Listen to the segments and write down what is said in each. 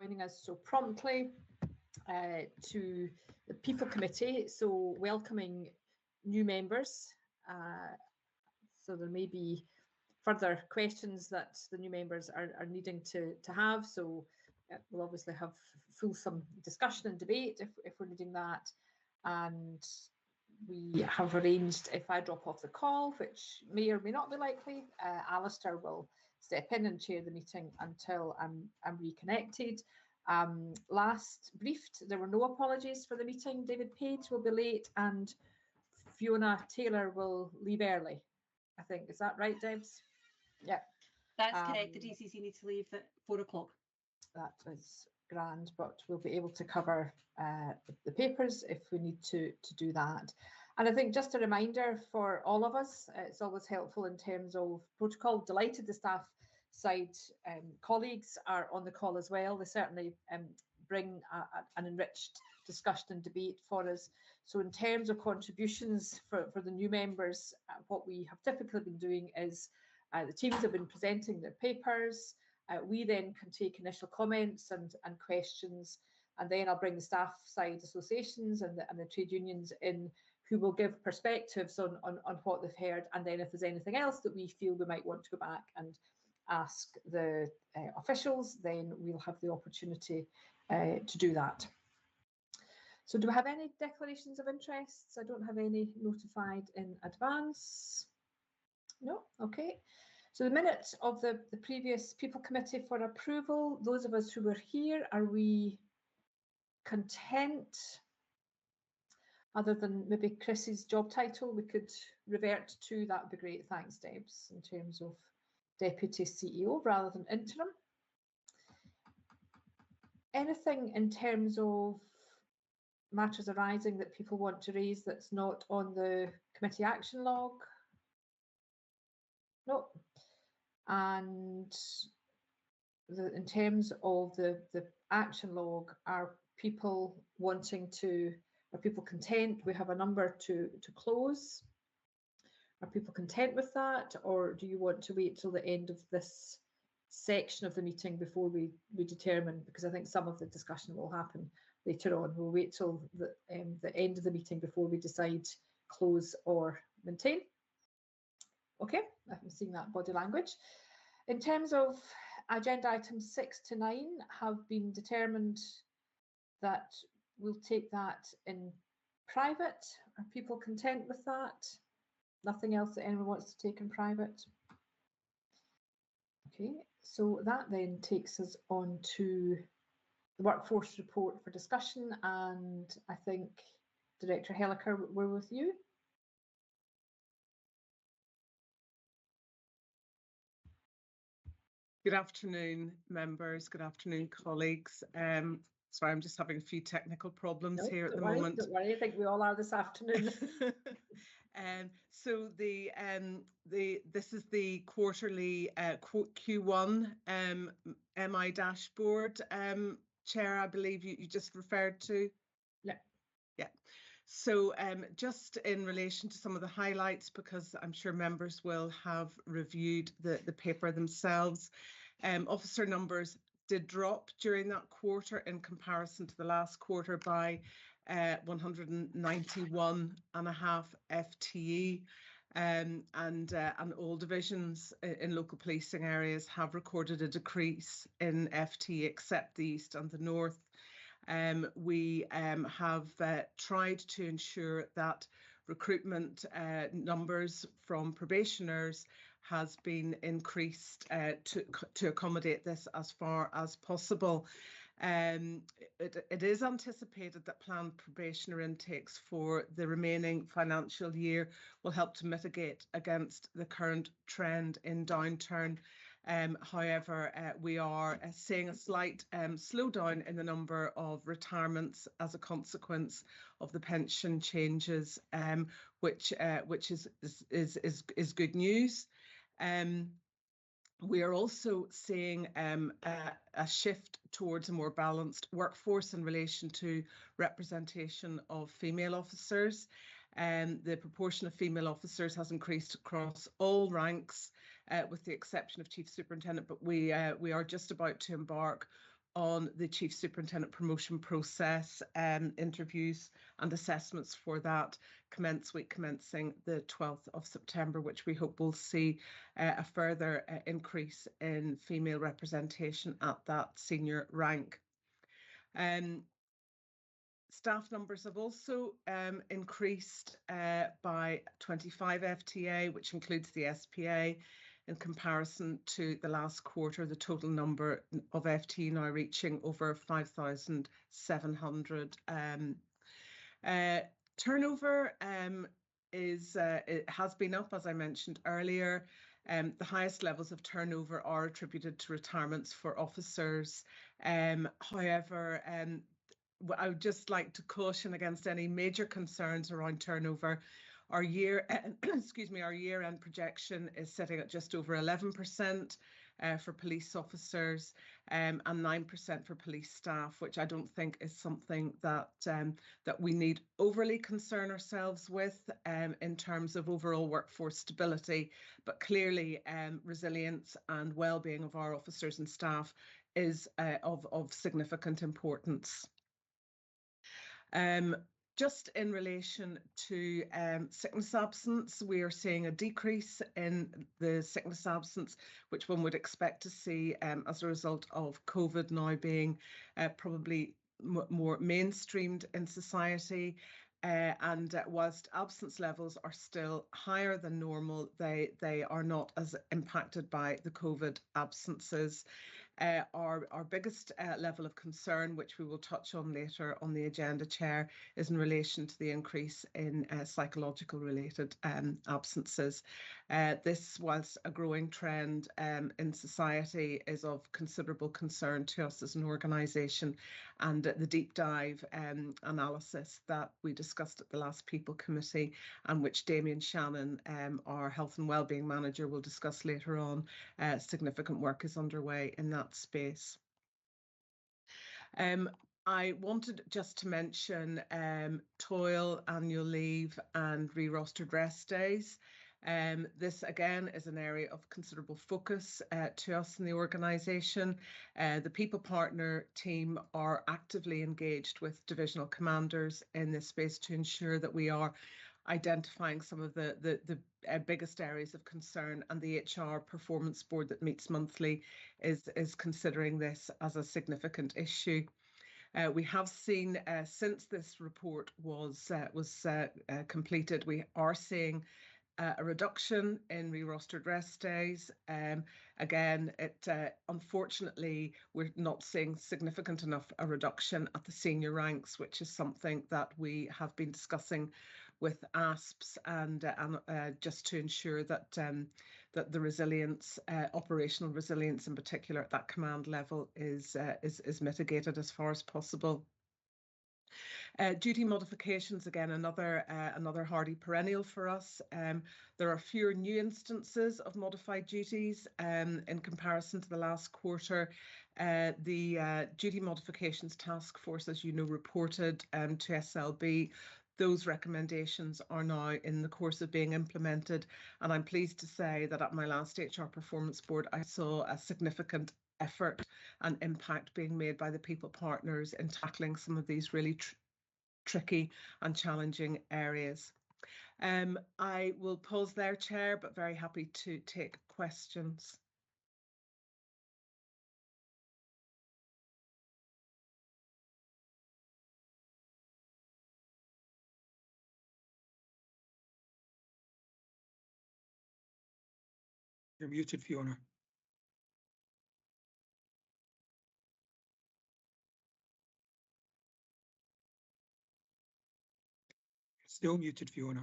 joining us so promptly to the People Committee, so welcoming new members. So there may be further questions that the new members are needing to have, so we'll obviously have fulsome discussion and debate if we're needing that. And we have arranged, if I drop off the call, which may or may not be likely, Alistair will step in and chair the meeting until I'm reconnected. Last briefed, there were no apologies for the meeting. David Page will be late and Fiona Taylor will leave early, I think. Is that right, Debs? Yeah. That's correct. The DCC needs to leave at 4 o'clock. That is grand, but we'll be able to cover the papers if we need to do that. And I think just a reminder for all of us, it's always helpful in terms of protocol. Delighted the staff side colleagues are on the call as well. They certainly bring an enriched discussion and debate for us. So in terms of contributions for the new members, what we have typically been doing is the teams have been presenting their papers. We then can take initial comments and questions, and then I'll bring the staff side associations and the trade unions in, who will give perspectives on what they've heard. And then if there's anything else that we feel we might want to go back and ask the officials, then we'll have the opportunity to do that. So do we have any declarations of interests? I don't have any notified in advance. No, okay. So the minutes of the previous People Committee for approval, those of us who were here, are we content? Other than maybe Chris's job title, we could revert to, that would be great. Thanks, Debs, in terms of Deputy CEO rather than interim. Anything in terms of matters arising that people want to raise that's not on the committee action log? No. And in terms of the action log, are people content? We have a number to close. Are people content with that, or do you want to wait till the end of this section of the meeting before we determine? Because I think some of the discussion will happen later on. We'll wait till the end of the meeting before we decide close or maintain. Okay, I'm seeing that body language. In terms of agenda items 6 to 9 have been determined that we'll take that in private. Are people content with that? Nothing else that anyone wants to take in private? Okay, so that then takes us on to the workforce report for discussion, and I think Director Helliker, we're with you. Good afternoon, members. Good afternoon, colleagues. Sorry, I'm just having a few technical problems here at the moment. Don't worry, I think we all are this afternoon. So this is the quarterly Q1 MI dashboard. Chair, I believe you just referred to. Yeah. So just in relation to some of the highlights, because I'm sure members will have reviewed the paper themselves, officer numbers did drop during that quarter in comparison to the last quarter by 191.5 FTE, and all divisions in local policing areas have recorded a decrease in FTE except the East and the North. We have tried to ensure that recruitment numbers from probationers has been increased to accommodate this as far as possible. It is anticipated that planned probationer intakes for the remaining financial year will help to mitigate against the current trend in downturn. However, we are seeing a slight slowdown in the number of retirements as a consequence of the pension changes, which is good news. We are also seeing a shift towards a more balanced workforce in relation to representation of female officers. The proportion of female officers has increased across all ranks, with the exception of Chief Superintendent, but we are just about to embark on the Chief Superintendent promotion process. Interviews and assessments for that commencing the 12th of September, which we hope will see a further increase in female representation at that senior rank. Staff numbers have also increased by 25 FTA, which includes the SPA. In comparison to the last quarter, the total number of FTE now reaching over 5,700. Turnover it has been up, as I mentioned earlier. The highest levels of turnover are attributed to retirements for officers. However, I would just like to caution against any major concerns around turnover. Our year-end projection is sitting at just over 11% for police officers and 9% for police staff, which I don't think is something that that we need overly concern ourselves with in terms of overall workforce stability. But clearly, resilience and well-being of our officers and staff is of significant importance. Just in relation to sickness absence, we are seeing a decrease in the sickness absence, which one would expect to see as a result of COVID now being probably more mainstreamed in society. And whilst absence levels are still higher than normal, they are not as impacted by the COVID absences. Our biggest level of concern, which we will touch on later on the agenda, Chair, is in relation to the increase in psychological related absences. This, whilst a growing trend in society, is of considerable concern to us as an organisation, and the deep dive analysis that we discussed at the last People Committee, and which Damien Shannon, our Health and Wellbeing Manager, will discuss later on, significant work is underway in that space. I wanted just to mention toil, annual leave and re-rostered rest days. This again is an area of considerable focus to us in the organisation. The People Partner team are actively engaged with divisional commanders in this space to ensure that we are identifying some of the biggest areas of concern, and the HR Performance Board that meets monthly is considering this as a significant issue. We have seen since this report was completed, we are seeing a reduction in re-rostered rest days. Again, unfortunately, we're not seeing significant enough a reduction at the senior ranks, which is something that we have been discussing with ASPs and just to ensure that that the resilience, operational resilience in particular at that command level is mitigated as far as possible. Duty modifications, again, another hardy perennial for us. There are fewer new instances of modified duties in comparison to the last quarter. The Duty Modifications Task Force, as you know, reported to SLB. Those recommendations are now in the course of being implemented, and I'm pleased to say that at my last HR Performance Board, I saw a significant effort and impact being made by the People Partners in tackling some of these really tricky and challenging areas. I will pause there, Chair, but very happy to take questions. You're muted, Fiona. Still muted, Fiona.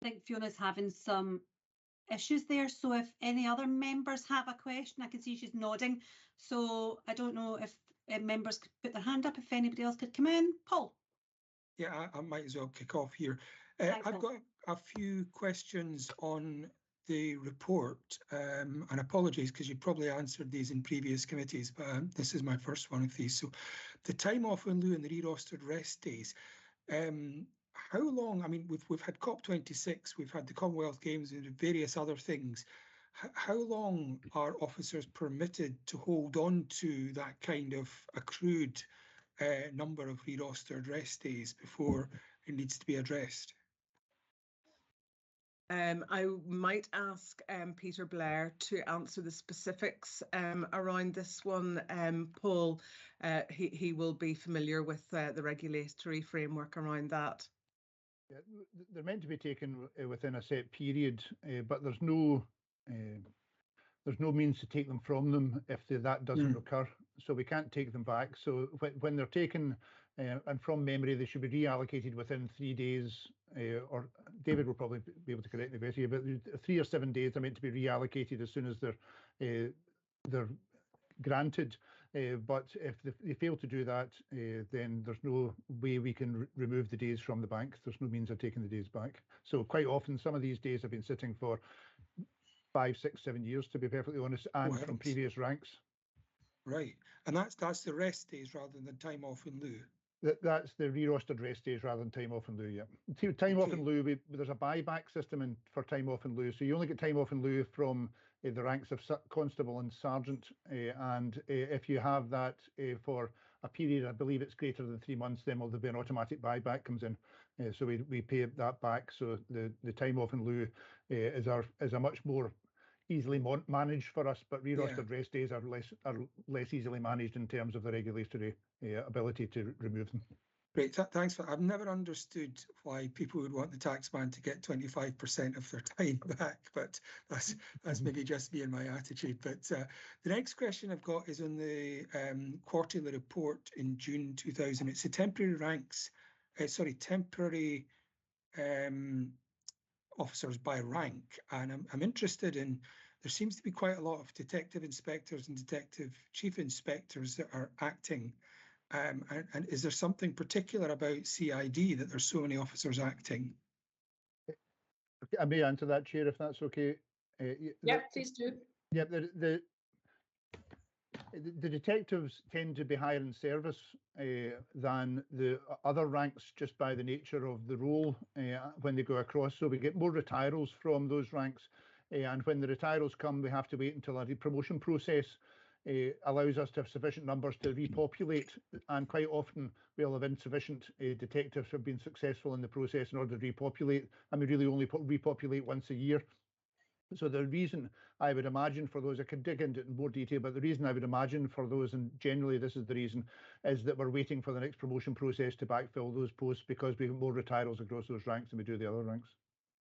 I think Fiona's having some issues there. So if any other members have a question, I can see she's nodding. So I don't know if members could put their hand up if anybody else could come in. Paul. Yeah, I might as well kick off here. Thanks, I've Paul. got a few questions on the report, and apologies because you probably answered these in previous committees, but this is my first one of these. So the time off in lieu and the re-rostered rest days, how long? I mean, we've had COP26, we've had the Commonwealth Games and various other things. How long are officers permitted to hold on to that kind of accrued number of re-rostered rest days before it needs to be addressed? I might ask Peter Blair to answer the specifics around this one. Paul, he will be familiar with the regulatory framework around that. Yeah, they're meant to be taken within a set period, but there's no means to take them from them if that doesn't occur. So we can't take them back. So when they're taken, and from memory, they should be reallocated within 3 days, or David will probably be able to correct me better here, but 3 or 7 days are meant to be reallocated as soon as they're granted. But if they fail to do that, then there's no way we can remove the days from the bank. There's no means of taking the days back. So quite often, some of these days have been sitting for 5, 6, 7 years, to be perfectly honest, and from previous ranks. Right, and that's the rest days rather than time off in lieu. That's the re-rostered rest days rather than time off in lieu. Yeah, time off in lieu. There's a buyback system for time off in lieu, so you only get time off in lieu from the ranks of constable and sergeant, and if you have that for a period, I believe it's greater than 3 months, then there'll be an automatic buyback comes in. So we pay that back. So the time off in lieu is a much more easily managed for us, but re-rostered rest days are less easily managed in terms of the regulatory ability to remove them. Great, thanks for. I've never understood why people would want the taxman to get 25% of their time back, but that's maybe just me and my attitude. But the next question I've got is on the quarterly report in June 2000. It's the temporary ranks, temporary officers by rank, and I'm interested in. There seems to be quite a lot of detective inspectors and detective chief inspectors that are acting. And is there something particular about CID that there's so many officers acting? I may answer that, Chair, if that's okay. Yeah, please do. Yeah, the detectives tend to be higher in service than the other ranks, just by the nature of the role when they go across. So we get more retirals from those ranks. And when the retirals come, we have to wait until a promotion process allows us to have sufficient numbers to repopulate, and quite often we'll have insufficient detectives who have been successful in the process in order to repopulate, and we really only repopulate once a year. So the reason I would imagine for those, I could dig into it in more detail, but the reason I would imagine for those, and generally this is the reason, is that we're waiting for the next promotion process to backfill those posts, because we have more retirals across those ranks than we do the other ranks.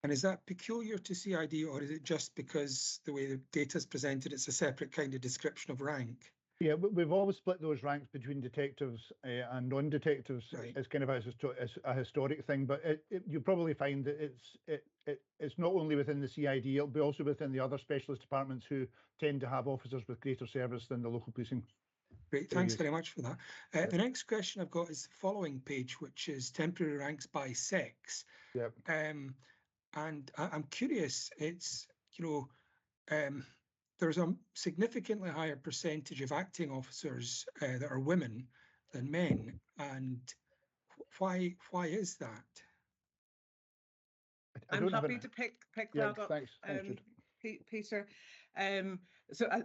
And is that peculiar to CID, or is it just because the way the data is presented, it's a separate kind of description of rank? Yeah, we've always split those ranks between detectives and non-detectives. Right. As kind of as a historic thing, but you probably find that it's not only within the CID, it'll be also within the other specialist departments who tend to have officers with greater service than the local policing. Great, thanks very much for that. The next question I've got is the following page, which is temporary ranks by sex. Yep. And I'm curious, it's, there's a significantly higher percentage of acting officers that are women than men. And why is that? I'm happy to pick that up. Thanks, Peter. So I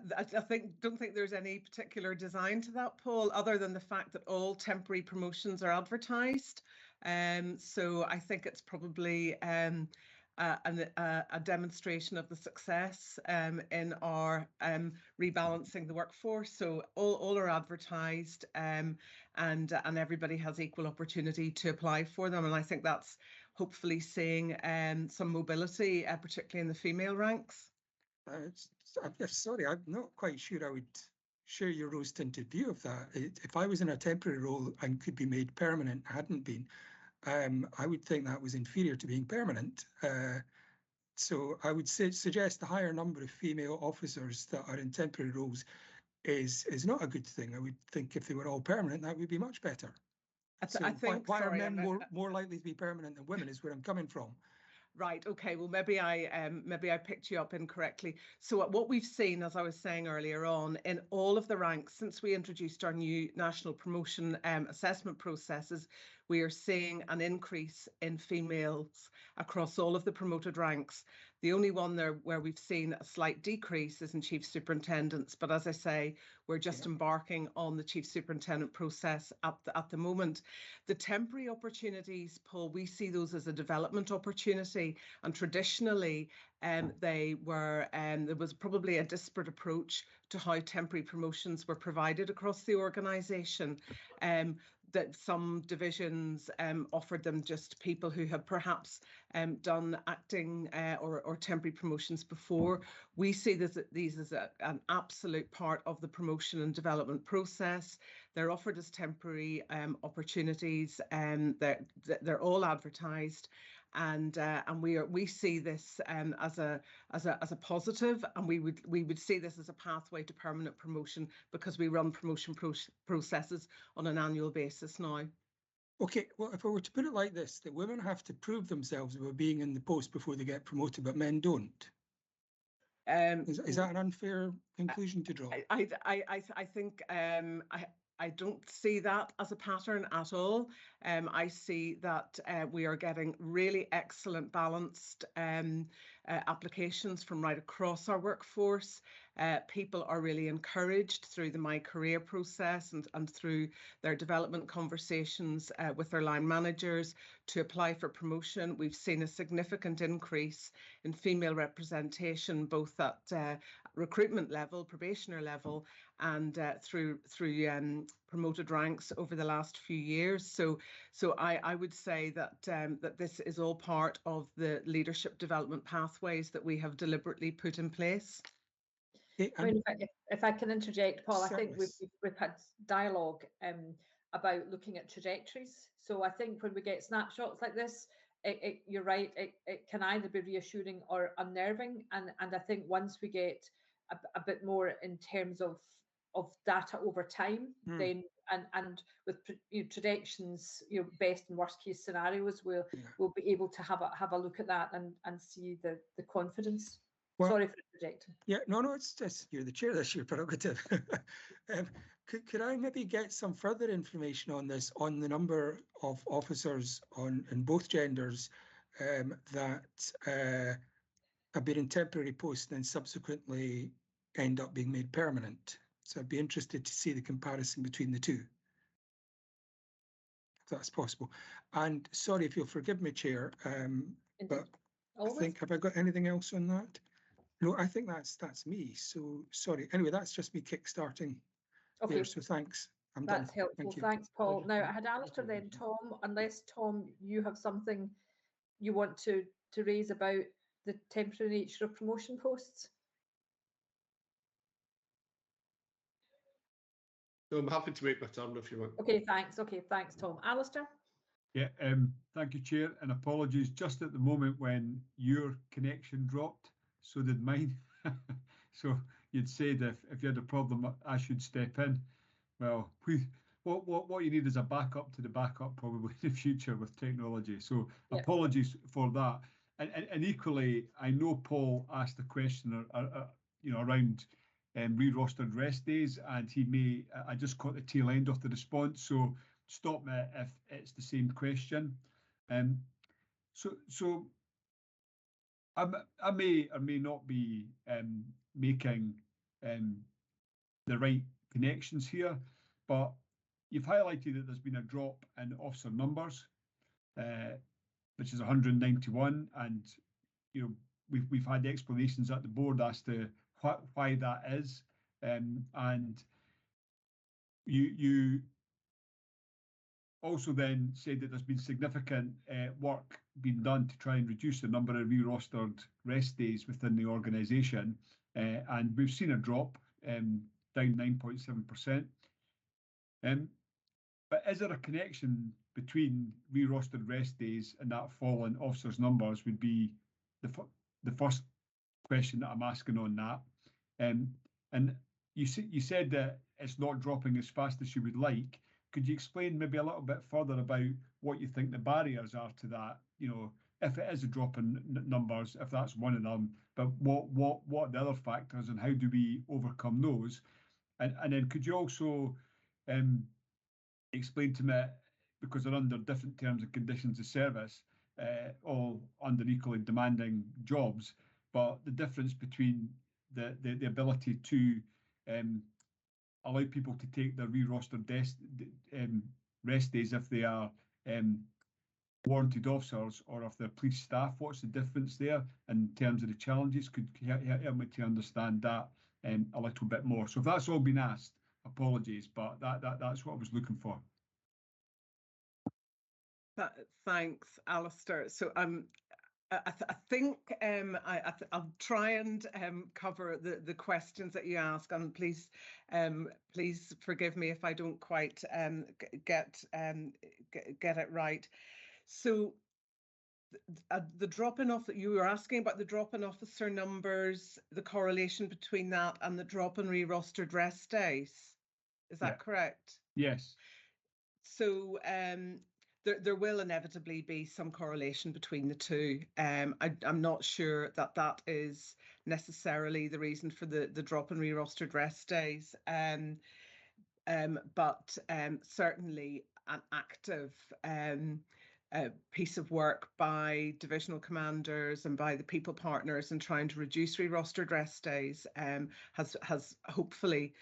don't think there's any particular design to that, Paul, other than the fact that all temporary promotions are advertised. So I think it's probably a demonstration of the success in our rebalancing the workforce. So all are advertised, and everybody has equal opportunity to apply for them. And I think that's hopefully seeing some mobility, particularly in the female ranks. Sorry, I'm not quite sure I would share your rose-tinted view of that. If I was in a temporary role and could be made permanent, hadn't been, I would think that was inferior to being permanent. So I would suggest the higher number of female officers that are in temporary roles is not a good thing. I would think if they were all permanent, that would be much better. I think why are men more likely to be permanent than women is where I'm coming from. Right. Okay. Well, maybe I picked you up incorrectly. So what we've seen, as I was saying earlier on, in all of the ranks since we introduced our new national promotion assessment processes, we are seeing an increase in females across all of the promoted ranks. The only one there where we've seen a slight decrease is in chief superintendents. But as I say, we're just embarking on the chief superintendent process at the moment. The temporary opportunities, Paul, we see those as a development opportunity, and traditionally there was probably a disparate approach to how temporary promotions were provided across the organisation. That some divisions offered them just to people who had perhaps done acting or temporary promotions before. We see these as an absolute part of the promotion and development process. They're offered as temporary opportunities, and they're all advertised. And we see this as a positive, and we would see this as a pathway to permanent promotion, because we run promotion processes on an annual basis now. Okay, well, if I were to put it like this, that women have to prove themselves about being in the post before they get promoted, but men don't. Is that an unfair conclusion to draw? I think I don't see that as a pattern at all. I see that we are getting really excellent balanced applications from right across our workforce. People are really encouraged through the My Career process and through their development conversations with their line managers to apply for promotion. We've seen a significant increase in female representation, both at recruitment level, probationer level, and through promoted ranks over the last few years. So I would say that that this is all part of the leadership development pathways that we have deliberately put in place. I mean, if I can interject, Paul, I think we've had dialogue about looking at trajectories. So I think when we get snapshots like this, you're right, it can either be reassuring or unnerving. And I think once we get a bit more in terms of data over time, then and with predictions, best and worst case scenarios, we'll be able to have a look at that and see the confidence. Well, sorry for interjecting. Yeah, no, it's just you're the chair. That's your prerogative. Could I maybe get some further information on this, on the number of officers in both genders that have been in temporary posts and subsequently end up being made permanent? So I'd be interested to see the comparison between the two, if that's possible. And sorry if you'll forgive me, Chair, but I think, have I got anything else on that? No, I think that's me. So sorry. Anyway, that's just me kickstarting. Okay. Here, so thanks. I'm done. That's helpful. Thanks, Paul. Now I had Alistair, then Tom. Unless Tom, you have something you want to raise about the temporary nature of promotion posts. No, I'm happy to make my turn if you want. Okay, thanks. Okay, thanks, Tom. Alistair? Yeah, thank you, Chair, and apologies just at the moment when your connection dropped, so did mine. So you'd said if you had a problem, I should step in. Well, what you need is a backup to the backup probably in the future with technology. So yep. Apologies for that. And equally, I know Paul asked a question, around re-rostered rest days, and I just caught the tail end of the response. So stop me if it's the same question. So I may or may not be making the right connections here, but you've highlighted that there's been a drop in officer numbers, which is 191, and we've had explanations at the board as to why that is, and you also then said that there's been significant work being done to try and reduce the number of re-rostered rest days within the organisation, and we've seen a drop down 9.7%. But is there a connection between re-rostered rest days and that fall in officers' numbers? Would be the first question that I'm asking on that. And you said that it's not dropping as fast as you would like. Could you explain maybe a little bit further about what you think the barriers are to that? If it is a drop in numbers, if that's one of them, but what are the other factors, and how do we overcome those? And then could you also explain to me, because they're under different terms and conditions of service, all under equally demanding jobs. But the difference between the ability to allow people to take their re-rostered rest days if they are warranted officers or if they're police staff, what's the difference there in terms of the challenges? Could you help me to understand that a little bit more? So if that's all been asked, apologies, but that's what I was looking for. Thanks, Alistair. So I think I'll try and cover the questions that you ask, and please forgive me if I don't quite get it right. So the drop-in off that you were asking about, the drop-in officer numbers, the correlation between that and the drop-in re-rostered rest days, is that correct? Yes. So there will inevitably be some correlation between the two. I'm not sure that is necessarily the reason for the drop in re-rostered rest days, but certainly an active piece of work by divisional commanders and by the people partners in trying to reduce re-rostered rest days has hopefully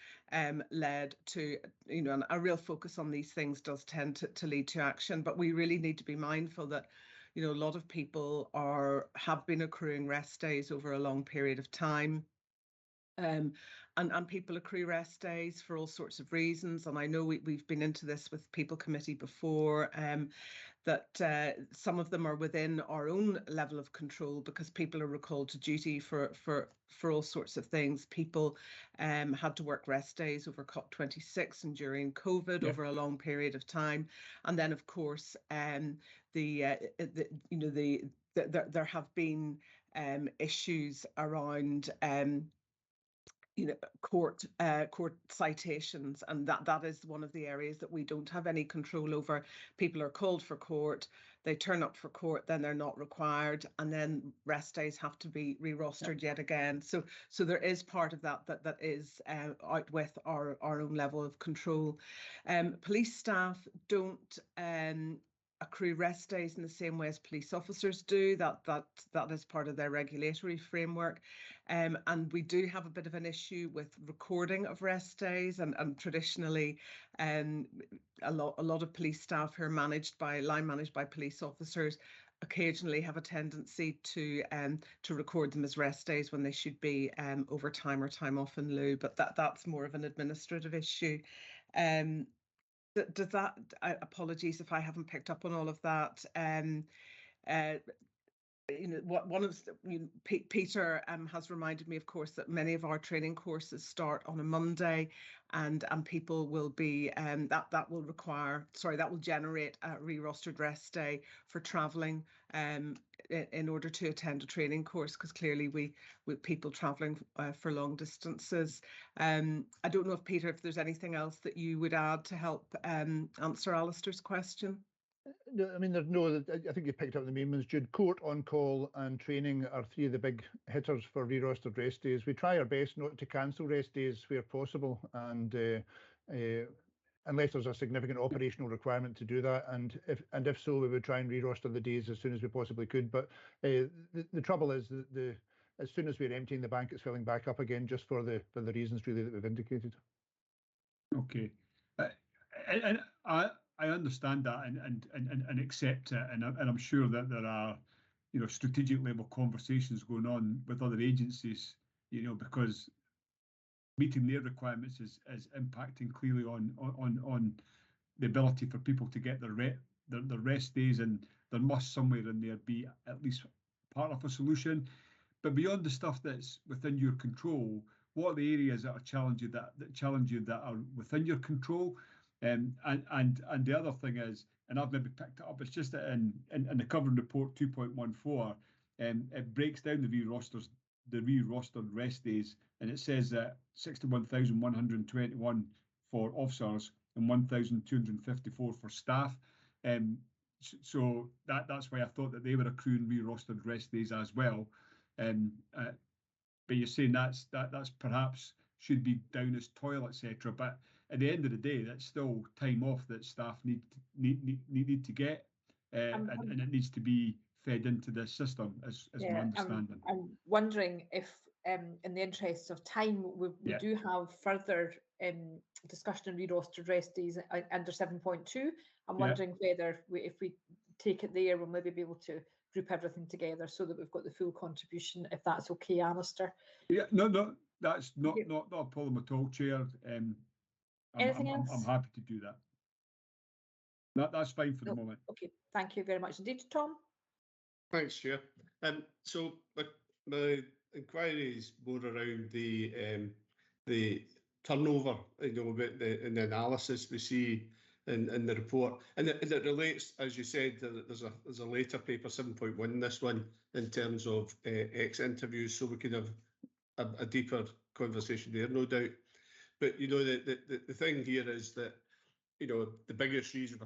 led to, you know, a real focus on these things does tend to lead to action. But we really need to be mindful that, you know, a lot of people have been accruing rest days over a long period of time. And people accrue rest days for all sorts of reasons. And I know we've been into this with People Committee before, that some of them are within our own level of control because people are recalled to duty for all sorts of things. People had to work rest days over COP26 and during COVID over a long period of time. And then, of course, there have been issues around you know, court citations, and that is one of the areas that we don't have any control over. People are called for court, they turn up for court, then they're not required, and then rest days have to be re-rostered yet again. So there is part of that is out with our own level of control. Police staff don't accrue rest days in the same way as police officers do. That is part of their regulatory framework. And we do have a bit of an issue with recording of rest days, and traditionally a lot of police staff who are line managed by police officers occasionally have a tendency to record them as rest days when they should be overtime or time off in lieu, but that's more of an administrative issue. Does that, apologies if I haven't picked up on all of that. You know, one of Peter has reminded me, of course, that many of our training courses start on a Monday, and people will be that will generate a re-rostered rest day for travelling in order to attend a training course, because clearly we people travelling for long distances. I don't know if Peter, if there's anything else that you would add to help answer Alistair's question. No, I mean, there's no, I think you picked up the main ones, Jude. Court, on-call and training are three of the big hitters for re-rostered rest days. We try our best not to cancel rest days where possible, and unless there's a significant operational requirement to do that, and if so, we would try and re-roster the days as soon as we possibly could. But the trouble is that as soon as we're emptying the bank, it's filling back up again, just for the reasons really that we've indicated. Okay, and I understand that and accept it, and I'm sure that there are, you know, strategic level conversations going on with other agencies, you know, because meeting their requirements is impacting clearly on the ability for people to get their rest days, and there must somewhere in there be at least part of a solution. But beyond the stuff that's within your control, what are the areas that challenge you that are within your control? And the other thing is, and I've maybe picked it up, it's just that in the covering report 2.14, it breaks down the re-rostered rest days, and it says that 61,121 for officers and 1,254 for staff. So that's why I thought that they were accruing re-rostered rest days as well. But you're saying that's perhaps should be down as toil, etc. But at the end of the day, that's still time off that staff need to get, and it needs to be fed into this system, as my understanding. I'm wondering if, in the interests of time, we do have further discussion and re-rostered rest days under 7.2. I'm wondering whether if we take it there, we'll maybe be able to group everything together so that we've got the full contribution, if that's okay, Alistair. Yeah, no, that's not a problem at all, Chair. Anything else? I'm happy to do that. That's fine for the moment. Okay, thank you very much indeed, Tom. Thanks, Chair. So my inquiry is more around the turnover, about the analysis we see in the report, and it relates, as you said, there's a later paper 7.1, this one, in terms of exit interviews, so we could have a deeper conversation there, no doubt. But the thing here is that the biggest reason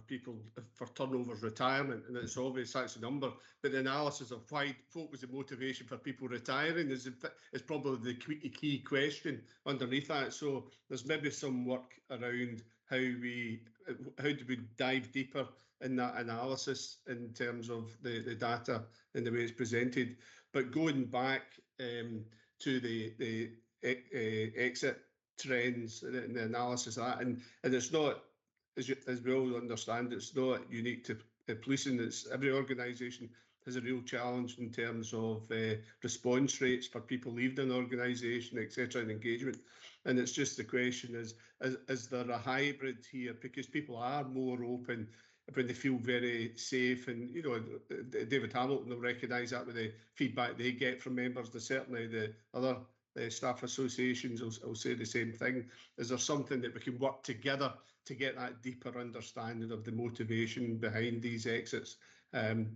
for turnover is retirement, and it's obvious that's a number. But the analysis of what was the motivation for people retiring is probably the key question underneath that. So there's maybe some work around how do we dive deeper in that analysis in terms of the data and the way it's presented. But going back to the exit trends and the analysis of that, and it's not, as we all understand, it's not unique to policing. It's every organisation has a real challenge in terms of response rates for people leaving an organisation, etc., and engagement. And it's just the question is there a hybrid here? Because people are more open when they feel very safe, and David Hamilton will recognise that with the feedback they get from members. Certainly the other staff associations will say the same thing. Is there something that we can work together to get that deeper understanding of the motivation behind these exits?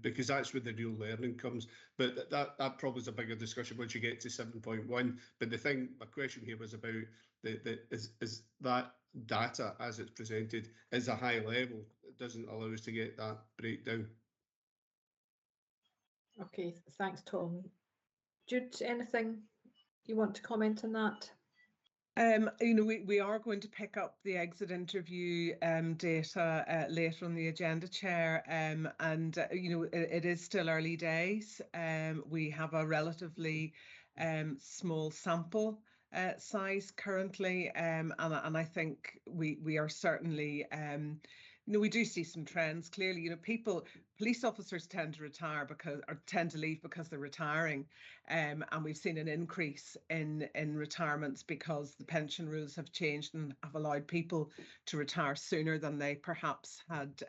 Because that's where the real learning comes. But that probably is a bigger discussion once you get to 7.1. But my question here was about is that data as it's presented is a high level. It doesn't allow us to get that breakdown. Okay, thanks, Tom. Jude, anything you want to comment on that? We are going to pick up the exit interview data later on the agenda, Chair, and it is still early days. We have a relatively small sample size currently, and I think we are certainly we do see some trends clearly. Police officers tend to leave because they're retiring, and we've seen an increase in retirements because the pension rules have changed and have allowed people to retire sooner than they perhaps had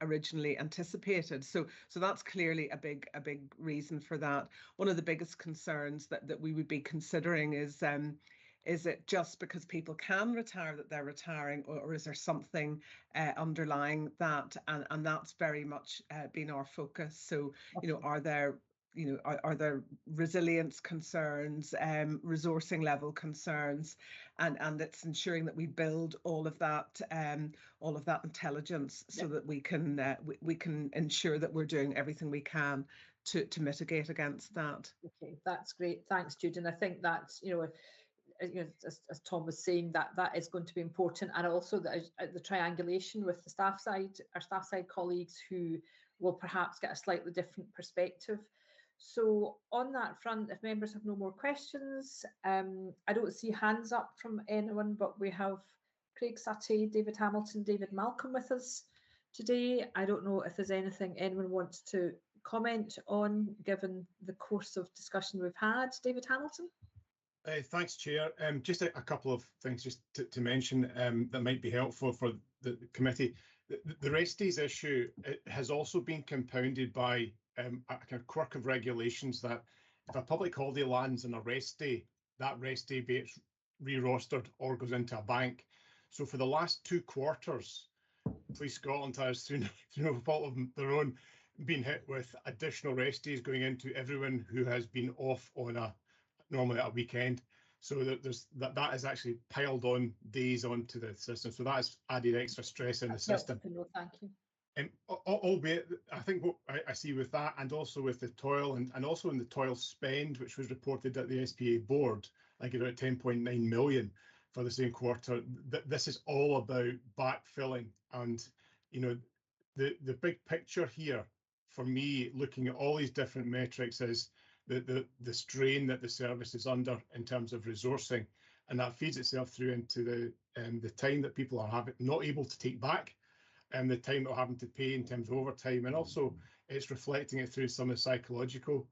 originally anticipated. So that's clearly a big reason for that. One of the biggest concerns that we would be considering is it just because people can retire that they're retiring, or is there something underlying that? And that's very much been our focus. So, are there resilience concerns, resourcing level concerns, and it's ensuring that we build all of that intelligence so that we can ensure that we're doing everything we can to mitigate against that. Okay, that's great. Thanks, Jude. And I think that's as Tom was saying, that is going to be important, and also the triangulation with the staff side, our staff side colleagues who will perhaps get a slightly different perspective. So on that front, if members have no more questions, I don't see hands up from anyone, but we have Craig Saté, David Hamilton, David Malcolm with us today. I don't know if there's anything anyone wants to comment on, given the course of discussion we've had. David Hamilton? Thanks, Chair. Just a couple of things just to mention that might be helpful for the committee. The rest days issue has also been compounded by a kind of quirk of regulations that if a public holiday lands on a rest day, that rest day be re-rostered or goes into a bank. So for the last 2 quarters, Police Scotland has, through no fault of their own, been hit with additional rest days going into everyone who has been off on normally a weekend. So that is actually piled on days onto the system. So that has added extra stress in the system. Thank you. Albeit, I think what I see with that, and also with the toil, and also in the toil spend, which was reported at the SPA board, like about 10.9 million. for the same quarter. This is all about backfilling, and you know, the big picture here for me, looking at all these different metrics, is the strain that the service is under in terms of resourcing, and that feeds itself through into the time that people are not able to take back, and the time they're having to pay in terms of overtime, and also it's reflecting it through some of the psychological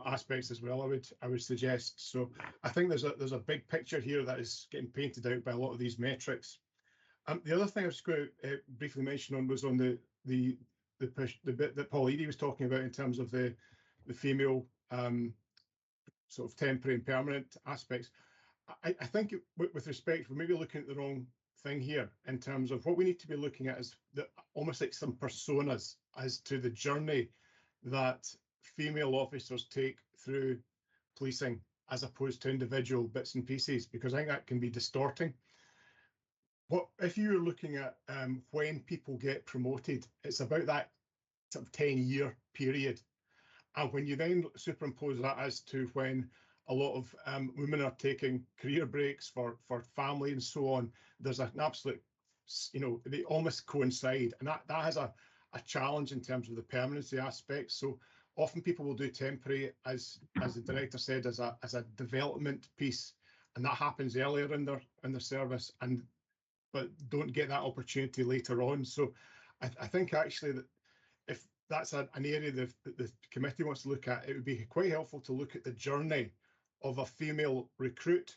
aspects as well. I would suggest. So I think there's a big picture here that is getting painted out by a lot of these metrics. The other thing I was going to briefly mention on was on the bit that Paul Eadie was talking about in terms of the female sort of temporary and permanent aspects. I think with respect, we're maybe looking at the wrong thing here in terms of what we need to be looking at is almost like some personas as to the journey that female officers take through policing as opposed to individual bits and pieces, because I think that can be distorting. What if you're looking at when people get promoted, it's about that sort of 10-year period. And when you then superimpose that as to when a lot of women are taking career breaks for family and so on, there's an absolute, you know, they almost coincide, and that has a challenge in terms of the permanency aspect. So often people will do temporary, as the director said, as a development piece, and that happens earlier in their service, but don't get that opportunity later on. So I think actually that if that's an area that the committee wants to look at, it would be quite helpful to look at the journey of a female recruit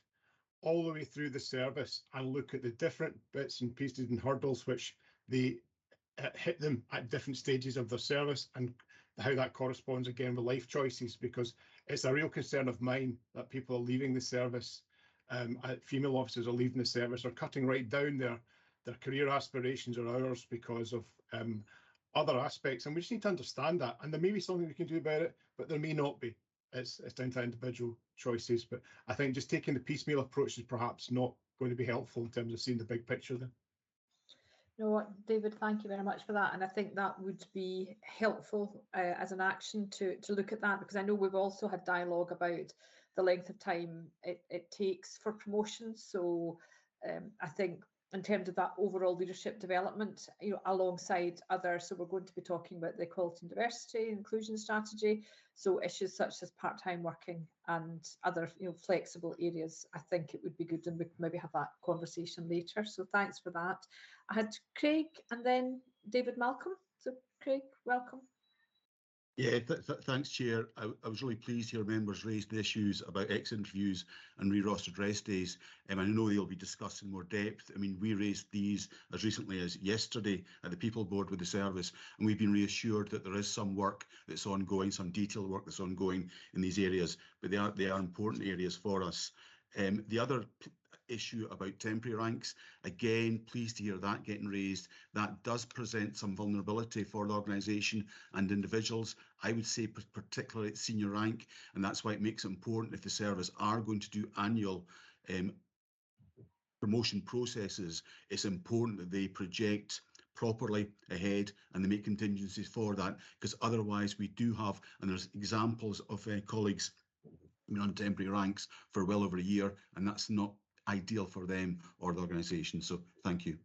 all the way through the service and look at the different bits and pieces and hurdles which they hit them at different stages of their service, and how that corresponds again with life choices, because it's a real concern of mine that people are leaving the service, female officers are leaving the service or cutting right down their career aspirations or hours because of other aspects, and we just need to understand that. And there may be something we can do about it, but there may not be. It's down to individual choices. But I think just taking the piecemeal approach is perhaps not going to be helpful in terms of seeing the big picture there. You know what, David, thank you very much for that. And I think that would be helpful as an action to look at that, because I know we've also had dialogue about the length of time it takes for promotions. So I think in terms of that overall leadership development, you know, alongside others, so we're going to be talking about the equality and diversity inclusion strategy. So issues such as part-time working and other, you know, flexible areas, I think it would be good, and we could maybe have that conversation later. So thanks for that. I had Craig and then David Malcolm. So Craig, welcome. Yeah, thanks, Chair. I was really pleased to hear members raise the issues about ex-interviews and re-rostered rest days. I know they'll be discussed in more depth. I mean, we raised these as recently as yesterday at the People Board with the service, and we've been reassured that there is some work that's ongoing, some detailed work that's ongoing in these areas, but they are important areas for us. The other issue about temporary ranks, again, pleased to hear that getting raised. That does present some vulnerability for the organisation and individuals, I would say particularly at senior rank, and that's why it makes it important if the service are going to do annual promotion processes, it's important that they project properly ahead and they make contingencies for that, because otherwise we do have, and there's examples of colleagues on temporary ranks for well over a year, and that's not ideal for them or the organisation. So thank you.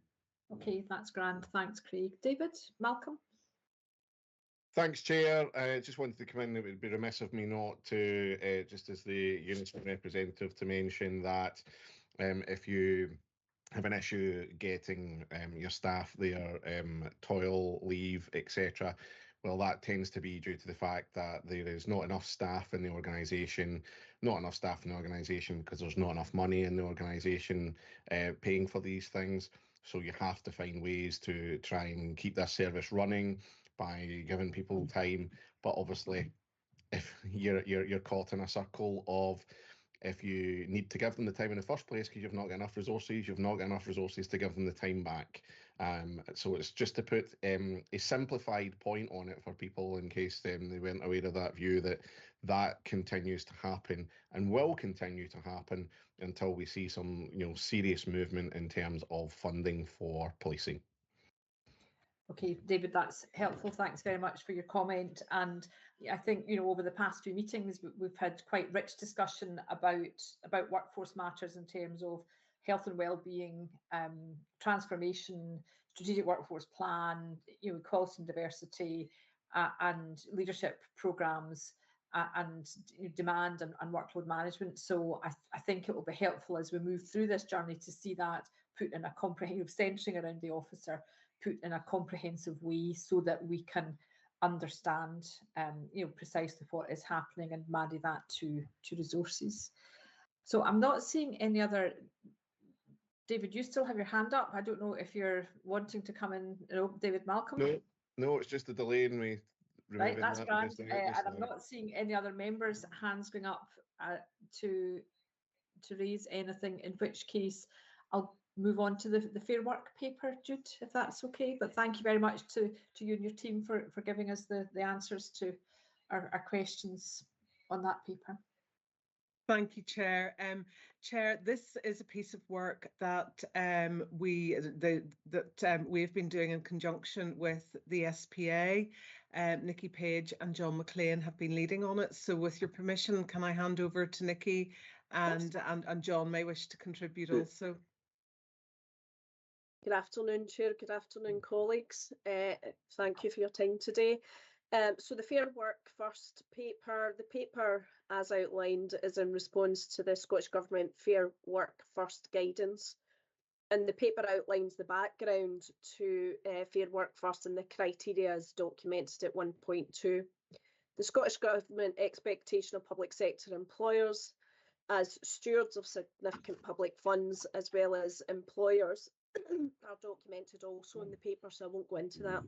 Okay, that's grand. Thanks, Craig. David, Malcolm. Thanks, Chair. Just wanted to come in. It would be remiss of me not to, just as the Unison representative, to mention that if you have an issue getting your staff their toil, leave, etc., well, that tends to be due to the fact that there is not enough staff in the organisation, because there's not enough money in the organisation paying for these things. So you have to find ways to try and keep this service running by giving people time. But obviously, if you're caught in a circle of, if you need to give them the time in the first place because you've not got enough resources, you've not got enough resources to give them the time back. So it's just to put a simplified point on it for people in case they weren't aware of that view, that continues to happen and will continue to happen until we see some serious movement in terms of funding for policing. Okay, David, that's helpful. Thanks very much for your comment. And I think, over the past few meetings, we've had quite rich discussion about workforce matters in terms of health and well-being, transformation, strategic workforce plan, equality and diversity, and leadership programmes, and demand and workload management. So I think it will be helpful as we move through this journey to see that put in a comprehensive, centering around the officer, put in a comprehensive way so that we can understand precisely what is happening and marry that to resources. So I'm not seeing any other. David, you still have your hand up. I don't know if you're wanting to come in. David Malcolm? No, it's just a delay in me. Right, that's grand. And I'm not seeing any other members' hands going up to raise anything, in which case I'll move on to the Fair Work paper, Jude, if that's okay. But thank you very much to you and your team for giving us the answers to our questions on that paper. Thank you, Chair. Chair, this is a piece of work that we've been doing in conjunction with the SPA. Nikki Page and John McLean have been leading on it. So with your permission, can I hand over to Nikki, and John may wish to contribute also. Good afternoon, Chair. Good afternoon, colleagues. Thank you for your time today. So the Fair Work First paper, the paper as outlined is in response to the Scottish Government Fair Work First guidance. And the paper outlines the background to Fair Work First and the criteria as documented at 1.2. The Scottish Government expectation of public sector employers as stewards of significant public funds as well as employers are documented also in the paper, so I won't go into that.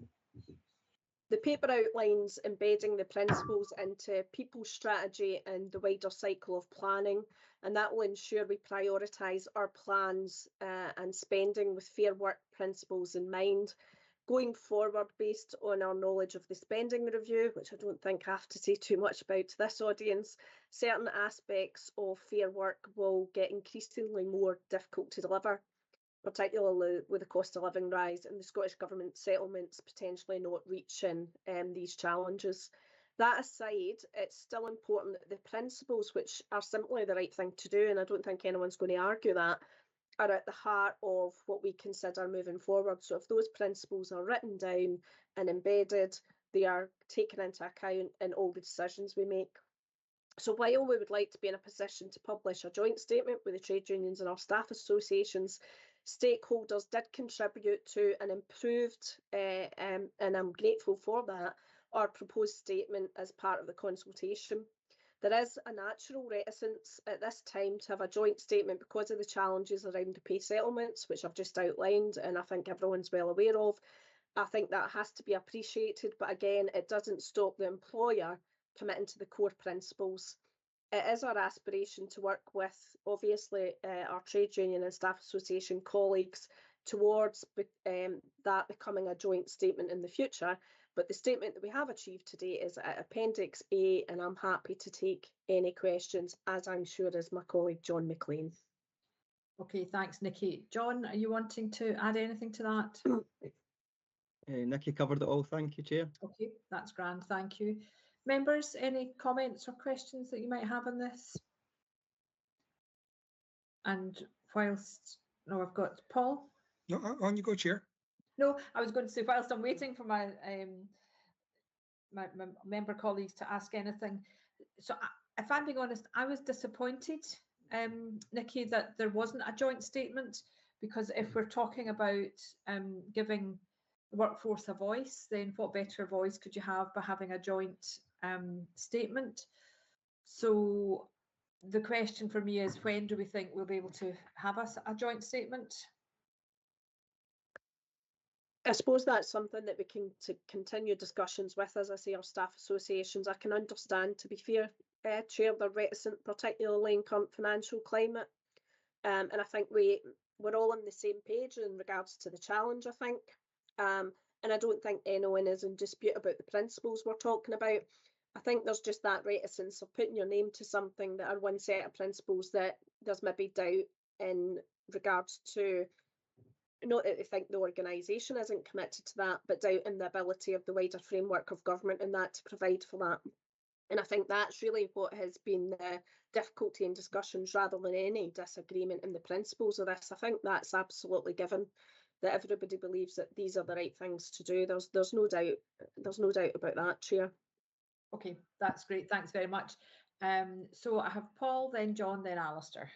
The paper outlines embedding the principles into people strategy and the wider cycle of planning, and that will ensure we prioritise our plans and spending with fair work principles in mind. Going forward, based on our knowledge of the spending review, which I don't think I have to say too much about to this audience, certain aspects of fair work will get increasingly more difficult to deliver, particularly with the cost of living rise and the Scottish Government settlements potentially not reaching these challenges. That aside, it's still important that the principles, which are simply the right thing to do, and I don't think anyone's going to argue that, are at the heart of what we consider moving forward. So if those principles are written down and embedded, they are taken into account in all the decisions we make. So while we would like to be in a position to publish a joint statement with the trade unions and our staff associations, stakeholders did contribute to an improved, and I'm grateful for that, our proposed statement as part of the consultation. There is a natural reticence at this time to have a joint statement because of the challenges around the pay settlements, which I've just outlined, and I think everyone's well aware of. I think that has to be appreciated, but again, it doesn't stop the employer committing to the core principles. It is our aspiration to work with, obviously, our trade union and staff association colleagues towards that becoming a joint statement in the future. But the statement that we have achieved today is at Appendix A, and I'm happy to take any questions, as I'm sure is my colleague John McLean. Okay, thanks, Nikki. John, are you wanting to add anything to that? Nikki covered it all. Thank you, Chair. Okay, that's grand. Thank you. Members, any comments or questions that you might have on this? And whilst, no, I've got Paul. No, on you go, Chair. No, I was going to say, whilst I'm waiting for my my member colleagues to ask anything. So if I'm being honest, I was disappointed, Nikki, that there wasn't a joint statement, because if we're talking about giving the workforce a voice, then what better voice could you have by having a joint statement? So the question for me is, when do we think we'll be able to have a joint statement? I suppose that's something that we can continue discussions with, as I say, our staff associations. I can understand, to be fair, Chair, they're reticent, particularly in current financial climate. And I think we're all on the same page in regards to the challenge, I think. And I don't think anyone is in dispute about the principles we're talking about. I think there's just that reticence of putting your name to something that are one set of principles that there's maybe doubt in regards to. Not that I think the organisation isn't committed to that, but doubt in the ability of the wider framework of government and that to provide for that. And I think that's really what has been the difficulty in discussions rather than any disagreement in the principles of this. I think that's absolutely given, that everybody believes that these are the right things to do. There's no doubt about that, Chair. Okay, that's great. Thanks very much. So I have Paul, then John, then Alistair.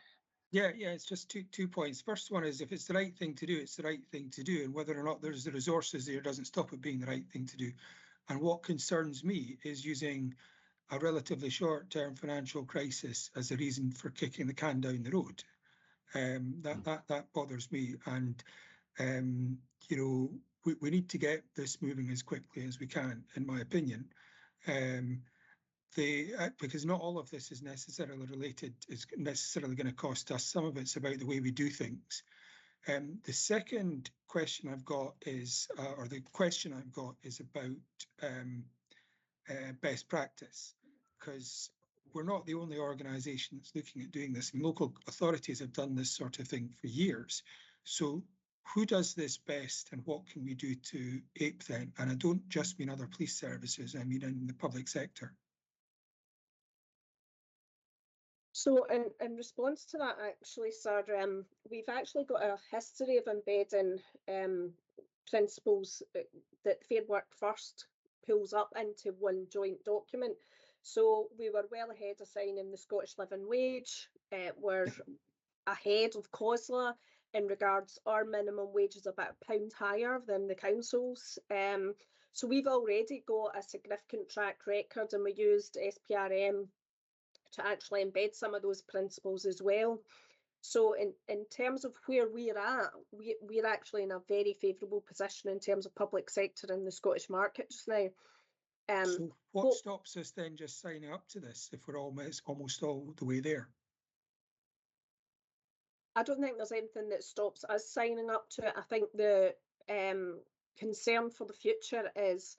Yeah, it's just two points. First one is, if it's the right thing to do, it's the right thing to do, and whether or not there's the resources there doesn't stop it being the right thing to do. And what concerns me is using a relatively short-term financial crisis as a reason for kicking the can down the road. That bothers me, and you know, we need to get this moving as quickly as we can, in my opinion. Because not all of this is necessarily related, is necessarily going to cost us. Some of it's about the way we do things. The second question I've got is, or the question I've got is about best practice, because we're not the only organisation that's looking at doing this. I mean, local authorities have done this sort of thing for years. So who does this best, and what can we do to ape them? And I don't just mean other police services, I mean in the public sector. So in response to that, actually, sir, we've actually got a history of embedding principles that Fair Work First pulls up into one joint document. So we were well ahead of signing the Scottish Living Wage. We're ahead of COSLA in regards our minimum wage is about £1 higher than the council's. So we've already got a significant track record, and we used SPRM to actually embed some of those principles as well. So in terms of where we're at, we're actually in a very favourable position in terms of public sector in the Scottish market just now. So what stops us then just signing up to this if we're almost all the way there? I don't think there's anything that stops us signing up to it. I think the concern for the future is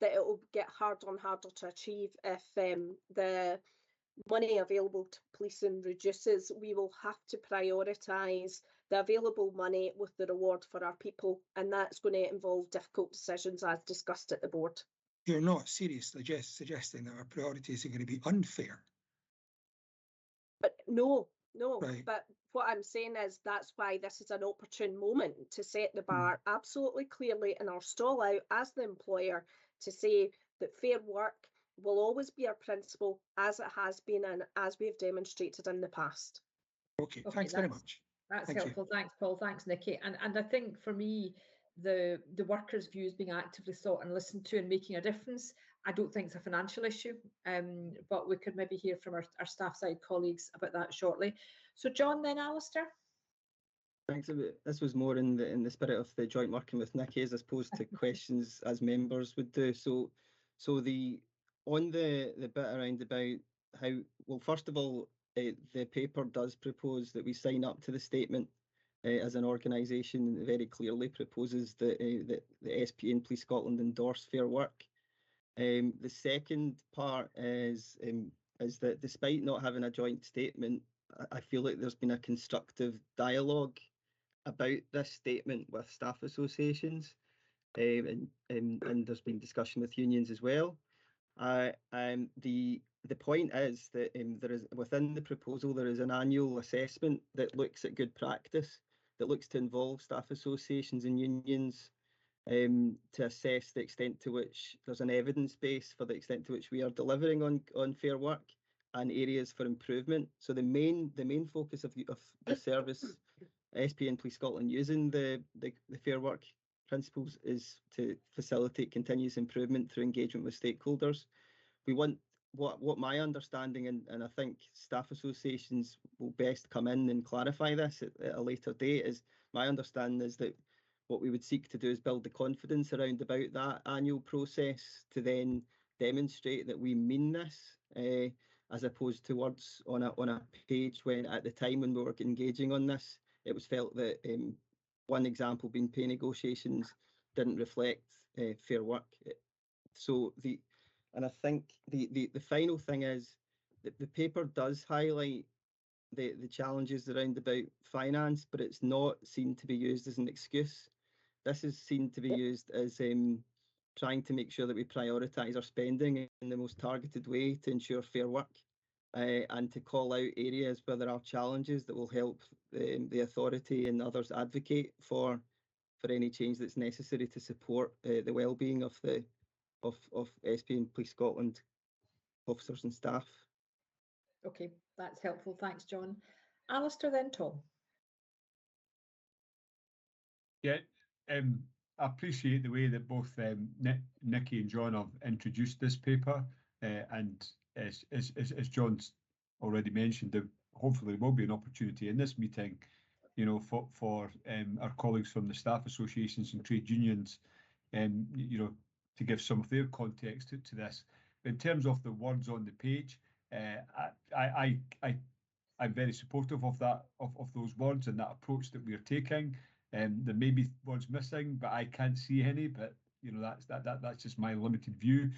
that it will get harder and harder to achieve if the money available to policing reduces. We will have to prioritise the available money with the reward for our people, and that's going to involve difficult decisions as discussed at the board. You're not seriously just suggesting that our priorities are going to be unfair? But no, right. But what I'm saying is that's why this is an opportune moment to set the bar absolutely clearly in our stall out as the employer, to say that fair work will always be our principle, as it has been and as we've demonstrated in the past. Okay, thanks very much. That's helpful. Thanks, Paul. Thanks, Nikki. And I think for me, the workers' views being actively sought and listened to and making a difference, I don't think it's a financial issue, but we could maybe hear from our staff side colleagues about that shortly. So John, then Alistair. Thanks. This was more in the spirit of the joint working with Nikki as opposed to questions as members would do. So on the bit around about how, well, first of all, the paper does propose that we sign up to the statement as an organisation. It very clearly proposes that the SPA and Police Scotland endorse fair work. The second part is that despite not having a joint statement, I feel like there's been a constructive dialogue about this statement with staff associations, and there's been discussion with unions as well. The point is that there is, within the proposal, there is an annual assessment that looks at good practice, that looks to involve staff associations and unions to assess the extent to which there's an evidence base for the extent to which we are delivering on fair work and areas for improvement. So the main focus of the service, SPA and Police Scotland, using the fair work principles is to facilitate continuous improvement through engagement with stakeholders. We want, what my understanding, and I think staff associations will best come in and clarify this at a later date, is my understanding is that what we would seek to do is build the confidence around about that annual process to then demonstrate that we mean this, as opposed to words on a page, when at the time when we were engaging on this, it was felt that one example being pay negotiations didn't reflect fair work. So and I think the final thing is that the paper does highlight the challenges around about finance, but it's not seen to be used as an excuse. This is seen to be used as trying to make sure that we prioritise our spending in the most targeted way to ensure fair work, and to call out areas where there are challenges that will help the authority and others advocate for any change that's necessary to support the well-being of SP and Police Scotland officers and staff. Okay, that's helpful. Thanks, John. Alistair, then Tom. Yeah, I appreciate the way that both Nikki and John have introduced this paper, and as John's already mentioned, hopefully there will be an opportunity in this meeting, you know, for our colleagues from the staff associations and trade unions, you know, to give some of their context to this. In terms of the words on the page, I'm very supportive of that, of those words and that approach that we're taking. There may be words missing, but I can't see any. But you know, that's just my limited view.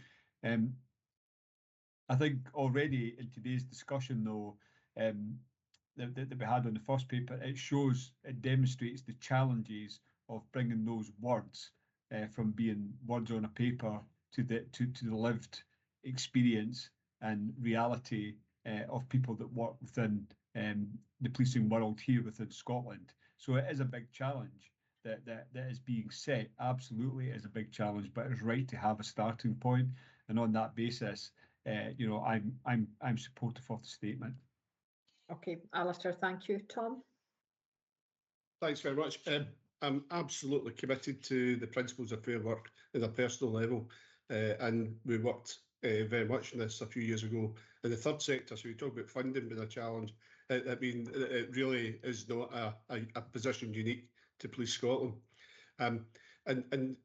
I think already in today's discussion, though, that we had on the first paper, it demonstrates the challenges of bringing those words from being words on a paper to the lived experience and reality of people that work within the policing world here within Scotland. So it is a big challenge that is being set. Absolutely, it is a big challenge, but it's right to have a starting point. And on that basis, you know, I'm supportive of the statement. Okay, Alistair, thank you. Tom? Thanks very much. I'm absolutely committed to the principles of fair work at a personal level, and we worked very much on this a few years ago in the third sector. So we talk about funding being a challenge. I mean, it really is not a position unique to Police Scotland. And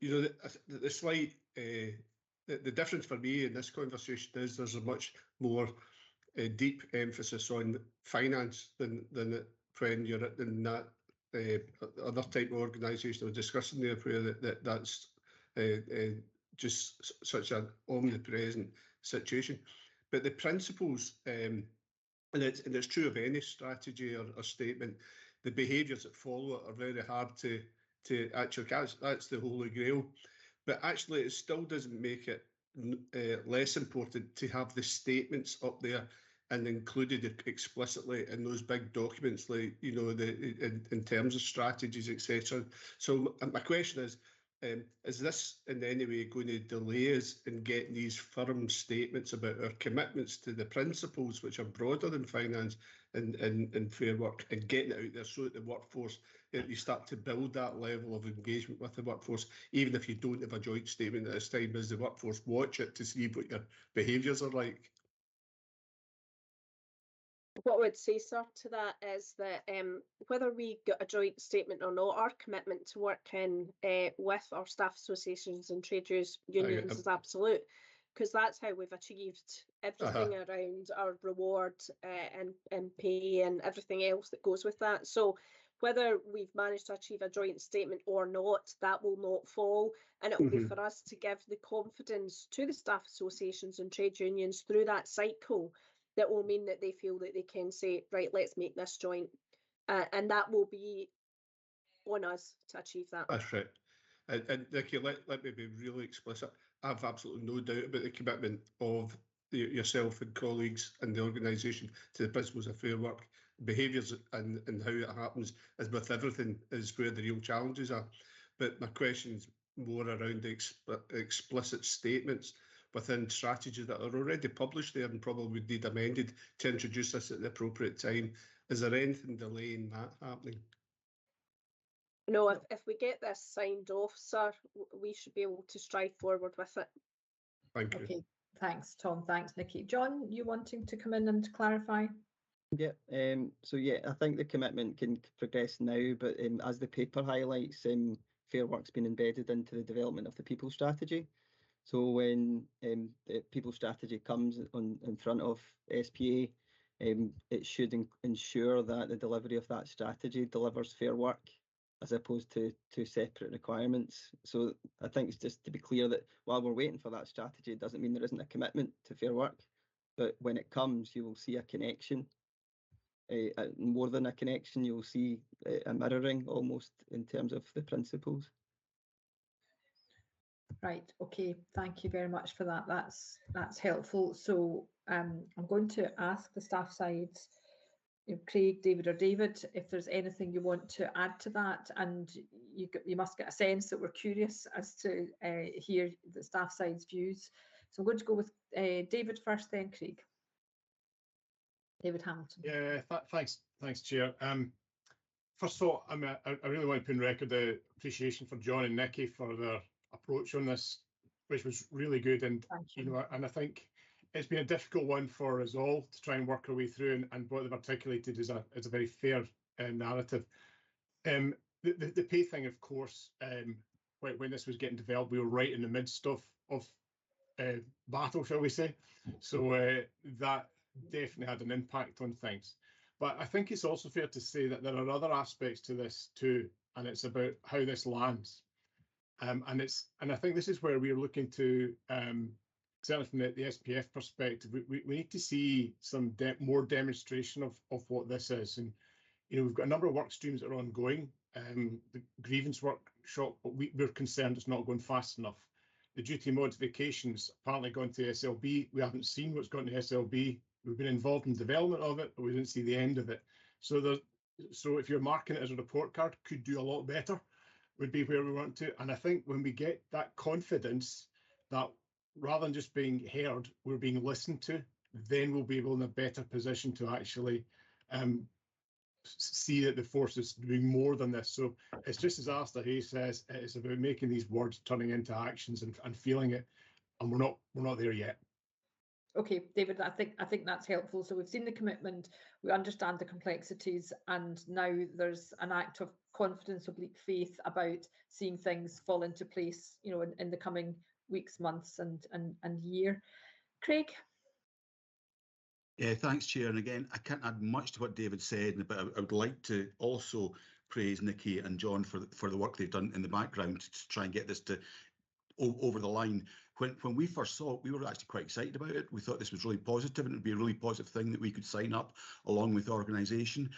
you know, the slight the difference for me in this conversation is there's a much more deep emphasis on finance than when you're in that other type of organisation I was discussing there, where that's just such an omnipresent situation. But the principles, and it's true of any strategy or statement, the behaviours that follow it are very hard to actually catch. That's the holy grail. But actually, it still doesn't make it less important to have the statements up there and included explicitly in those big documents, like, you know, in terms of strategies, etc. So my question is this in any way going to delay us in getting these firm statements about our commitments to the principles, which are broader than finance and fair work, and getting it out there so that the workforce, you start to build that level of engagement with the workforce, even if you don't have a joint statement at this time, as the workforce watch it to see what your behaviours are like? What I would say, sir, to that is that whether we get a joint statement or not, our commitment to working with our staff associations and trade unions is absolute, because that's how we've achieved everything around our reward and pay and everything else that goes with that. So whether we've managed to achieve a joint statement or not, that will not fall. And it will be for us to give the confidence to the staff associations and trade unions through that cycle that will mean that they feel that they can say, right, let's make this joint. And that will be on us to achieve that. That's right. And Nikki, let me be really explicit. I have absolutely no doubt about the commitment of yourself and colleagues and the organisation to the principles of fair work. Behaviours and how it happens is with everything is where the real challenges are. But my question is more around the explicit statements within strategies that are already published there and probably would need amended to introduce this at the appropriate time. Is there anything delaying that happening? No, if we get this signed off, sir, we should be able to strive forward with it. Thank you. Okay, thanks, Tom. Thanks, Nikki. John, you wanting to come in and clarify? Yeah, so yeah, I think the commitment can progress now, but as the paper highlights, fair work's been embedded into the development of the people strategy. So when the people strategy comes in front of SPA, it should ensure that the delivery of that strategy delivers fair work, as opposed to two separate requirements. So I think it's just to be clear that while we're waiting for that strategy, it doesn't mean there isn't a commitment to fair work. But when it comes, you will see a connection. More than a connection, you'll see a mirroring almost in terms of the principles. Right, okay, thank you very much for that. That's helpful. So I'm going to ask the staff side, Craig, David or David, if there's anything you want to add to that, and you must get a sense that we're curious as to hear the staff side's views. So I'm going to go with David first, then Craig. David Hamilton. Yeah, thanks, Chair. First of all, I really want to put on record the appreciation for John and Nikki for their approach on this, which was really good. And and I think it's been a difficult one for us all to try and work our way through. And what they've articulated is a very fair narrative. The pay thing, of course, when this was getting developed, we were right in the midst of battle, shall we say? So that definitely had an impact on things. But I think it's also fair to say that there are other aspects to this too, and it's about how this lands. And I think this is where we're looking to, certainly from the SPF perspective, we need to see some more demonstration of what this is. And we've got a number of work streams that are ongoing. The grievance workshop, but we're concerned it's not going fast enough. The duty modifications apparently gone to SLB. We haven't seen what's gone to SLB. We've been involved in development of it, but we didn't see the end of it. So if you're marking it as a report card, could do a lot better, would be where we want to. And I think when we get that confidence that rather than just being heard, we're being listened to, then we'll be able in a better position to actually see that the force is doing more than this. So it's just as Alistair Hayes says, it's about making these words turning into actions and feeling it, and we're not there yet. Okay, David, I think that's helpful. So we've seen the commitment, we understand the complexities, and now there's an act of confidence, oblique faith about seeing things fall into place, in the coming weeks, months, and year. Craig. Yeah, thanks, Chair. And again, I can't add much to what David said, but I would like to also praise Nikki and John for the work they've done in the background to try and get this over the line. When we first saw it, we were actually quite excited about it. We thought this was really positive and it would be a really positive thing that we could sign up along with the organisation.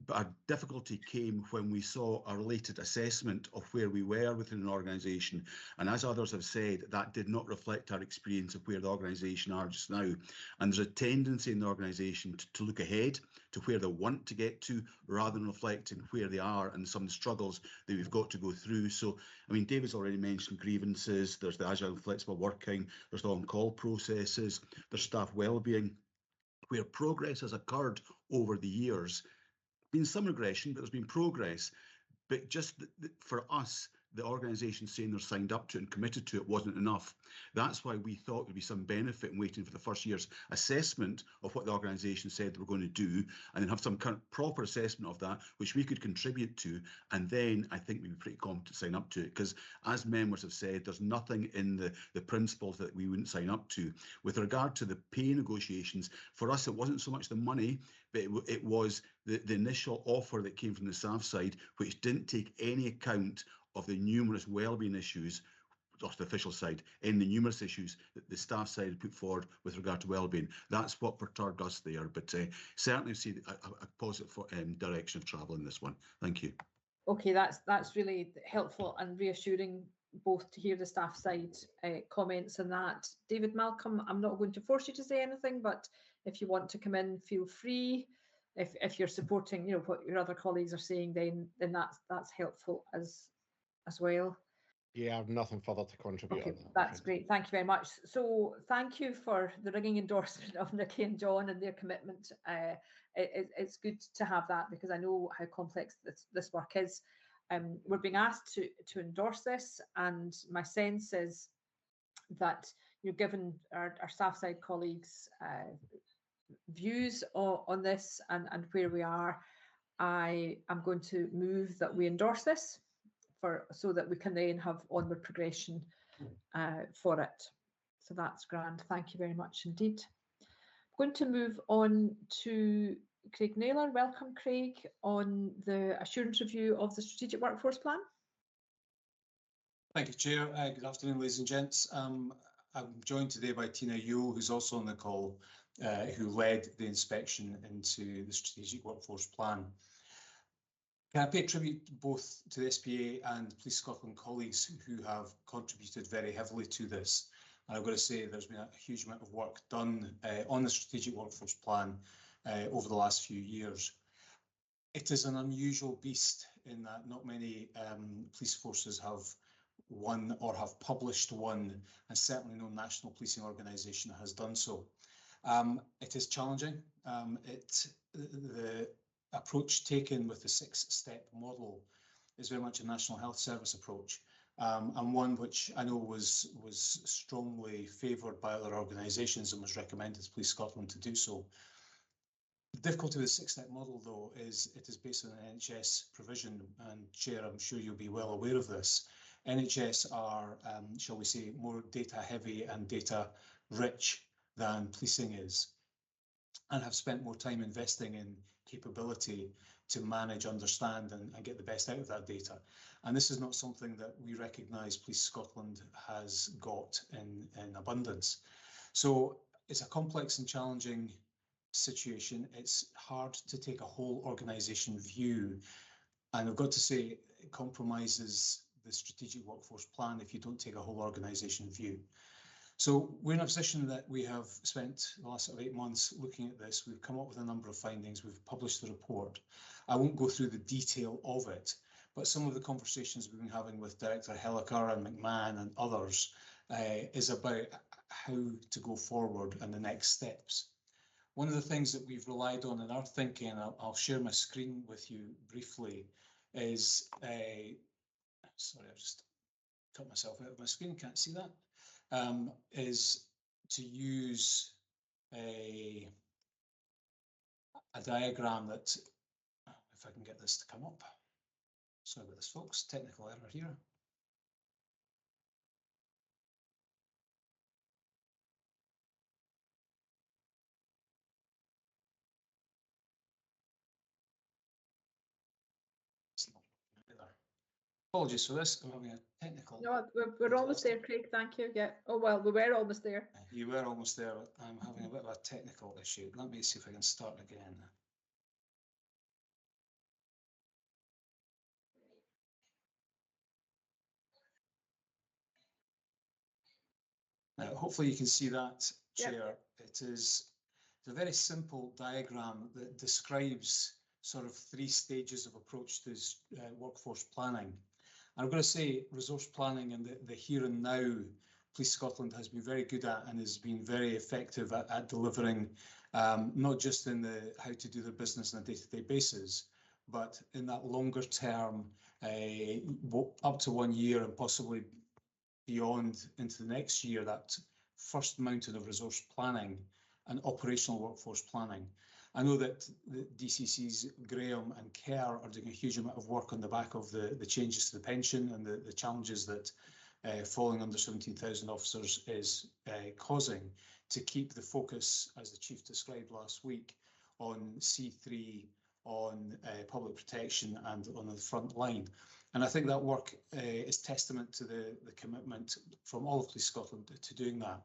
But our difficulty came when we saw a related assessment of where we were within an organisation. And as others have said, that did not reflect our experience of where the organisation are just now. And there's a tendency in the organisation to look ahead to where they want to get to, rather than reflecting where they are and some of the struggles that we've got to go through. So, I mean, David's already mentioned grievances, there's the agile and flexible working, there's the on-call processes, there's staff wellbeing, where progress has occurred over the years. Been some regression, but there's been progress. But just for us, the organisation saying they're signed up to it and committed to it wasn't enough. That's why we thought there'd be some benefit in waiting for the first year's assessment of what the organisation said they were going to do, and then have some kind of proper assessment of that, which we could contribute to, and then I think we'd be pretty competent to sign up to it. Because as members have said, there's nothing in the principles that we wouldn't sign up to. With regard to the pay negotiations, for us, it wasn't so much the money, but it was the initial offer that came from the staff side, which didn't take any account of the numerous wellbeing issues, off the official side, and the numerous issues that the staff side had put forward with regard to wellbeing. That's what perturbed us there, but certainly see a positive direction of travel in this one. Thank you. Okay, that's really helpful and reassuring, both to hear the staff side comments on that. David Malcolm, I'm not going to force you to say anything, but if you want to come in, feel free. If you're supporting, what your other colleagues are saying, then that's helpful as well. Yeah, I have nothing further to contribute. Okay, that's great. Thank you very much. So thank you for the ringing endorsement of Nikki and John and their commitment. It's good to have that, because I know how complex this work is. We're being asked to endorse this, and my sense is that, given our staff side colleagues' views on this and where we are, I am going to move that we endorse this so that we can then have onward progression for it. So that's grand. Thank you very much indeed. I'm going to move on to Craig Naylor. Welcome, Craig, on the assurance review of the Strategic Workforce Plan. Thank you, Chair. Good afternoon, ladies and gents. I'm joined today by Tina Yule, who's also on the call, who led the inspection into the Strategic Workforce Plan. Can I pay tribute both to the SPA and Police Scotland colleagues who have contributed very heavily to this? And I've got to say there's been a huge amount of work done on the strategic workforce plan over the last few years. It is an unusual beast in that not many police forces have one or have published one, and certainly no national policing organisation has done so. It is challenging. The approach taken with the 6-step model is very much a National Health Service approach, and one which I know was strongly favoured by other organisations and was recommended to Police Scotland to do so. The difficulty with the 6-step model, though, is it is based on an NHS provision, and Chair, I'm sure you'll be well aware of this. NHS are, shall we say, more data heavy and data rich than policing is, and have spent more time investing in capability to manage, understand and get the best out of that data. And this is not something that we recognise Police Scotland has got in abundance. So it's a complex and challenging situation. It's hard to take a whole organisation view, and I've got to say it compromises the strategic workforce plan if you don't take a whole organisation view. So we're in a position that we have spent the last 8 months looking at this. We've come up with a number of findings. We've published the report. I won't go through the detail of it, but some of the conversations we've been having with Director Helliker and McMahon and others is about how to go forward and the next steps. One of the things that we've relied on in our thinking, and I'll share my screen with you briefly, is sorry, I've just cut myself out of my screen, can't see that. Is to use a diagram that, if I can get this to come up. Sorry about this, folks, technical error here. Apologies for this, I'm having a technical... No, we're almost there, Craig, thank you. Yeah. Oh, well, we were almost there. You were almost there. I'm having a bit of a technical issue. Let me see if I can start again. Now, hopefully you can see that, Chair. Yep. It is a very simple diagram that describes sort of 3 stages of approach to workforce planning. I'm going to say resource planning and the here and now Police Scotland has been very good at and has been very effective at delivering, not just in the how to do their business on a day-to-day basis, but in that longer term, up to 1 year and possibly beyond into the next year, that first mountain of resource planning and operational workforce planning. I know that the DCC's Graham and Kerr are doing a huge amount of work on the back of the changes to the pension and the challenges that falling under 17,000 officers is causing, to keep the focus, as the Chief described last week, on C3, on public protection and on the front line. And I think that work is testament to the commitment from all of Police Scotland to doing that.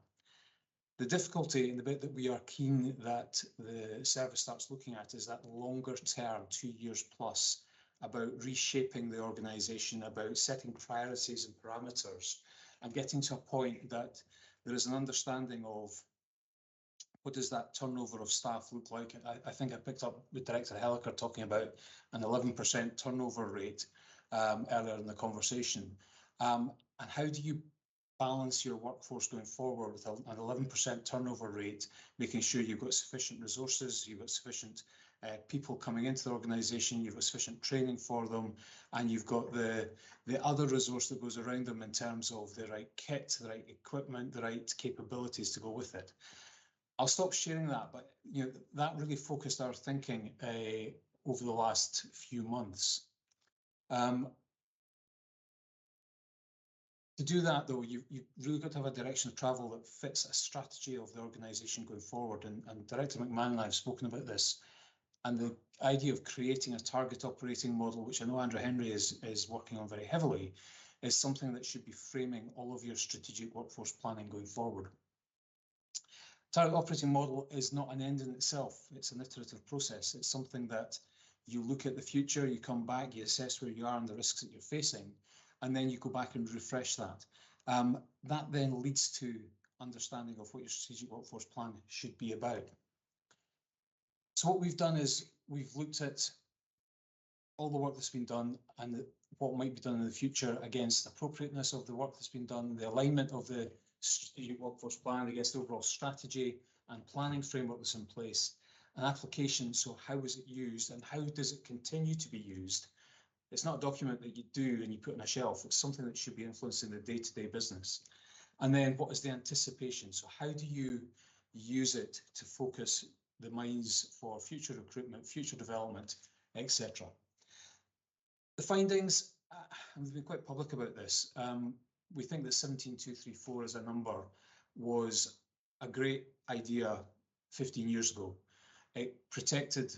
The difficulty in the bit that we are keen that the service starts looking at is that longer term, 2 years plus, about reshaping the organisation, about setting priorities and parameters, and getting to a point that there is an understanding of what does that turnover of staff look like. I think I picked up with Director Helliker talking about an 11% turnover rate earlier in the conversation. And how do you balance your workforce going forward with an 11% turnover rate, making sure you've got sufficient resources, you've got sufficient people coming into the organisation, you've got sufficient training for them, and you've got the other resource that goes around them in terms of the right kit, the right equipment, the right capabilities to go with it. I'll stop sharing that, but you know that really focused our thinking over the last few months. To do that, though, you've really got to have a direction of travel that fits a strategy of the organisation going forward. And Director McMahon and I have spoken about this. And the idea of creating a target operating model, which I know Andrew Henry is working on very heavily, is something that should be framing all of your strategic workforce planning going forward. Target operating model is not an end in itself. It's an iterative process. It's something that You look at the future, you come back, you assess where you are and the risks that you're facing, and then you go back and refresh that. That then leads to understanding of what your strategic workforce plan should be about. So what we've done is we've looked at all the work that's been done and what might be done in the future against appropriateness of the work that's been done, the alignment of the strategic workforce plan against the overall strategy and planning framework that's in place, an application, so how is it used and how does it continue to be used? It's not a document that you do and you put on a shelf, it's something that should be influencing the day-to-day business. And then what is the anticipation? So how do you use it to focus the minds for future recruitment, future development, etc. The findings, and we've been quite public about this, we think that 17234 as a number was a great idea 15 years ago. It protected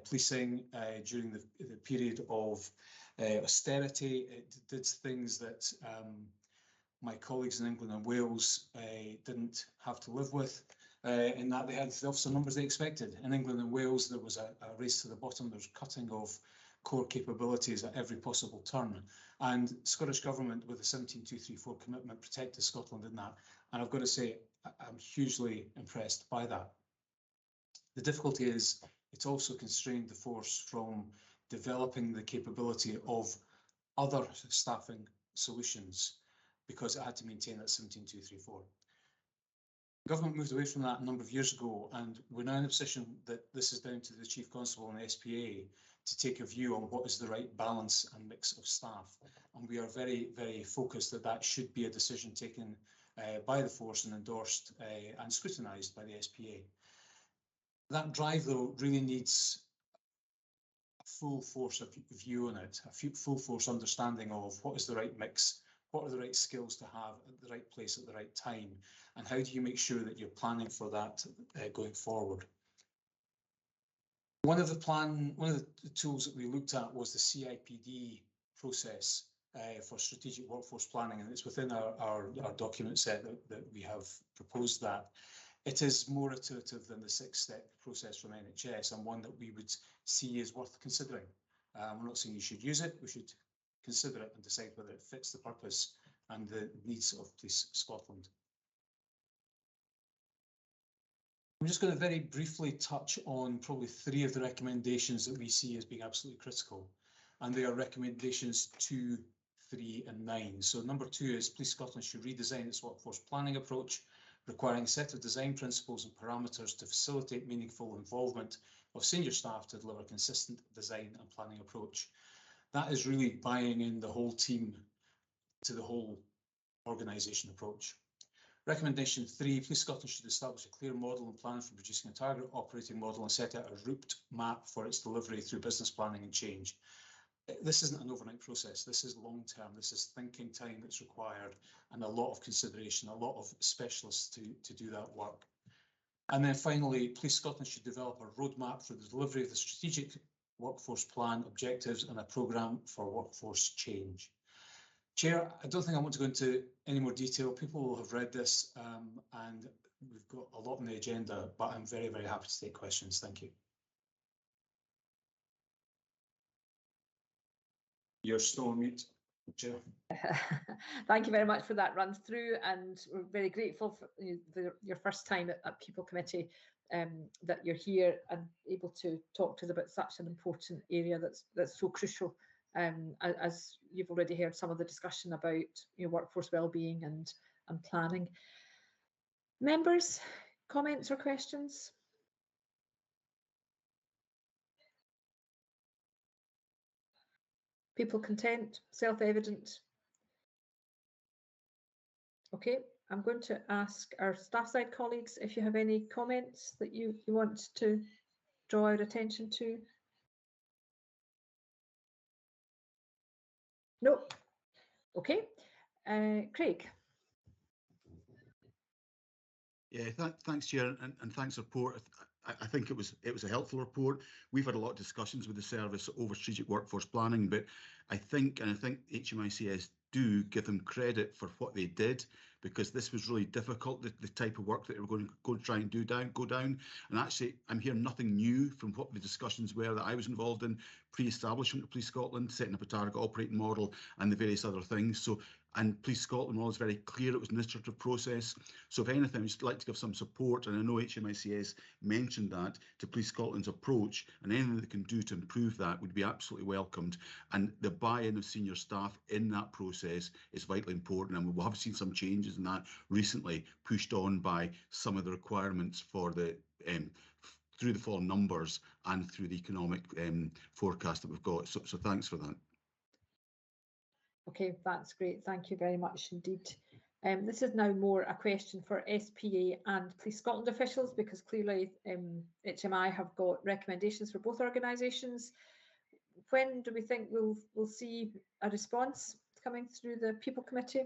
policing during the period of austerity. It did things that my colleagues in England and Wales didn't have to live with, in that they had the officer numbers they expected. In England and Wales, there was a race to the bottom. There was cutting of core capabilities at every possible turn. And Scottish Government, with the 17234 commitment, protected Scotland in that. And I've got to say, I'm hugely impressed by that. The difficulty is it also constrained the force from developing the capability of other staffing solutions because it had to maintain that 17234. Government moved away from that a number of years ago, and we're now in a position that this is down to the Chief Constable and the SPA to take a view on what is the right balance and mix of staff. And we are very, very focused that that should be a decision taken by the force and endorsed and scrutinised by the SPA. That drive, though, really needs a full force view on it, a full force understanding of what is the right mix, what are the right skills to have at the right place at the right time, and how do you make sure that you're planning for that going forward. One of the tools that we looked at was the CIPD process for strategic workforce planning, and it's within our document set that we have proposed that. It is more iterative than the 6-step process from NHS, and one that we would see is worth considering. We're not saying you should use it, we should consider it and decide whether it fits the purpose and the needs of Police Scotland. I'm just going to very briefly touch on probably 3 of the recommendations that we see as being absolutely critical, and they are recommendations 2, 3 and 9. So number 2 is Police Scotland should redesign its workforce planning approach, requiring a set of design principles and parameters to facilitate meaningful involvement of senior staff to deliver a consistent design and planning approach. That is really buying in the whole team to the whole organisation approach. Recommendation 3, Police Scotland should establish a clear model and plan for producing a target operating model and set out a route map for its delivery through business planning and change. This isn't an overnight process. This is long term. This is thinking time that's required and a lot of consideration, a lot of specialists to do that work. And then finally, Police Scotland should develop a roadmap for the delivery of the strategic workforce plan objectives and a programme for workforce change. Chair, I don't think I want to go into any more detail. People will have read this and we've got a lot on the agenda, but I'm very, very happy to take questions. Thank you. You're still on mute, Chair. Thank you very much for that run through, and we're very grateful for your first time at People Committee, that you're here and able to talk to us about such an important area that's so crucial. As you've already heard some of the discussion about workforce wellbeing and planning. Members, comments or questions? People content, self-evident. Okay, I'm going to ask our staff side colleagues if you have any comments that you want to draw our attention to. No. Okay. Craig. Yeah, thanks, Chair, and thanks, report. I think it was a helpful report. We've had a lot of discussions with the service over strategic workforce planning, but I think HMICS do give them credit for what they did, because this was really difficult, the type of work that we're going to try and go down. And actually, I'm hearing nothing new from what the discussions were that I was involved in pre-establishment of Police Scotland, setting up a target operating model and the various other things. So, and Police Scotland was very clear it was an iterative process. So if anything, I'd just like to give some support, and I know HMICS mentioned that, to Police Scotland's approach, and anything they can do to improve that would be absolutely welcomed. And the buy-in of senior staff in that process is vitally important, and we have seen some changes in that recently, pushed on by some of the requirements for the through the fall numbers and through the economic forecast that we've got. So thanks for that. Okay, that's great. Thank you very much indeed. This is now more a question for SPA and Police Scotland officials, because clearly HMI have got recommendations for both organisations. When do we think we'll see a response coming through the People Committee?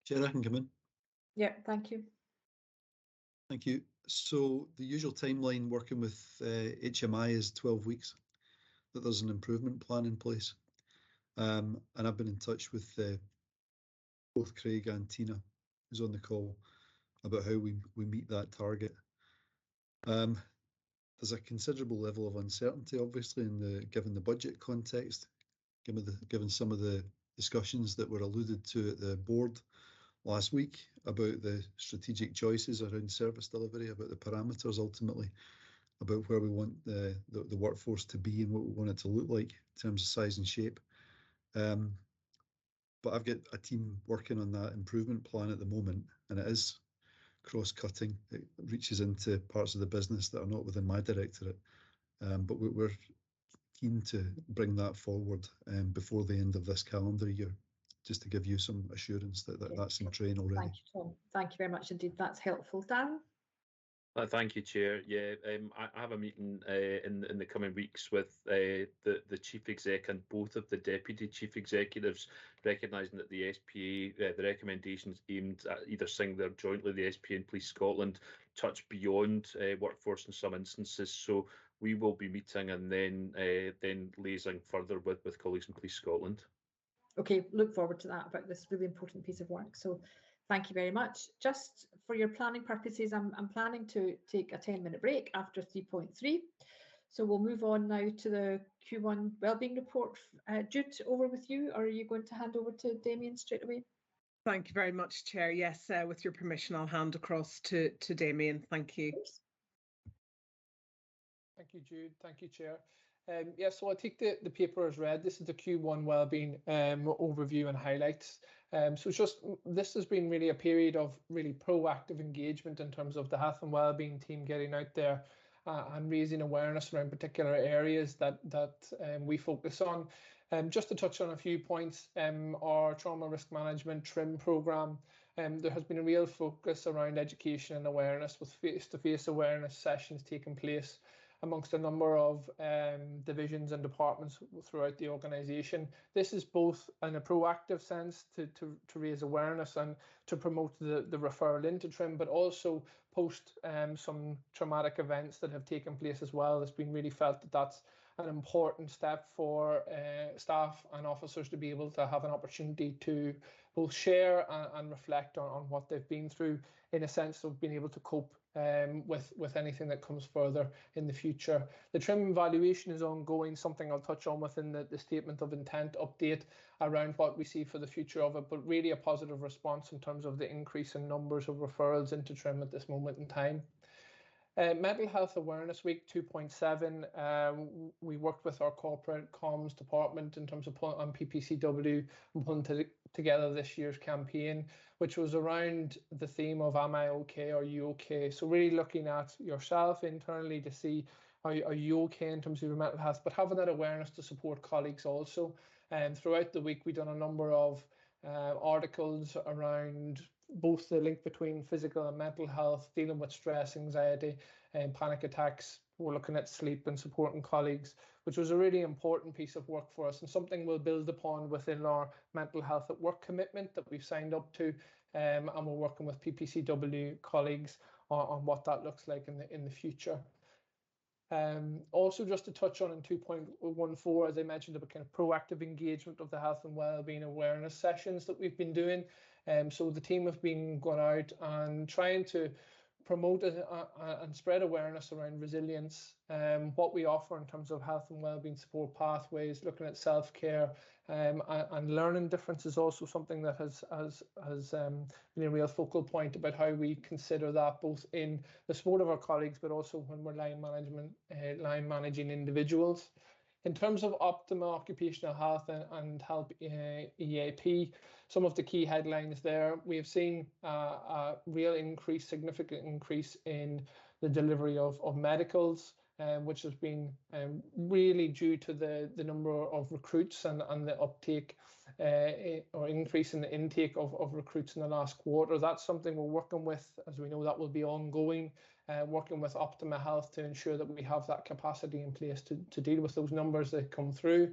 Chair, I can come in. Yeah, thank you. Thank you. So the usual timeline working with HMI is 12 weeks, that there's an improvement plan in place. And I've been in touch with both Craig and Tina, who's on the call, about how we meet that target. There's a considerable level of uncertainty, obviously, given the budget context, given some of the discussions that were alluded to at the board last week about the strategic choices around service delivery, about the parameters ultimately, about where we want the workforce to be and what we want it to look like in terms of size and shape. But I've got a team working on that improvement plan at the moment, and it is cross-cutting. It reaches into parts of the business that are not within my directorate, but we're keen to bring that forward before the end of this calendar year, just to give you some assurance that that's in train already. Thank you, Tom. Thank you very much indeed. That's helpful. Dan? Thank you, Chair. Yeah, I have a meeting in the coming weeks with the Chief Exec and both of the Deputy Chief Executives, recognising that the SPA, the recommendations aimed at either Singler jointly, the SPA and Police Scotland, touch beyond workforce in some instances. So we will be meeting and then liaising further with colleagues in Police Scotland. Okay, look forward to that, about this really important piece of work. So thank you very much. Just for your planning purposes, I'm planning to take a 10-minute break after 3.3. So we'll move on now to the Q1 Wellbeing Report. Jude, over with you, or are you going to hand over to Damien straight away? Thank you very much, Chair. Yes, with your permission, I'll hand across to Damien. Thank you. Thank you, Jude. Thank you, Chair. Yeah, so I take the paper as read. This is the Q1 Wellbeing overview and highlights. So this has been really a period of really proactive engagement in terms of the health and wellbeing team getting out there and raising awareness around particular areas that we focus on. Just to touch on a few points, our trauma risk management TRIM programme, there has been a real focus around education and awareness, with face-to-face awareness sessions taking place amongst a number of divisions and departments throughout the organisation. This is both in a proactive sense to raise awareness and to promote the referral into TRIM, but also post some traumatic events that have taken place as well. It's been really felt that that's an important step for staff and officers to be able to have an opportunity to both share and reflect on what they've been through, in a sense of being able to cope with anything that comes further in the future. The TRIM evaluation is ongoing, something I'll touch on within the statement of intent update around what we see for the future of it, but really a positive response in terms of the increase in numbers of referrals into TRIM at this moment in time. Mental Health Awareness Week 2.7, we worked with our corporate comms department in terms of on PPCW and pulling together this year's campaign, which was around the theme of am I okay, are you okay? So really looking at yourself internally to see are you okay in terms of your mental health, but having that awareness to support colleagues also. And throughout the week, we've done a number of articles around both the link between physical and mental health, dealing with stress, anxiety, and panic attacks. We're looking at sleep and supporting colleagues, which was a really important piece of work for us and something we'll build upon within our mental health at work commitment that we've signed up to, and we're working with PPCW colleagues on what that looks like in the future. Also, just to touch on in 2.14, as I mentioned, about kind of proactive engagement of the health and wellbeing awareness sessions that we've been doing. So the team have been going out and trying to promote and spread awareness around resilience, what we offer in terms of health and wellbeing support pathways, looking at self-care, and learning difference is also something that has been a real focal point about how we consider that both in the support of our colleagues, but also when we're line managing individuals. In terms of Optima Occupational Health and Help EAP, some of the key headlines there, we have seen a real increase, significant increase in the delivery of medicals, which has been really due to the number of recruits and the uptake or increase in the intake of recruits in the last quarter. That's something we're working with, as we know that will be ongoing, working with Optima Health to ensure that we have that capacity in place to deal with those numbers that come through.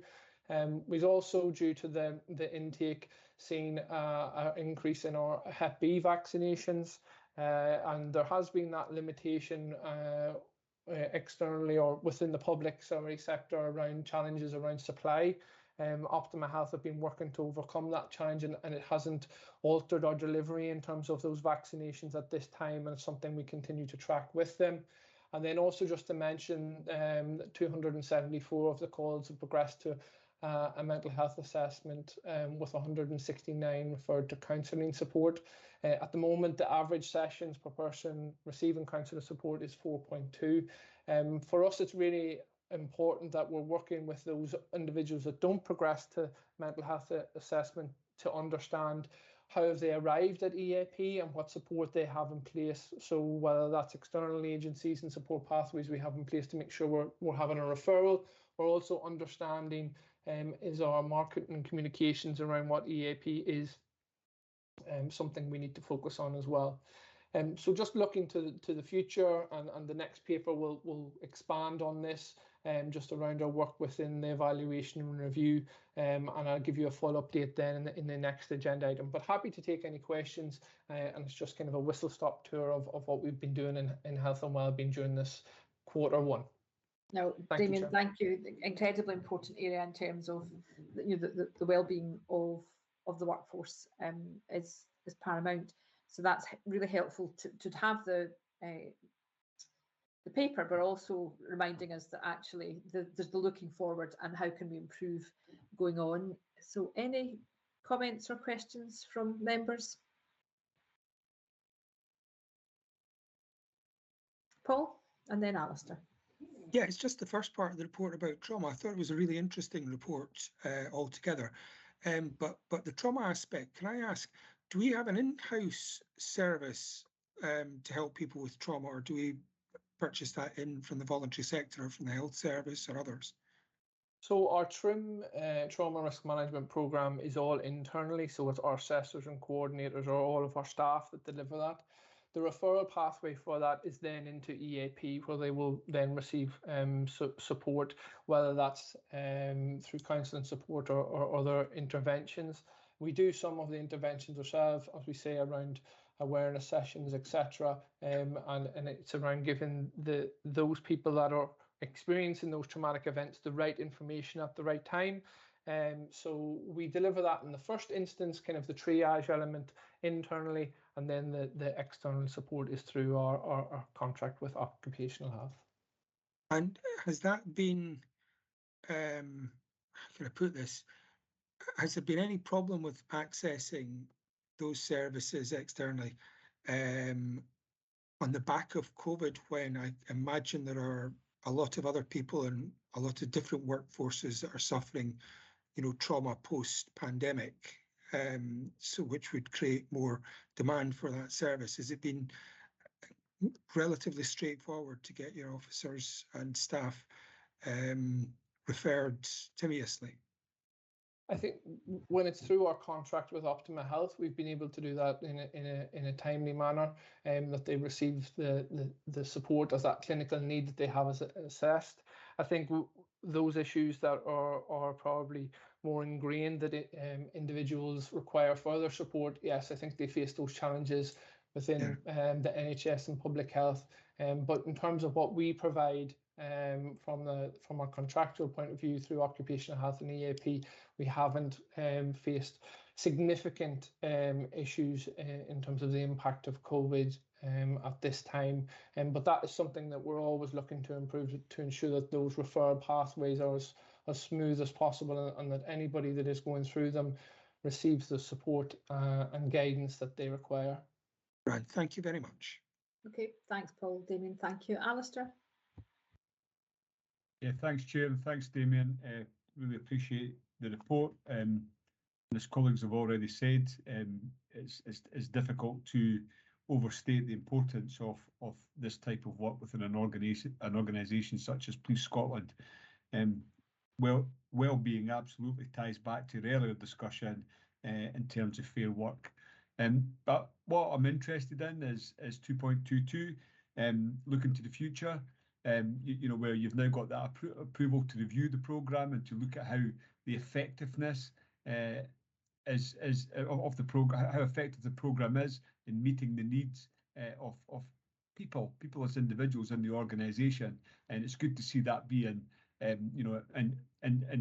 We've also, due to the intake, seen an increase in our Hep B vaccinations, and there has been that limitation externally or within the public sector around challenges around supply. Optima Health have been working to overcome that challenge, and it hasn't altered our delivery in terms of those vaccinations at this time, and it's something we continue to track with them. And then also just to mention, 274 of the calls have progressed to a mental health assessment, with 169 referred to counselling support. At the moment, the average sessions per person receiving counselling support is 4.2. For us, it's really important that we're working with those individuals that don't progress to mental health assessment to understand how have they arrived at EAP and what support they have in place. So whether that's external agencies and support pathways we have in place to make sure we're having a referral, we're also understanding is our marketing and communications around what EAP is something we need to focus on as well. So just looking to the future, and the next paper will expand on this, just around our work within the evaluation and review, and I'll give you a full update then in the next agenda item. But happy to take any questions, and it's just kind of a whistle-stop tour of what we've been doing in health and wellbeing during this quarter 1. No, Damien, thank you. Incredibly important area in terms of the well-being of the workforce is paramount. So that's really helpful to have the paper, but also reminding us that actually there's the looking forward and how can we improve going on. So any comments or questions from members? Paul, and then Alistair. Yeah, it's just the first part of the report about trauma. I thought it was a really interesting report altogether. But the trauma aspect, can I ask, do we have an in-house service to help people with trauma, or do we purchase that in from the voluntary sector or from the health service or others? So our TRIM trauma risk management programme is all internally, so it's our assessors and coordinators or all of our staff that deliver that. The referral pathway for that is then into EAP, where they will then receive support, whether that's through counselling support or other interventions. We do some of the interventions ourselves, as we say, around awareness sessions, etc. And it's around giving those people that are experiencing those traumatic events the right information at the right time. So we deliver that in the first instance, kind of the triage element internally, and then the external support is through our contract with occupational health. And has that been, how can I put this, has there been any problem with accessing those services externally on the back of COVID, when I imagine there are a lot of other people and a lot of different workforces that are suffering, trauma post-pandemic, so which would create more demand for that service? Has it been relatively straightforward to get your officers and staff referred timeously? I think when it's through our contract with Optima Health, we've been able to do that in a timely manner, that they receive the support as that clinical need that they have assessed. I think those issues that are probably more ingrained, that individuals require further support, yes, I think they face those challenges within the NHS and public health. But in terms of what we provide from our contractual point of view through occupational health and EAP, we haven't faced significant issues in terms of the impact of COVID at this time. But that is something that we're always looking to improve to ensure that those referral pathways are as smooth as possible, and that anybody that is going through them receives the support and guidance that they require. Right, thank you very much. Okay, thanks, Paul. Damien, thank you. Alistair? Yeah, thanks, Chair, and thanks, Damien. Really appreciate the report. As colleagues have already said, it's difficult to overstate the importance of this type of work within an organisation such as Police Scotland. Well-being absolutely ties back to the earlier discussion in terms of fair work. But what I'm interested in is 2.22, looking to the future. You know, where you've now got that approval to review the programme and to look at how the effectiveness of the programme, how effective the programme is in meeting the needs of people as individuals in the organisation, and it's good to see that being you know, and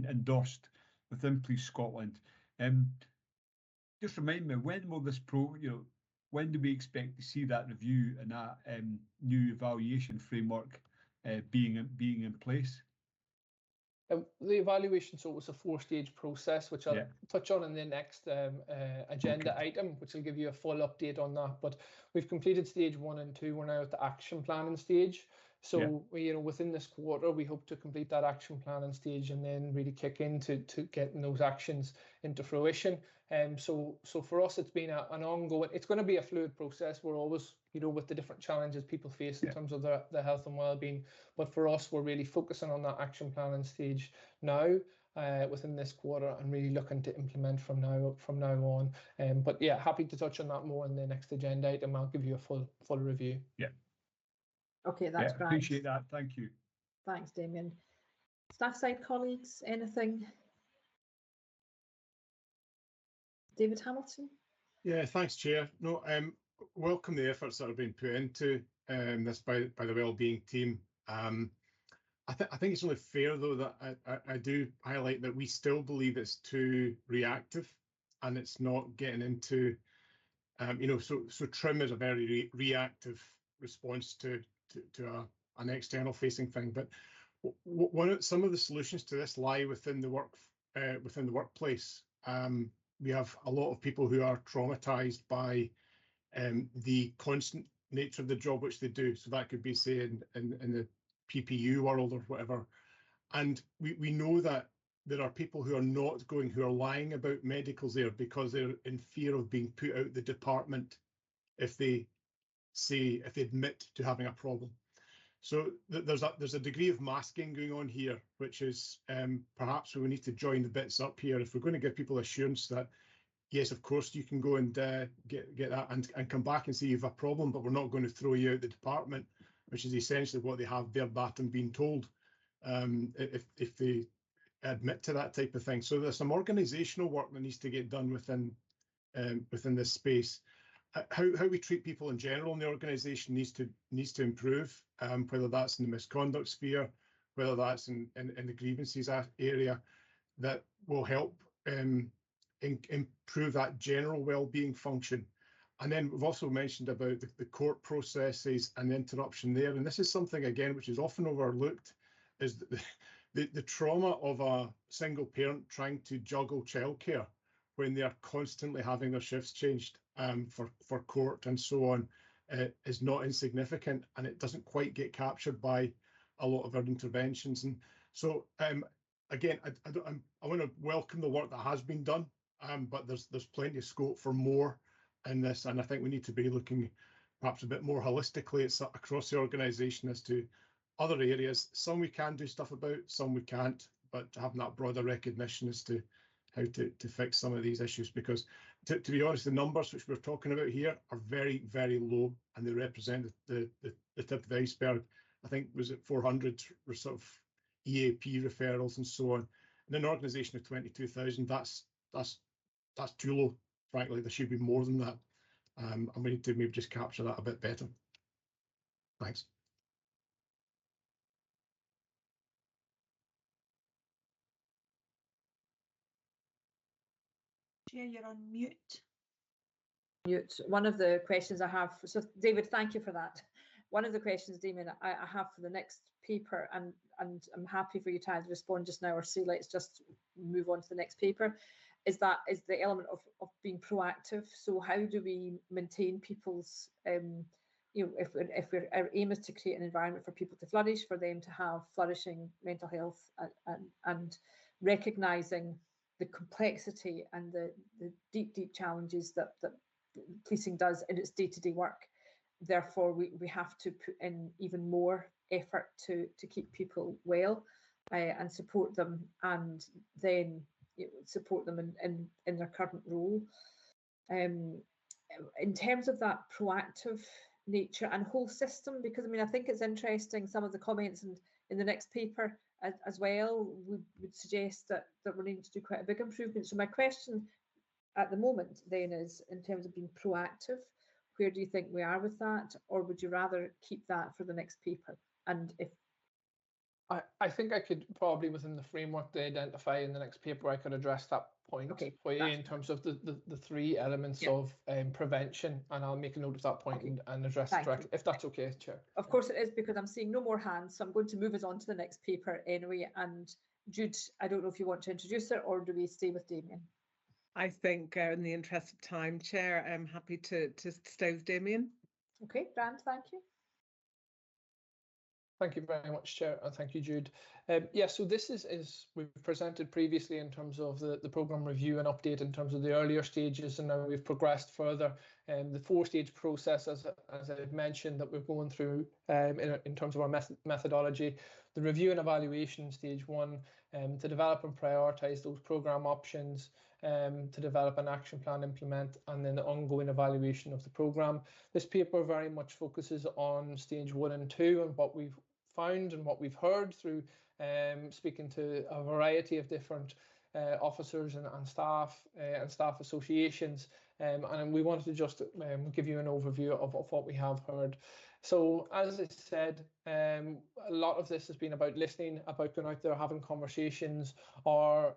endorsed within Police Scotland. Just remind me, when will this when do we expect to see that review and that new evaluation framework being in place? The evaluation, so it was a 4-stage process, which I'll touch on in the next agenda item, which will give you a full update on that. But we've completed stage 1 and 2. We're now at the action planning stage. So we, within this quarter, we hope to complete that action planning stage and then really kick into getting those actions into fruition. So for us, it's been an ongoing. It's going to be a fluid process. We're always, with the different challenges people face in terms of their health and well-being. But for us, we're really focusing on that action planning stage now within this quarter, and really looking to implement from now on. But yeah, happy to touch on that more in the next agenda item. I'll give you a full review. Yeah. Okay, that's great. Appreciate that. Thank you. Thanks, Damien. Staff side colleagues, anything? David Hamilton? Yeah, thanks, Chair. No, welcome the efforts that have been put into this by the wellbeing team. I think it's only fair, though, that I do highlight that we still believe it's too reactive, and it's not getting into, so trim is a very reactive response to an external facing thing. But some of the solutions to this lie within the workplace. We have a lot of people who are traumatized by the constant nature of the job which they do. So that could be, say, in the PPU world or whatever. And we know that there are people who are lying about medicals there because they're in fear of being put out the department if they admit to having a problem. So there's a degree of masking going on here, which is perhaps we need to join the bits up here if we're going to give people assurance that, yes, of course, you can go and get that and come back and say you have a problem, but we're not going to throw you out the department, which is essentially what they have verbatim been told if they admit to that type of thing. So there's some organisational work that needs to get done within this space. How we treat people in general in the organisation needs to improve, whether that's in the misconduct sphere, whether that's in the grievances area, that will help improve that general well-being function. And then we've also mentioned about the court processes and the interruption there. And this is something, again, which is often overlooked, is the trauma of a single parent trying to juggle childcare when they are constantly having their shifts changed for court and so on is not insignificant, and it doesn't quite get captured by a lot of our interventions. And so again, I want to welcome the work that has been done, but there's plenty of scope for more in this, and I think we need to be looking perhaps a bit more holistically across the organisation as to other areas. Some we can do stuff about, some we can't, but having that broader recognition as to how to fix some of these issues, because to be honest, the numbers which we're talking about here are very, very low, and they represent the tip of the iceberg. I think was it 400 were sort of EAP referrals and so on. In an organisation of 22,000, that's too low. Frankly, there should be more than that, and we need to maybe just capture that a bit better. Thanks. Chair, you're on mute. Mute. One of the questions I have, so David, thank you for that. One of the questions, Damien, I have for the next paper, and I'm happy for you to either respond just now or say let's just move on to the next paper, is the element of being proactive. So how do we maintain people's, you know, if our aim is to create an environment for people to flourish, for them to have flourishing mental health, and recognising the complexity and the deep challenges that policing does in its day-to-day work. Therefore, we have to put in even more effort to keep people well and support them, and then support them in their current role. In terms of that proactive nature and whole system, because I mean, I think it's interesting, some of the comments in the next paper as well would suggest that we're needing to do quite a big improvement. So my question at the moment then is, in terms of being proactive, where do you think we are with that, or would you rather keep that for the next paper? And if I think I could probably, within the framework they identify in the next paper, I could address that point for you in terms of the three elements of prevention, and I'll make a note of that point and address it directly, if that's okay, Chair. Of course it is, because I'm seeing no more hands, so I'm going to move us on to the next paper anyway. And Jude, I don't know if you want to introduce it, or do we stay with Damien? I think in the interest of time, Chair, I'm happy to stay with Damien. Okay, grand, thank you. Thank you very much, Chair, and thank you, Jude. So this is we've presented previously in terms of the programme review and update in terms of the earlier stages, and now we've progressed further. The 4-stage process, as I've mentioned, that we're going through in terms of our methodology, the review and evaluation stage 1, to develop and prioritise those programme options, to develop an action plan, implement, and then the ongoing evaluation of the programme. This paper very much focuses on stage 1 and 2 and what we've found and what we've heard through speaking to a variety of different officers and staff associations, and we wanted to just give you an overview of what we have heard. So as I said, a lot of this has been about listening, about going out there, having conversations. Our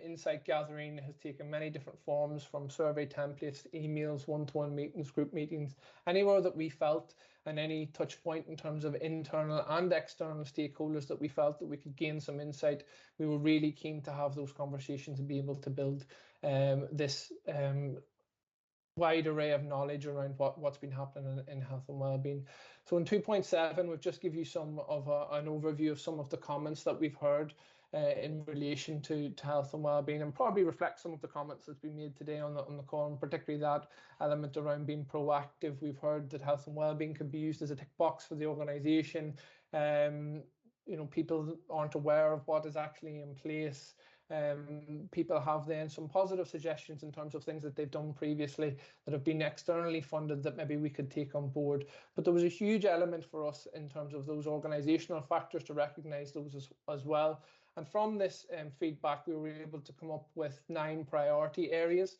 insight gathering has taken many different forms, from survey templates, emails, one-to-one meetings, group meetings, anywhere that we felt, and any touch point in terms of internal and external stakeholders that we felt that we could gain some insight. We were really keen to have those conversations and be able to build this wide array of knowledge around what's been happening in health and wellbeing. So in 2.7, we've just give you some of an overview of some of the comments that we've heard in relation to health and wellbeing, and probably reflect some of the comments that's been made today on the call, and particularly that element around being proactive. We've heard that health and wellbeing can be used as a tick box for the organisation. You know, people aren't aware of what is actually in place. People have then some positive suggestions in terms of things that they've done previously that have been externally funded that maybe we could take on board. But there was a huge element for us in terms of those organisational factors to recognise those as well. And from this feedback, we were able to come up with 9 priority areas,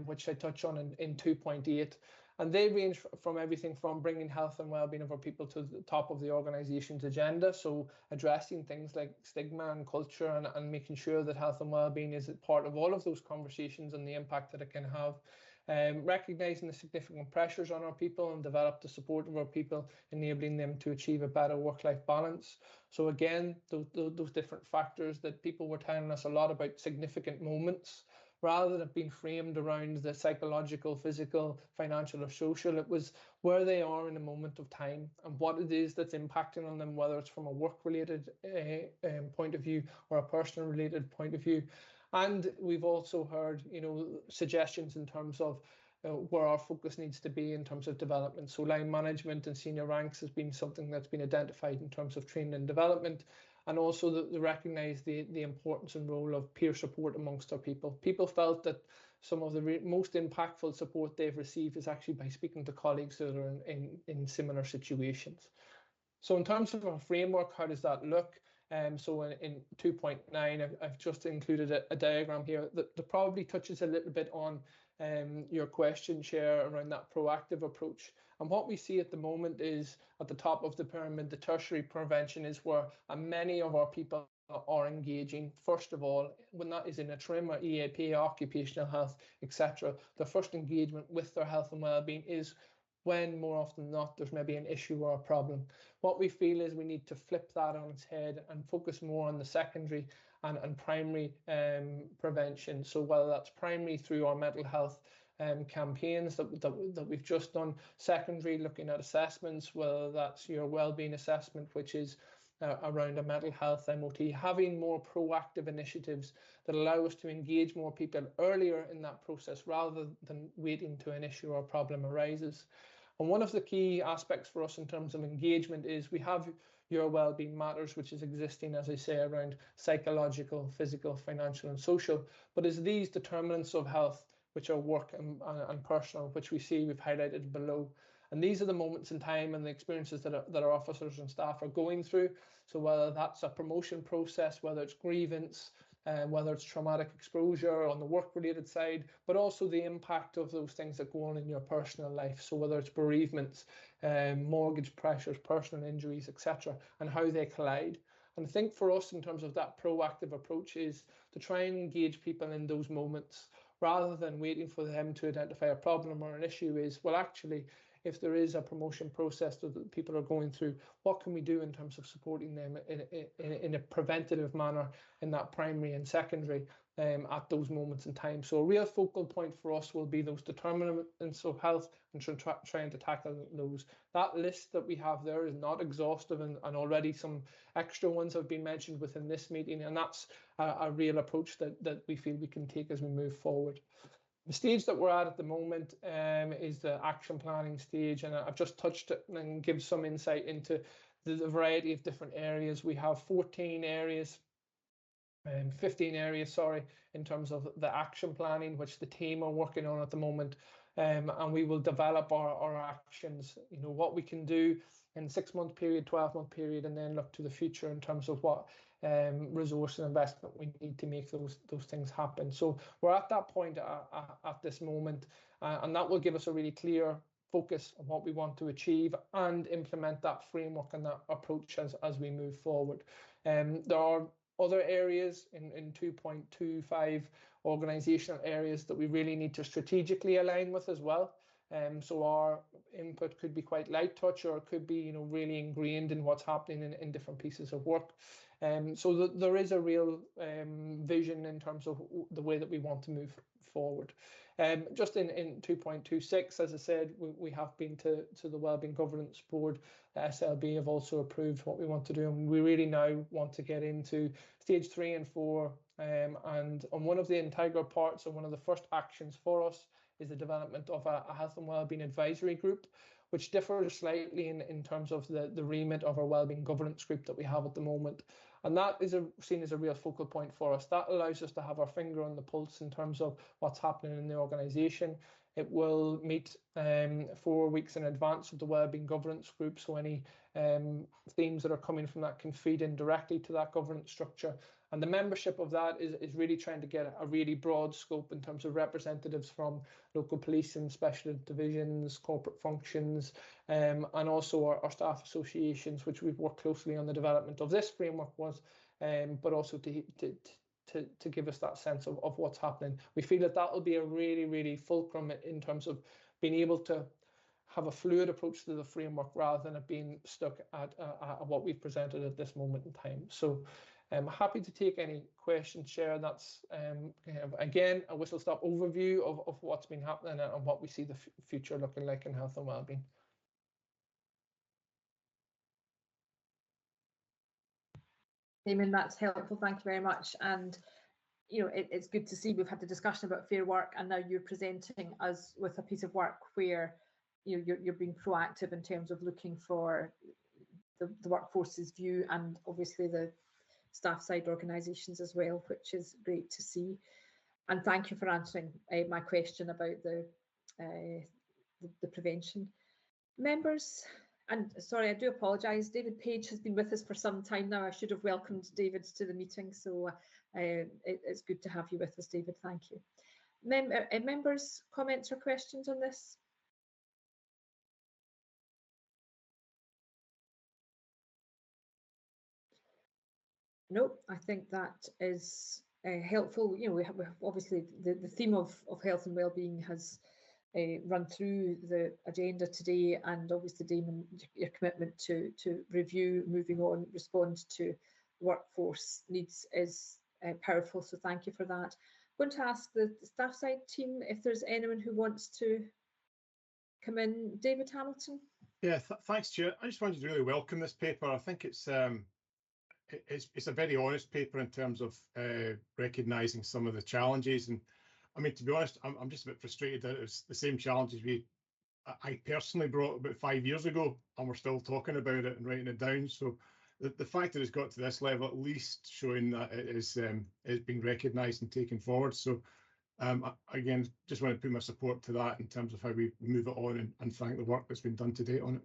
which I touch on in 2.8. And they range from everything from bringing health and wellbeing of our people to the top of the organisation's agenda. So addressing things like stigma and culture, and making sure that health and wellbeing is part of all of those conversations and the impact that it can have. Recognising the significant pressures on our people and develop the support of our people, enabling them to achieve a better work-life balance. So again, those different factors that people were telling us a lot about significant moments, rather than being framed around the psychological, physical, financial or social. It was where they are in a moment of time and what it is that's impacting on them, whether it's from a work-related point of view or a personal-related point of view. And we've also heard, you know, suggestions in terms of where our focus needs to be in terms of development. So line management and senior ranks has been something that's been identified in terms of training and development. And also they recognise the importance and role of peer support amongst our people. People felt that some of the most impactful support they've received is actually by speaking to colleagues that are in similar situations. So in terms of our framework, how does that look? So in 2.9, I've just included a diagram here that probably touches a little bit on your question, Chair, around that proactive approach. And what we see at the moment is at the top of the pyramid, the tertiary prevention is where many of our people are engaging, first of all, when that is in a trim or EAP, occupational health, etc., the first engagement with their health and well-being is when, more often than not, there's maybe an issue or a problem. What we feel is we need to flip that on its head and focus more on the secondary and primary prevention. So whether that's primary through our mental health campaigns that we've just done, secondary looking at assessments, whether that's your wellbeing assessment, which is around a mental health MOT, having more proactive initiatives that allow us to engage more people earlier in that process rather than waiting till an issue or problem arises. And one of the key aspects for us in terms of engagement is we have Your Wellbeing Matters, which is existing, as I say, around psychological, physical, financial and social, but it's these determinants of health which are work and personal, which we see we've highlighted below. And these are the moments in time and the experiences that our officers and staff are going through. So whether that's a promotion process, whether it's grievance, whether it's traumatic exposure on the work-related side, but also the impact of those things that go on in your personal life. So whether it's bereavements, mortgage pressures, personal injuries, etc., and how they collide. And I think for us, in terms of that proactive approach, is to try and engage people in those moments rather than waiting for them to identify a problem or an issue. Is, well, actually, if there is a promotion process that people are going through, what can we do in terms of supporting them in a preventative manner in that primary and secondary at those moments in time. So a real focal point for us will be those determinants of health and trying to tackle those. That list that we have there is not exhaustive, and already some extra ones have been mentioned within this meeting, and that's a real approach that we feel we can take as we move forward. The stage that we're at the moment is the action planning stage, and I've just touched it and give some insight into the variety of different areas. We have 15 areas, sorry, in terms of the action planning, which the team are working on at the moment, and we will develop our actions, you know, what we can do in 6-month period, 12-month period, and then look to the future in terms of what resource and investment we need to make those things happen. So we're at that point at this moment, and that will give us a really clear focus on what we want to achieve and implement that framework and that approach as we move forward. There are other areas in 2.25 organisational areas that we really need to strategically align with as well. So our input could be quite light touch, or it could be, you know, really ingrained in what's happening in different pieces of work. So there is a real vision in terms of the way that we want to move forward. Just in 2.26, as I said, we have been to the Wellbeing Governance Board. The SLB have also approved what we want to do, and we really now want to get into stage 3 and 4. And on one of the integral parts, or one of the first actions for us, is the development of a health and wellbeing advisory group, which differs slightly in terms of the remit of our wellbeing governance group that we have at the moment. And that is seen as a real focal point for us. That allows us to have our finger on the pulse in terms of what's happening in the organisation. It will meet 4 weeks in advance of the wellbeing governance group, so any themes that are coming from that can feed in directly to that governance structure. And the membership of that is really trying to get a really broad scope in terms of representatives from local police and special divisions, corporate functions, and also our staff associations, which we've worked closely on the development of this framework but also to give us that sense of what's happening. We feel that will be a really, really fulcrum in terms of being able to have a fluid approach to the framework rather than it being stuck at what we've presented at this moment in time. So I'm happy to take any questions, Chair. That's, again, a whistle-stop overview of what's been happening and what we see the future looking like in health and wellbeing. Eamon, that's helpful. Thank you very much. And you know, it's good to see we've had the discussion about fair work, and now you're presenting us with a piece of work where you're being proactive in terms of looking for the workforce's view, and obviously the staff side organisations as well, which is great to see. And thank you for answering my question about the prevention. Members, and sorry, I do apologise, David Page has been with us for some time now. I should have welcomed David to the meeting, so it's good to have you with us, David. Thank you. Members, comments or questions on this? No, I think that is helpful. You know, we have obviously the theme of health and wellbeing has run through the agenda today, and obviously, Damon, your commitment to review, moving on, respond to workforce needs is powerful. So thank you for that. I'm going to ask the staff side team if there's anyone who wants to come in. David Hamilton. Yeah, thanks, Chair. I just wanted to really welcome this paper. I think it's a very honest paper in terms of recognising some of the challenges. And I mean, to be honest, I'm just a bit frustrated that it's the same challenges I personally brought about 5 years ago, and we're still talking about it and writing it down. So the fact that it's got to this level, at least showing that it is being recognised and taken forward. So again, just want to put my support to that in terms of how we move it on, and thank the work that's been done to date on it.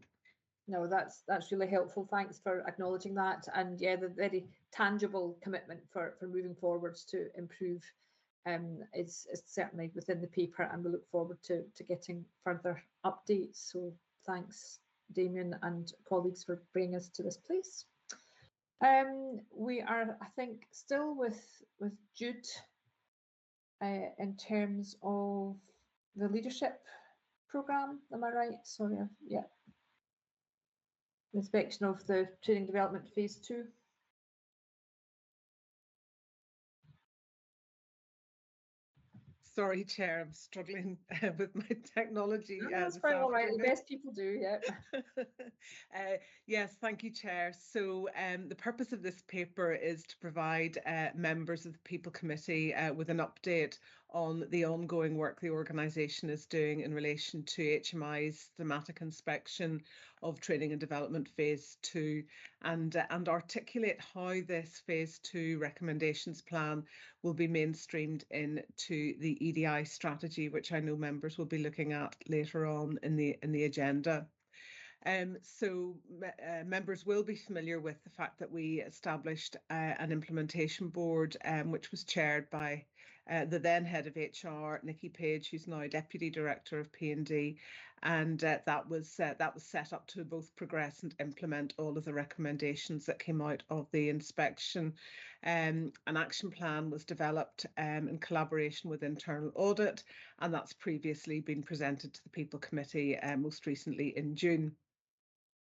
No, that's really helpful. Thanks for acknowledging that. And yeah, the very tangible commitment for moving forwards to improve is certainly within the paper, and we look forward to getting further updates. So thanks, Damien and colleagues, for bringing us to this place. We are, I think, still with Jude in terms of the leadership programme. Am I right? Sorry, yeah. Inspection of the training development phase 2. Sorry, Chair, I'm struggling with my technology. That's quite all right. The best people do, yeah. Yes, thank you, Chair. So the purpose of this paper is to provide members of the People Committee with an update on the ongoing work the organisation is doing in relation to HMI's thematic inspection of training and development phase 2, and articulate how this phase 2 recommendations plan will be mainstreamed into the EDI strategy, which I know members will be looking at later on in the agenda. Members will be familiar with the fact that we established an implementation board, which was chaired by the then head of HR, Nikki Page, who's now Deputy Director of P&D, and that was set up to both progress and implement all of the recommendations that came out of the inspection. An action plan was developed in collaboration with internal audit, and that's previously been presented to the People Committee most recently in June.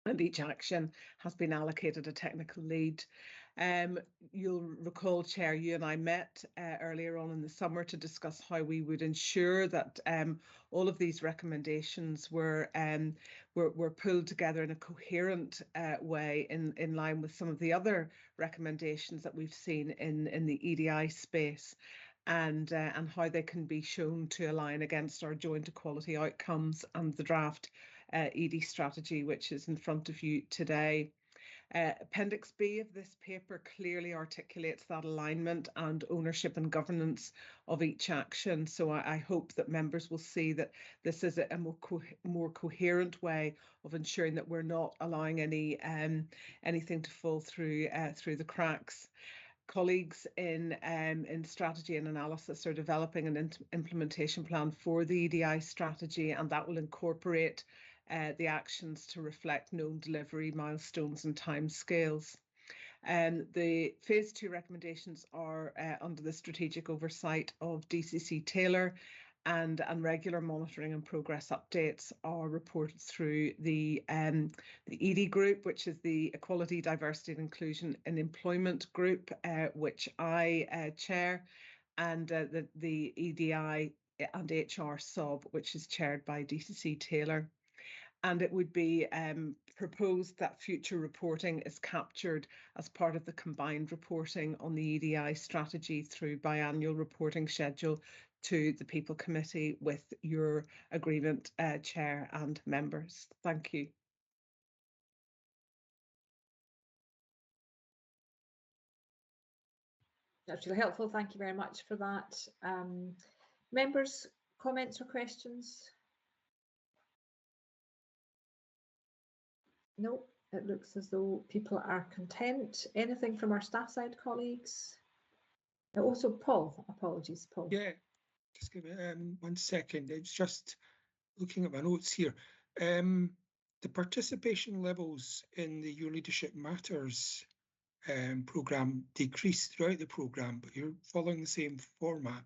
And each action has been allocated a technical lead. You'll recall, Chair, you and I met earlier on in the summer to discuss how we would ensure that all of these recommendations were pulled together in a coherent way in line with some of the other recommendations that we've seen in the EDI space, and how they can be shown to align against our joint equality outcomes and the draft ED strategy, which is in front of you today. Appendix B of this paper clearly articulates that alignment and ownership and governance of each action. So I hope that members will see that this is a more coherent way of ensuring that we're not allowing anything to fall through the cracks. Colleagues in strategy and analysis are developing an implementation plan for the EDI strategy, and that will incorporate the actions to reflect known delivery milestones and timescales. The phase 2 recommendations are under the strategic oversight of DCC Taylor, and regular monitoring and progress updates are reported through the ED group, which is the Equality, Diversity and Inclusion in Employment group, which I chair, and the EDI and HR sub, which is chaired by DCC Taylor. And it would be proposed that future reporting is captured as part of the combined reporting on the EDI strategy through biannual reporting schedule to the People Committee with your agreement, Chair and members. Thank you. That's really helpful. Thank you very much for that. Members, comments or questions? No, it looks as though people are content. Anything from our staff side colleagues? Also, Paul, apologies, Paul. Yeah, just give me 1 second. It's just looking at my notes here. The participation levels in the Your Leadership Matters programme decrease throughout the programme, but you're following the same format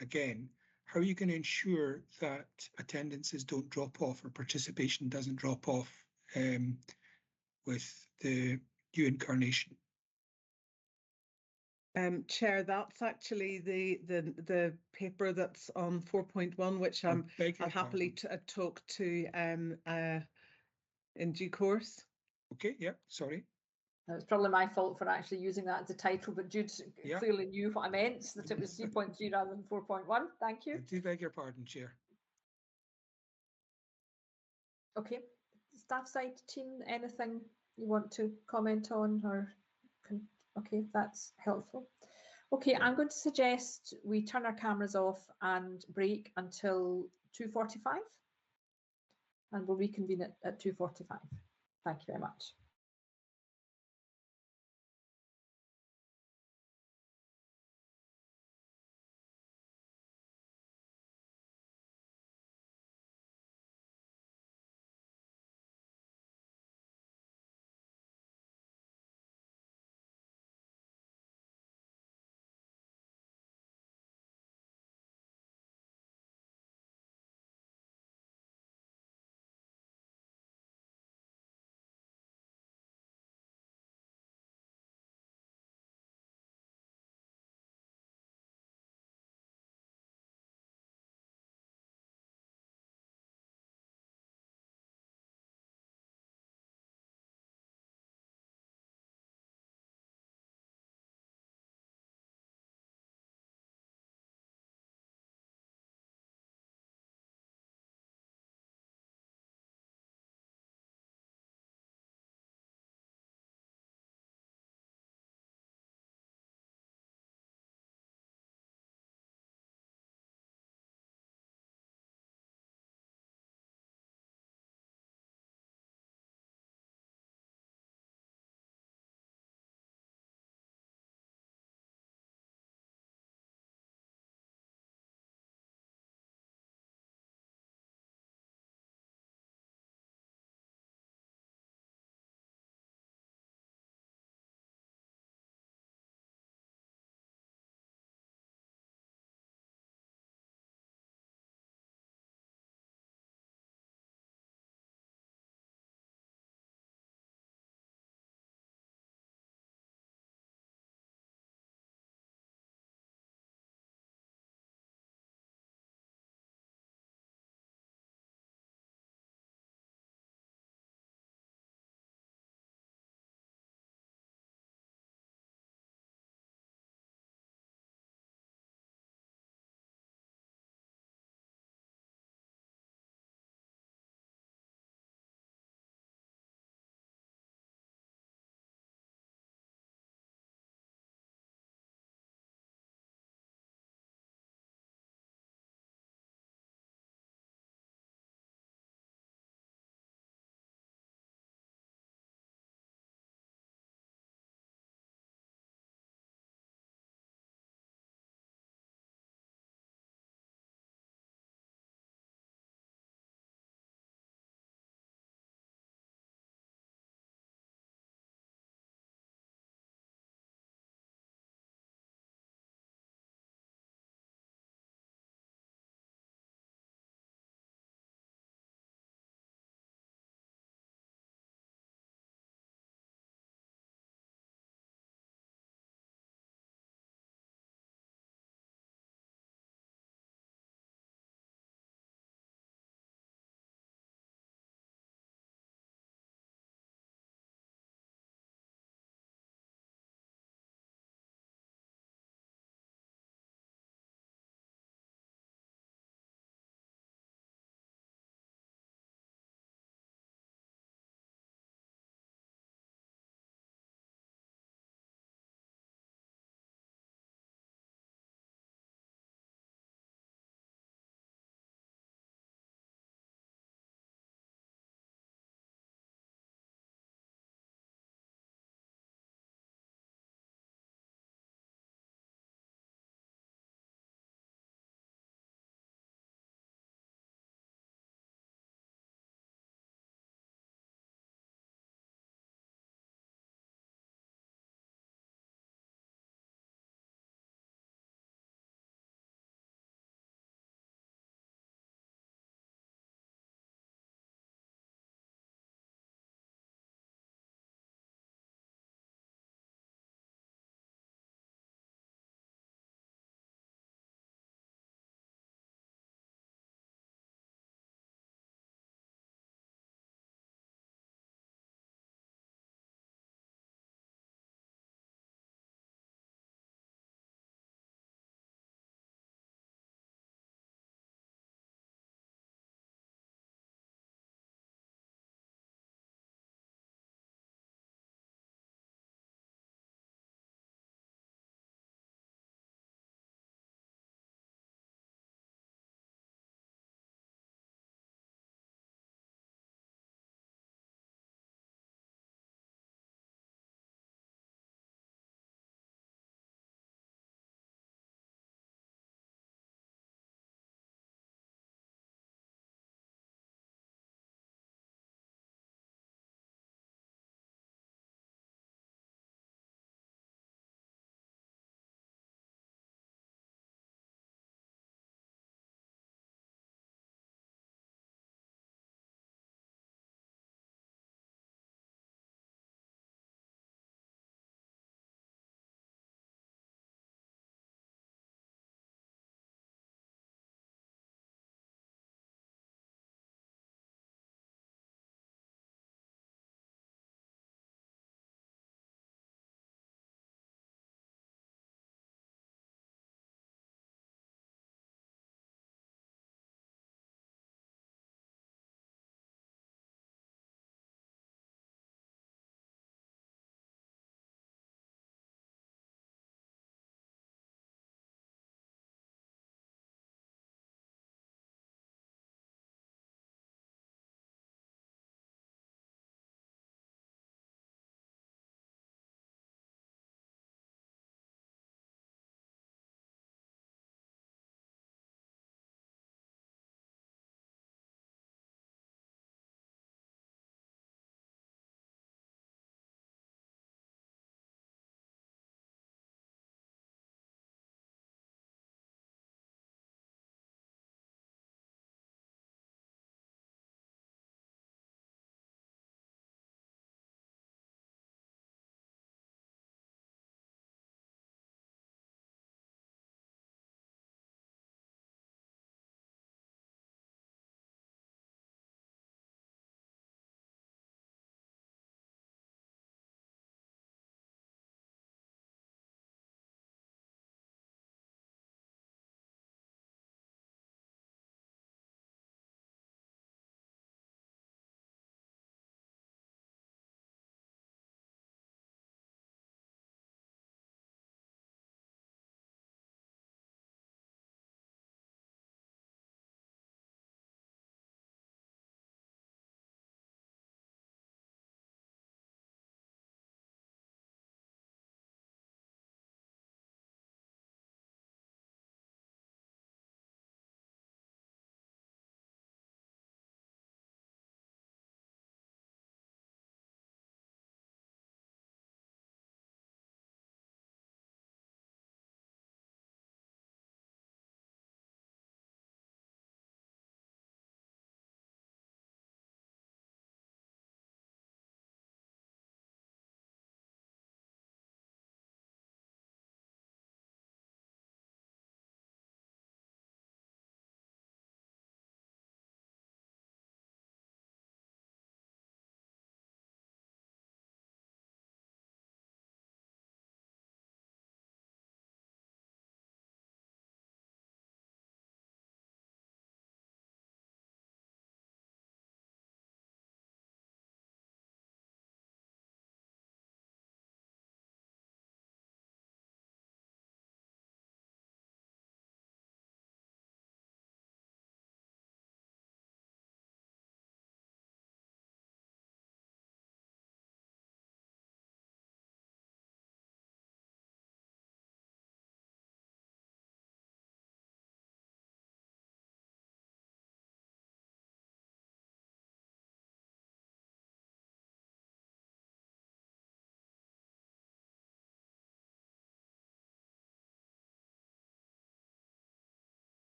again. How are you going to ensure that attendances don't drop off or participation doesn't drop off with the new incarnation? Chair, that's actually the paper that's on 4.1, which I'll happily talk to in due course. Okay, yeah, sorry. It's probably my fault for actually using that as a title, but Jude clearly knew what I meant, that it was 3.3 rather than 4.1. Thank you. I do beg your pardon, Chair. Okay, staff side team, anything you want to comment on or okay, that's helpful. Okay, I'm going to suggest we turn our cameras off and break until 2:45 and we'll reconvene at 2:45. Thank you very much.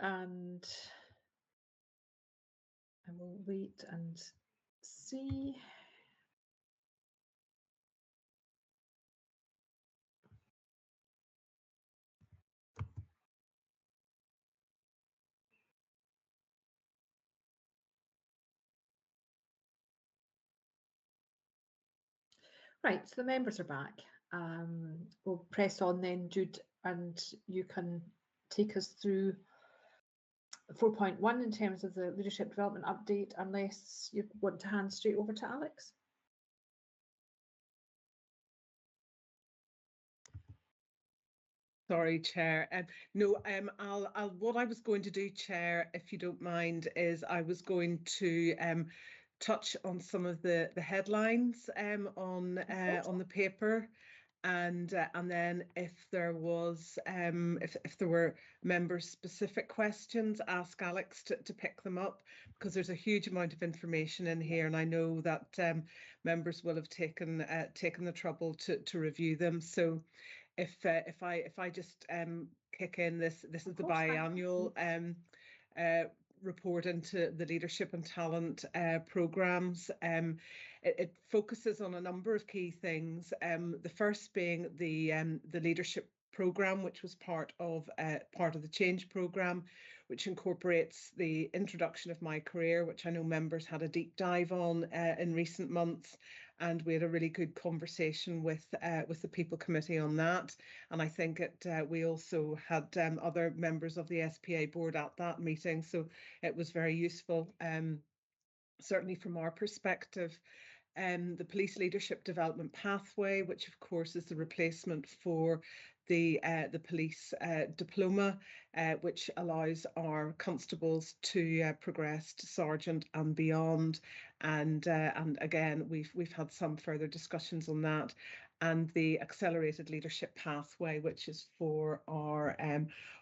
And I will wait and see. Right, so the members are back. We'll press on then, Jude, and you can take us through 4.1 in terms of the leadership development update, unless you want to hand straight over to Alex. Sorry, Chair. No, what I was going to do, Chair, if you don't mind, is I was going to touch on some of the headlines on the paper, and then if there was if there were member specific questions, ask Alex to pick them up, because there's a huge amount of information in here, and I know that members will have taken the trouble to review them. So if I just kick in, this is the biannual report into the leadership and talent programs. It focuses on a number of key things. The first being the leadership program, which was part of the change program, which incorporates the introduction of my career, which I know members had a deep dive on in recent months, and we had a really good conversation with the People Committee on that. And I think we also had other members of the SPA board at that meeting, so it was very useful, certainly from our perspective. The Police Leadership Development Pathway, which of course is the replacement for the police diploma, which allows our constables to progress to sergeant and beyond. And again, we've had some further discussions on that. And the Accelerated Leadership Pathway, which is for our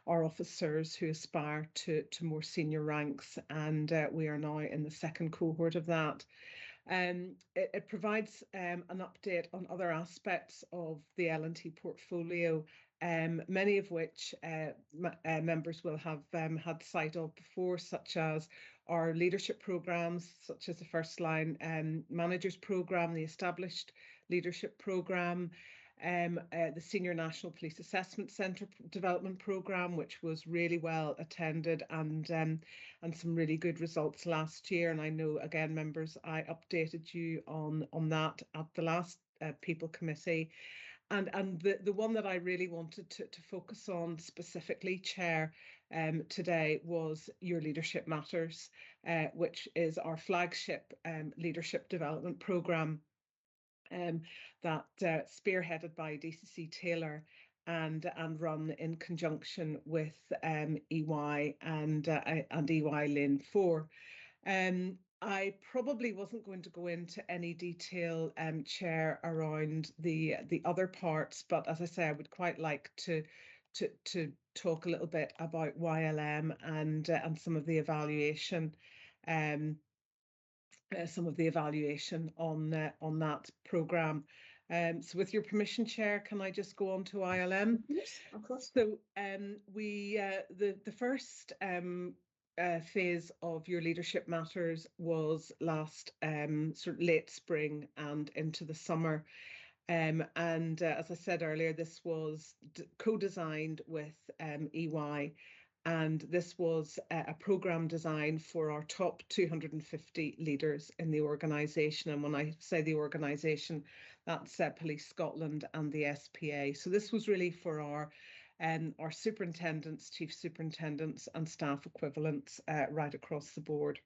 officers who aspire to more senior ranks, and we are now in the second cohort of that. It provides an update on other aspects of the L&T portfolio, many of which members will have had sight of before, such as our leadership programmes, such as the First Line Managers Programme, the Established Leadership Programme, the Senior National Police Assessment Centre Development Programme, which was really well attended, and some really good results last year. And I know, again, members, I updated you on that at the last People Committee. And the one that I really wanted to focus on specifically, Chair, today was Your Leadership Matters, which is our flagship leadership development programme, that spearheaded by DCC Taylor and run in conjunction with EY and EY Lane 4. I probably wasn't going to go into any detail, Chair, around the other parts, but as I say, I would quite like to talk a little bit about YLM and some of the evaluation. Some of the evaluation on that programme. So with your permission, Chair, can I just go on to ILM? Yes, of course. So the first phase of Your Leadership Matters was last sort of late spring and into the summer. And as I said earlier, this was co-designed with EY. And this was a programme designed for our top 250 leaders in the organisation. And when I say the organisation, that's Police Scotland and the SPA. So this was really for our superintendents, chief superintendents and staff equivalents right across the board.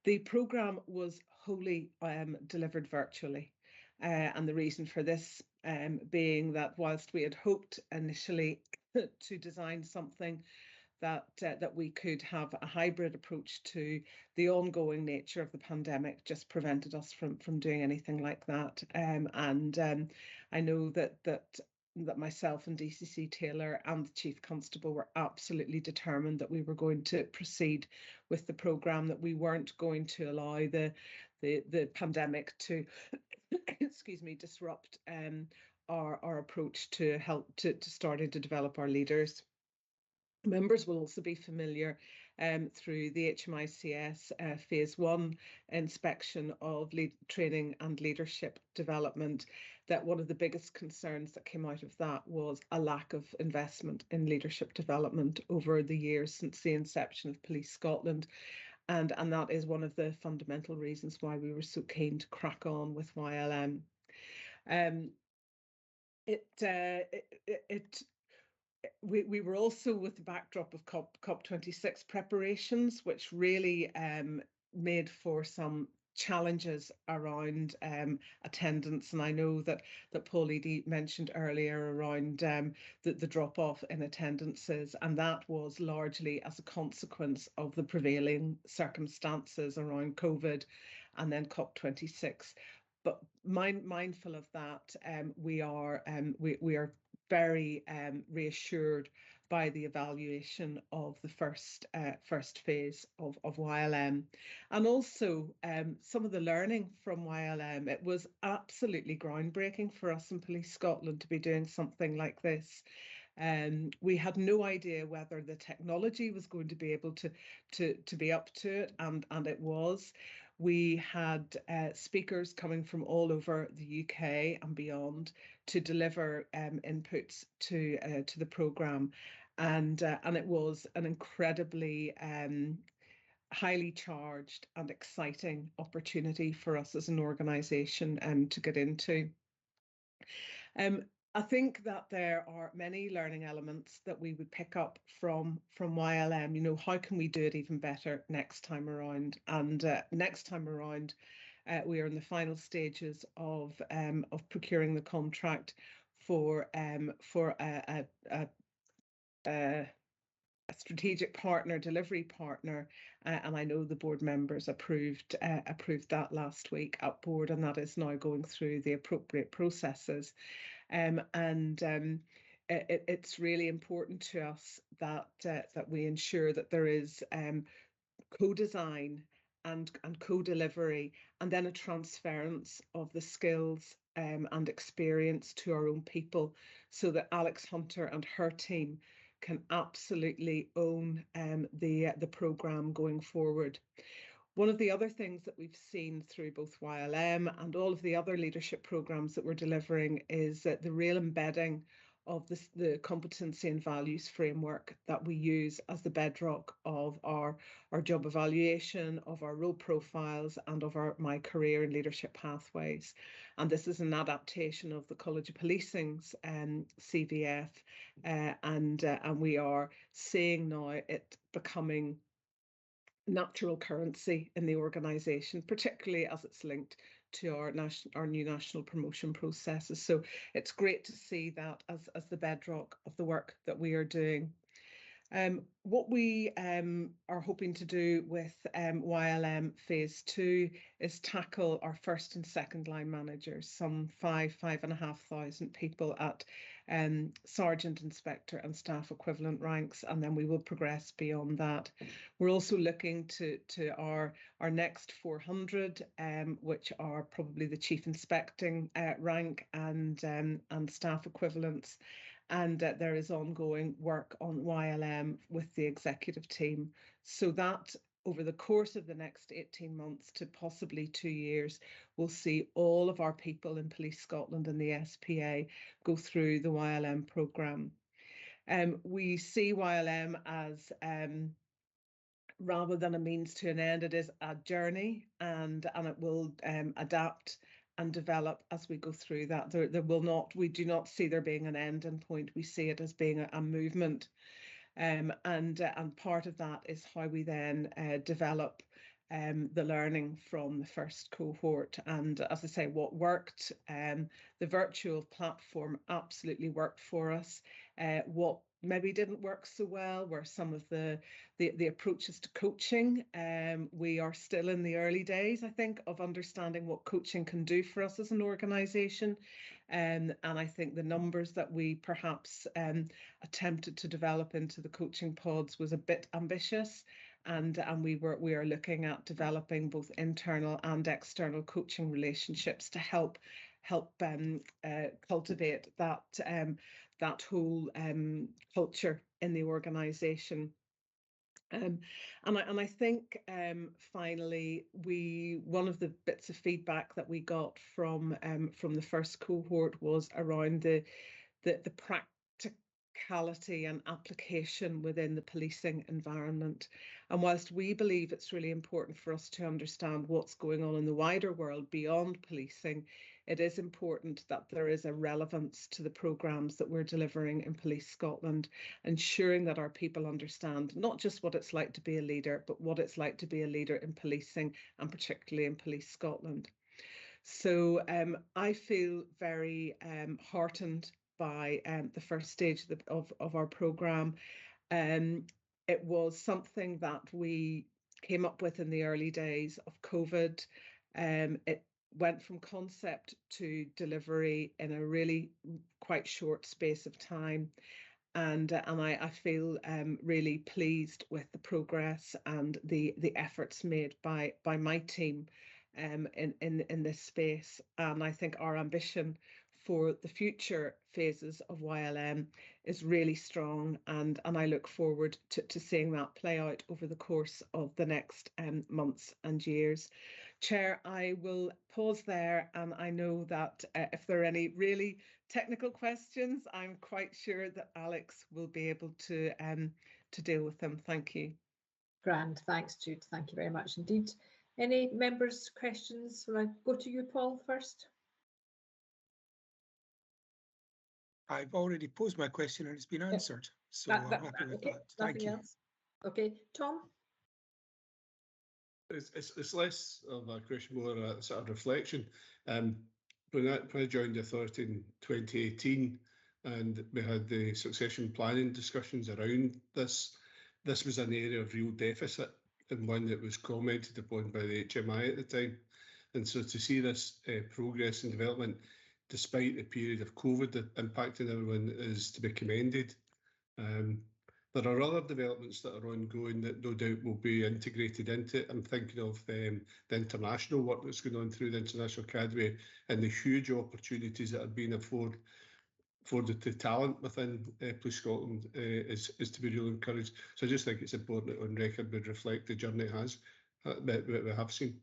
The programme was wholly delivered virtually. And the reason for this being that whilst we had hoped initially to design something that we could have a hybrid approach to, the ongoing nature of the pandemic just prevented us from doing anything like that. I know that myself and DCC Taylor and the Chief Constable were absolutely determined that we were going to proceed with the programme, that we weren't going to allow the pandemic to excuse me, disrupt our approach to help to starting to develop our leaders. Members will also be familiar through the HMICS Phase 1 inspection of training and leadership development, that one of the biggest concerns that came out of that was a lack of investment in leadership development over the years since the inception of Police Scotland. And that is one of the fundamental reasons why we were so keen to crack on with YLM. We were also with the backdrop of COP26 preparations, which really made for some challenges around attendance. And I know that Paul Eady mentioned earlier around the drop-off in attendances, and that was largely as a consequence of the prevailing circumstances around COVID and then COP26. But mindful of that, we are very reassured by the evaluation of the first phase of YLM, and also some of the learning from YLM. It was absolutely groundbreaking for us in Police Scotland to be doing something like this. We had no idea whether the technology was going to be able to be up to it, and it was. We had speakers coming from all over the UK and beyond to deliver inputs to the programme, and it was an incredibly highly charged and exciting opportunity for us as an organisation to get into. I think that there are many learning elements that we would pick up from YLM. You know, how can we do it even better next time around? And next time around, we are in the final stages of procuring the contract for a strategic partner, delivery partner, and I know the board members approved that last week at board, and that is now going through the appropriate processes. It's really important to us that we ensure that there is co-design and co-delivery, and then a transference of the skills and experience to our own people, so that Alex Hunter and her team can absolutely own the programme going forward. One of the other things that we've seen through both YLM and all of the other leadership programmes that we're delivering is that the real embedding of the competency and values framework that we use as the bedrock of our job evaluation, of our role profiles, and of our My Career and Leadership Pathways. And this is an adaptation of the College of Policing's CVF, and we are seeing now it becoming natural currency in the organisation, particularly as it's linked to our new national promotion processes. So it's great to see that as the bedrock of the work that we are doing. What we are hoping to do with YLM Phase 2 is tackle our first and second line managers, some 5,500 people at sergeant, inspector and staff equivalent ranks, and then we will progress beyond that. We're also looking to our next 400, which are probably the chief inspecting rank and staff equivalents. And there is ongoing work on YLM with the executive team, so that over the course of the next 18 months to possibly 2 years, we'll see all of our people in Police Scotland and the SPA go through the YLM programme. We see YLM as rather than a means to an end, it is a journey, and it will adapt and develop as we go through that. We do not see there being an end point. We see it as being a movement, and part of that is how we then develop the learning from the first cohort. And as I say, what worked, the virtual platform absolutely worked for us. What maybe didn't work so well were some of the approaches to coaching. We are still in the early days, I think, of understanding what coaching can do for us as an organisation. And I think the numbers that we perhaps attempted to develop into the coaching pods was a bit ambitious. And we are looking at developing both internal and external coaching relationships to help help cultivate that that whole culture in the organisation. And I think finally, one of the bits of feedback that we got from the first cohort was around the practicality and application within the policing environment. And whilst we believe it's really important for us to understand what's going on in the wider world beyond policing, it is important that there is a relevance to the programmes that we're delivering in Police Scotland, ensuring that our people understand not just what it's like to be a leader, but what it's like to be a leader in policing, and particularly in Police Scotland. So I feel very heartened by the first stage of our programme. It was something that we came up with in the early days of COVID. It went from concept to delivery in a really quite short space of time. And I feel really pleased with the progress and the efforts made by my team in this space. And I think our ambition for the future phases of YLM is really strong, and I look forward to seeing that play out over the course of the next months and years. Chair, I will pause there, and I know that if there are any really technical questions, I'm quite sure that Alex will be able to deal with them. Thank you. Grand, thanks Jude, thank you very much indeed. Any members' questions? Will I go to you, Paul, first? I've already posed my question and it's been answered, so I'm happy with that. Thank you. Else? Okay, Tom? It's less of a question, more a sort of reflection. When I joined the authority in 2018, and we had the succession planning discussions around this was an area of real deficit, and one that was commented upon by the HMI at the time. And so to see this progress and development, despite the period of COVID impacting everyone, is to be commended. There are other developments that are ongoing that no doubt will be integrated into it. I'm thinking of the international work that's going on through the International Academy, and the huge opportunities that are being afforded to talent within Police Scotland is to be really encouraged. So I just think it's important that on record we reflect the journey it has that we have seen.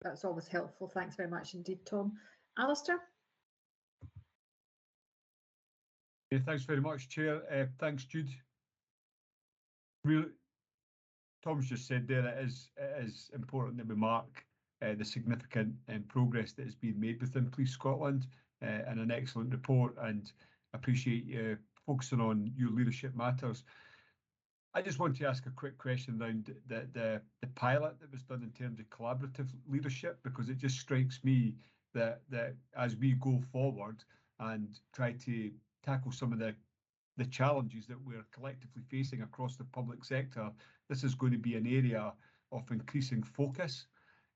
That's always helpful. Thanks very much indeed, Tom. Alistair? Yeah, thanks very much, Chair. Thanks, Jude. Really, Tom's just said there it is important that we mark the significant progress that has been made within Police Scotland, and an excellent report, and appreciate you focusing on your leadership matters. I just want to ask a quick question around the pilot that was done in terms of collaborative leadership, because it just strikes me that as we go forward and try to tackle some of the challenges that we're collectively facing across the public sector, this is going to be an area of increasing focus.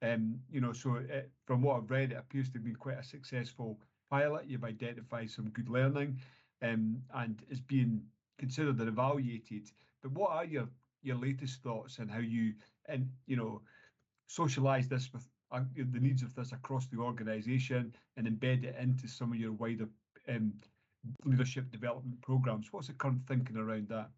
You know, so from what I've read, it appears to have been quite a successful pilot. You've identified some good learning, and is being considered and evaluated. But what are your latest thoughts on how you socialise this with the needs of this across the organisation and embed it into some of your wider leadership development programmes? What's the current thinking around that?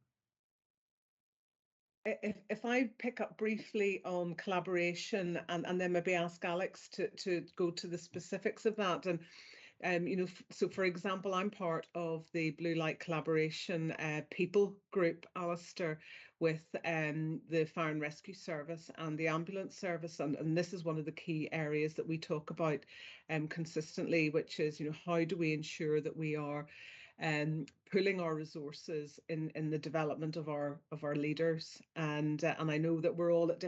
If I pick up briefly on collaboration and then maybe ask Alex to go to the specifics of that. And you know, so for example, I'm part of the Blue Light Collaboration people group, Alistair, with the Fire and Rescue Service and the Ambulance Service, and this is one of the key areas that we talk about consistently, which is, you know, how do we ensure that we are pooling our resources in the development of our leaders, and I know that we're all at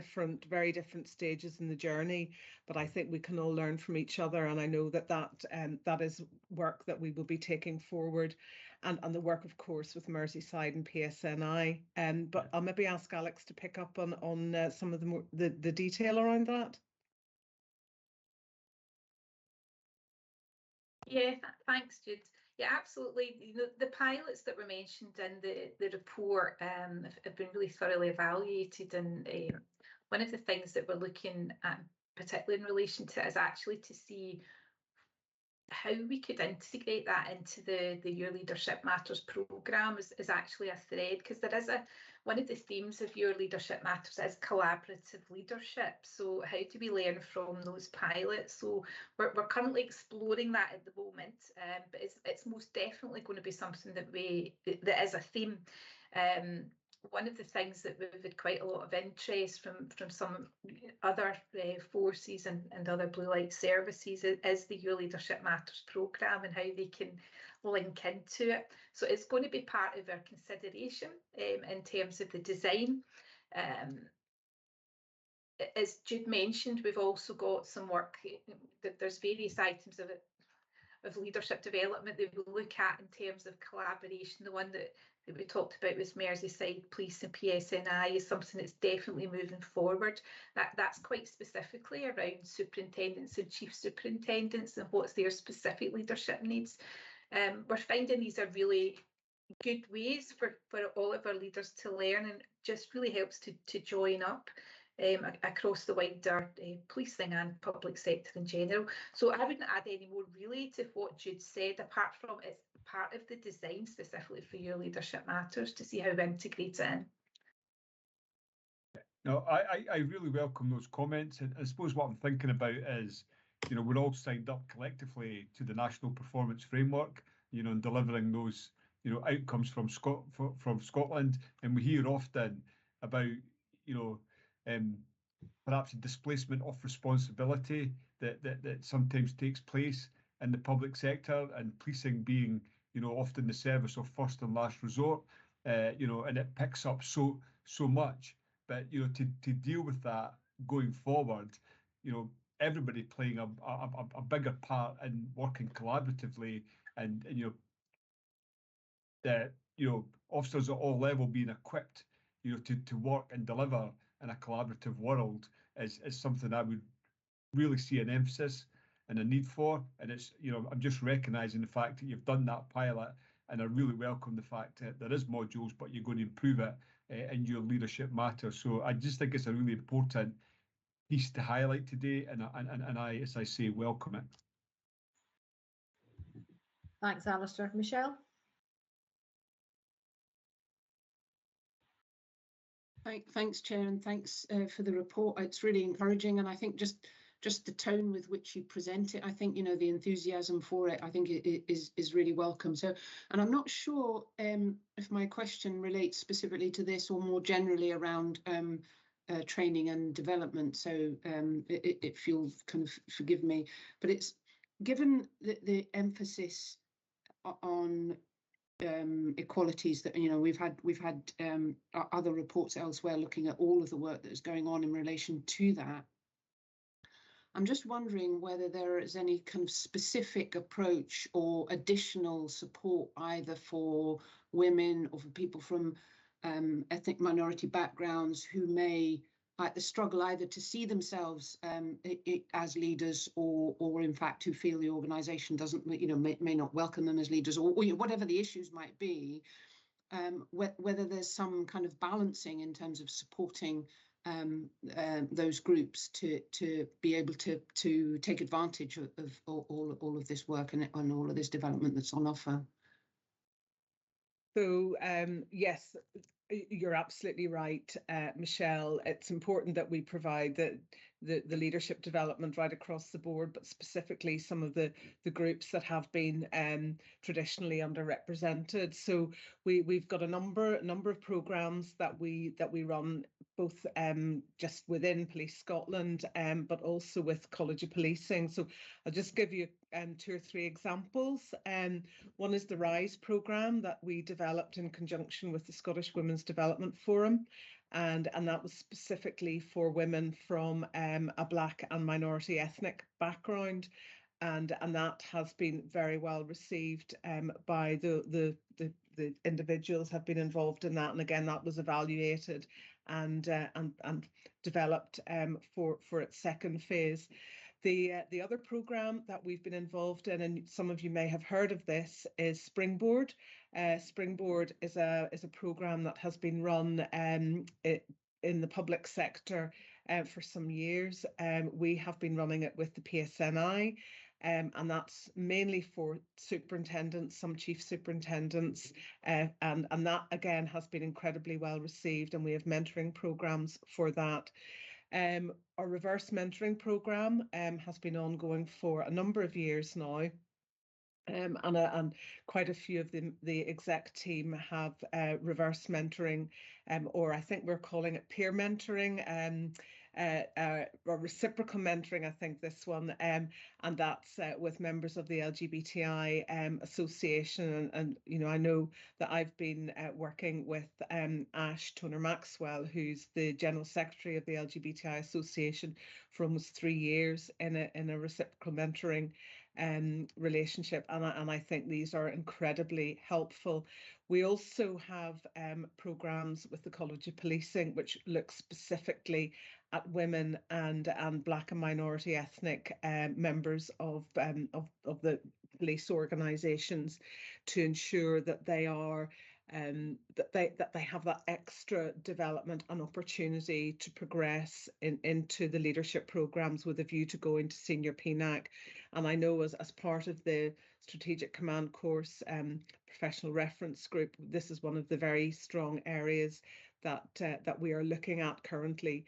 very different stages in the journey, but I think we can all learn from each other, and I know that is work that we will be taking forward, and the work, of course, with Merseyside and PSNI. But I'll maybe ask Alex to pick up on some of the detail around that. Yeah, thanks, Jude. Yeah, absolutely. The pilots that were mentioned in the report have been really thoroughly evaluated, and one of the things that we're looking at, particularly in relation to, is actually to see how we could integrate that into the Your Leadership Matters programme is actually a thread, because there is one of the themes of Your Leadership Matters is collaborative leadership. So how do we learn from those pilots? So we're currently exploring that at the moment, but it's most definitely going to be something that is a theme. One of the things that we've had quite a lot of interest from some other forces and other blue light services is the Your Leadership Matters programme and how they can link into it. So it's going to be part of our consideration in terms of the design. As Jude mentioned, we've also got some work that there's various items of leadership development that we look at in terms of collaboration. The one that we talked about was Merseyside Police and PSNI is something that's definitely moving forward. That's quite specifically around superintendents and chief superintendents and what's their specific leadership needs. We're finding these are really good ways for all of our leaders to learn, and just really helps to join up across the wider policing and public sector in general. So I wouldn't add any more really to what Jude said, apart from it's part of the design specifically for Your Leadership Matters to see how we integrate it in. No, I really welcome those comments, and I suppose what I'm thinking about is, you know, we're all signed up collectively to the National Performance Framework, you know, and delivering those, you know, outcomes from Scotland, and we hear often about, you know, perhaps a displacement of responsibility that sometimes takes place in the public sector, and policing being, you know, often the service of first and last resort, you know, and it picks up so much. But, you know, to deal with that going forward, you know, everybody playing a bigger part in working collaboratively, and you know, that, you know, officers at all level being equipped, you know, to work and deliver in a collaborative world is something I would really see an emphasis and a need for. And it's, you know, I'm just recognising the fact that you've done that pilot, and I really welcome the fact that there is modules, but you're going to improve it in Your Leadership Matters. So I just think it's a really important piece to highlight today, and I, as I say, welcome it. Thanks, Alistair. Michelle? Thanks, Chair, and thanks for the report. It's really encouraging, and I think just the tone with which you present it, I think, you know, the enthusiasm for it, I think it is really welcome. So, and I'm not sure if my question relates specifically to this or more generally around training and development. So if you'll kind of forgive me, but it's given the emphasis on equalities that, you know, we've had other reports elsewhere looking at all of the work that is going on in relation to that. I'm just wondering whether there is any kind of specific approach or additional support either for women or for people from ethnic minority backgrounds who may struggle either to see themselves as leaders, or in fact who feel the organisation doesn't, you know, may not welcome them as leaders, or you know, whatever the issues might be, whether there's some kind of balancing in terms of supporting those groups to be able to take advantage of all of this work and all of this development that's on offer. So yes, you're absolutely right, Michelle. It's important that we provide the leadership development right across the board, but specifically some of the groups that have been traditionally underrepresented. So we've got a number of programmes that we run, both just within Police Scotland, but also with College of Policing. So I'll just give you 2 or 3 examples. One is the RISE programme that we developed in conjunction with the Scottish Women's Development Forum, and that was specifically for women from a Black and minority ethnic background, and that has been very well received by the individuals have been involved in that, and again that was evaluated and developed for its second phase. The other programme that we've been involved in, and some of you may have heard of this, is Springboard. Springboard is a programme that has been run in the public sector for some years. We have been running it with the PSNI, and that's mainly for superintendents, some chief superintendents, and that again has been incredibly well received, and we have mentoring programs for that. Our reverse mentoring program has been ongoing for a number of years now. And quite a few of the exec team have reverse mentoring, or I think we're calling it peer mentoring, or reciprocal mentoring, I think this one, and that's with members of the LGBTI association. And you know, I know that I've been working with Ash Toner Maxwell, who's the General Secretary of the LGBTI Association, for almost 3 years in a reciprocal mentoring relationship, and I think these are incredibly helpful. We also have programs with the College of Policing, which look specifically at women and Black and minority ethnic members of the police organisations, to ensure that they are that they have that extra development and opportunity to progress into the leadership programs with a view to going to senior PNAC. And I know as part of the Strategic Command Course professional reference group, this is one of the very strong areas that we are looking at currently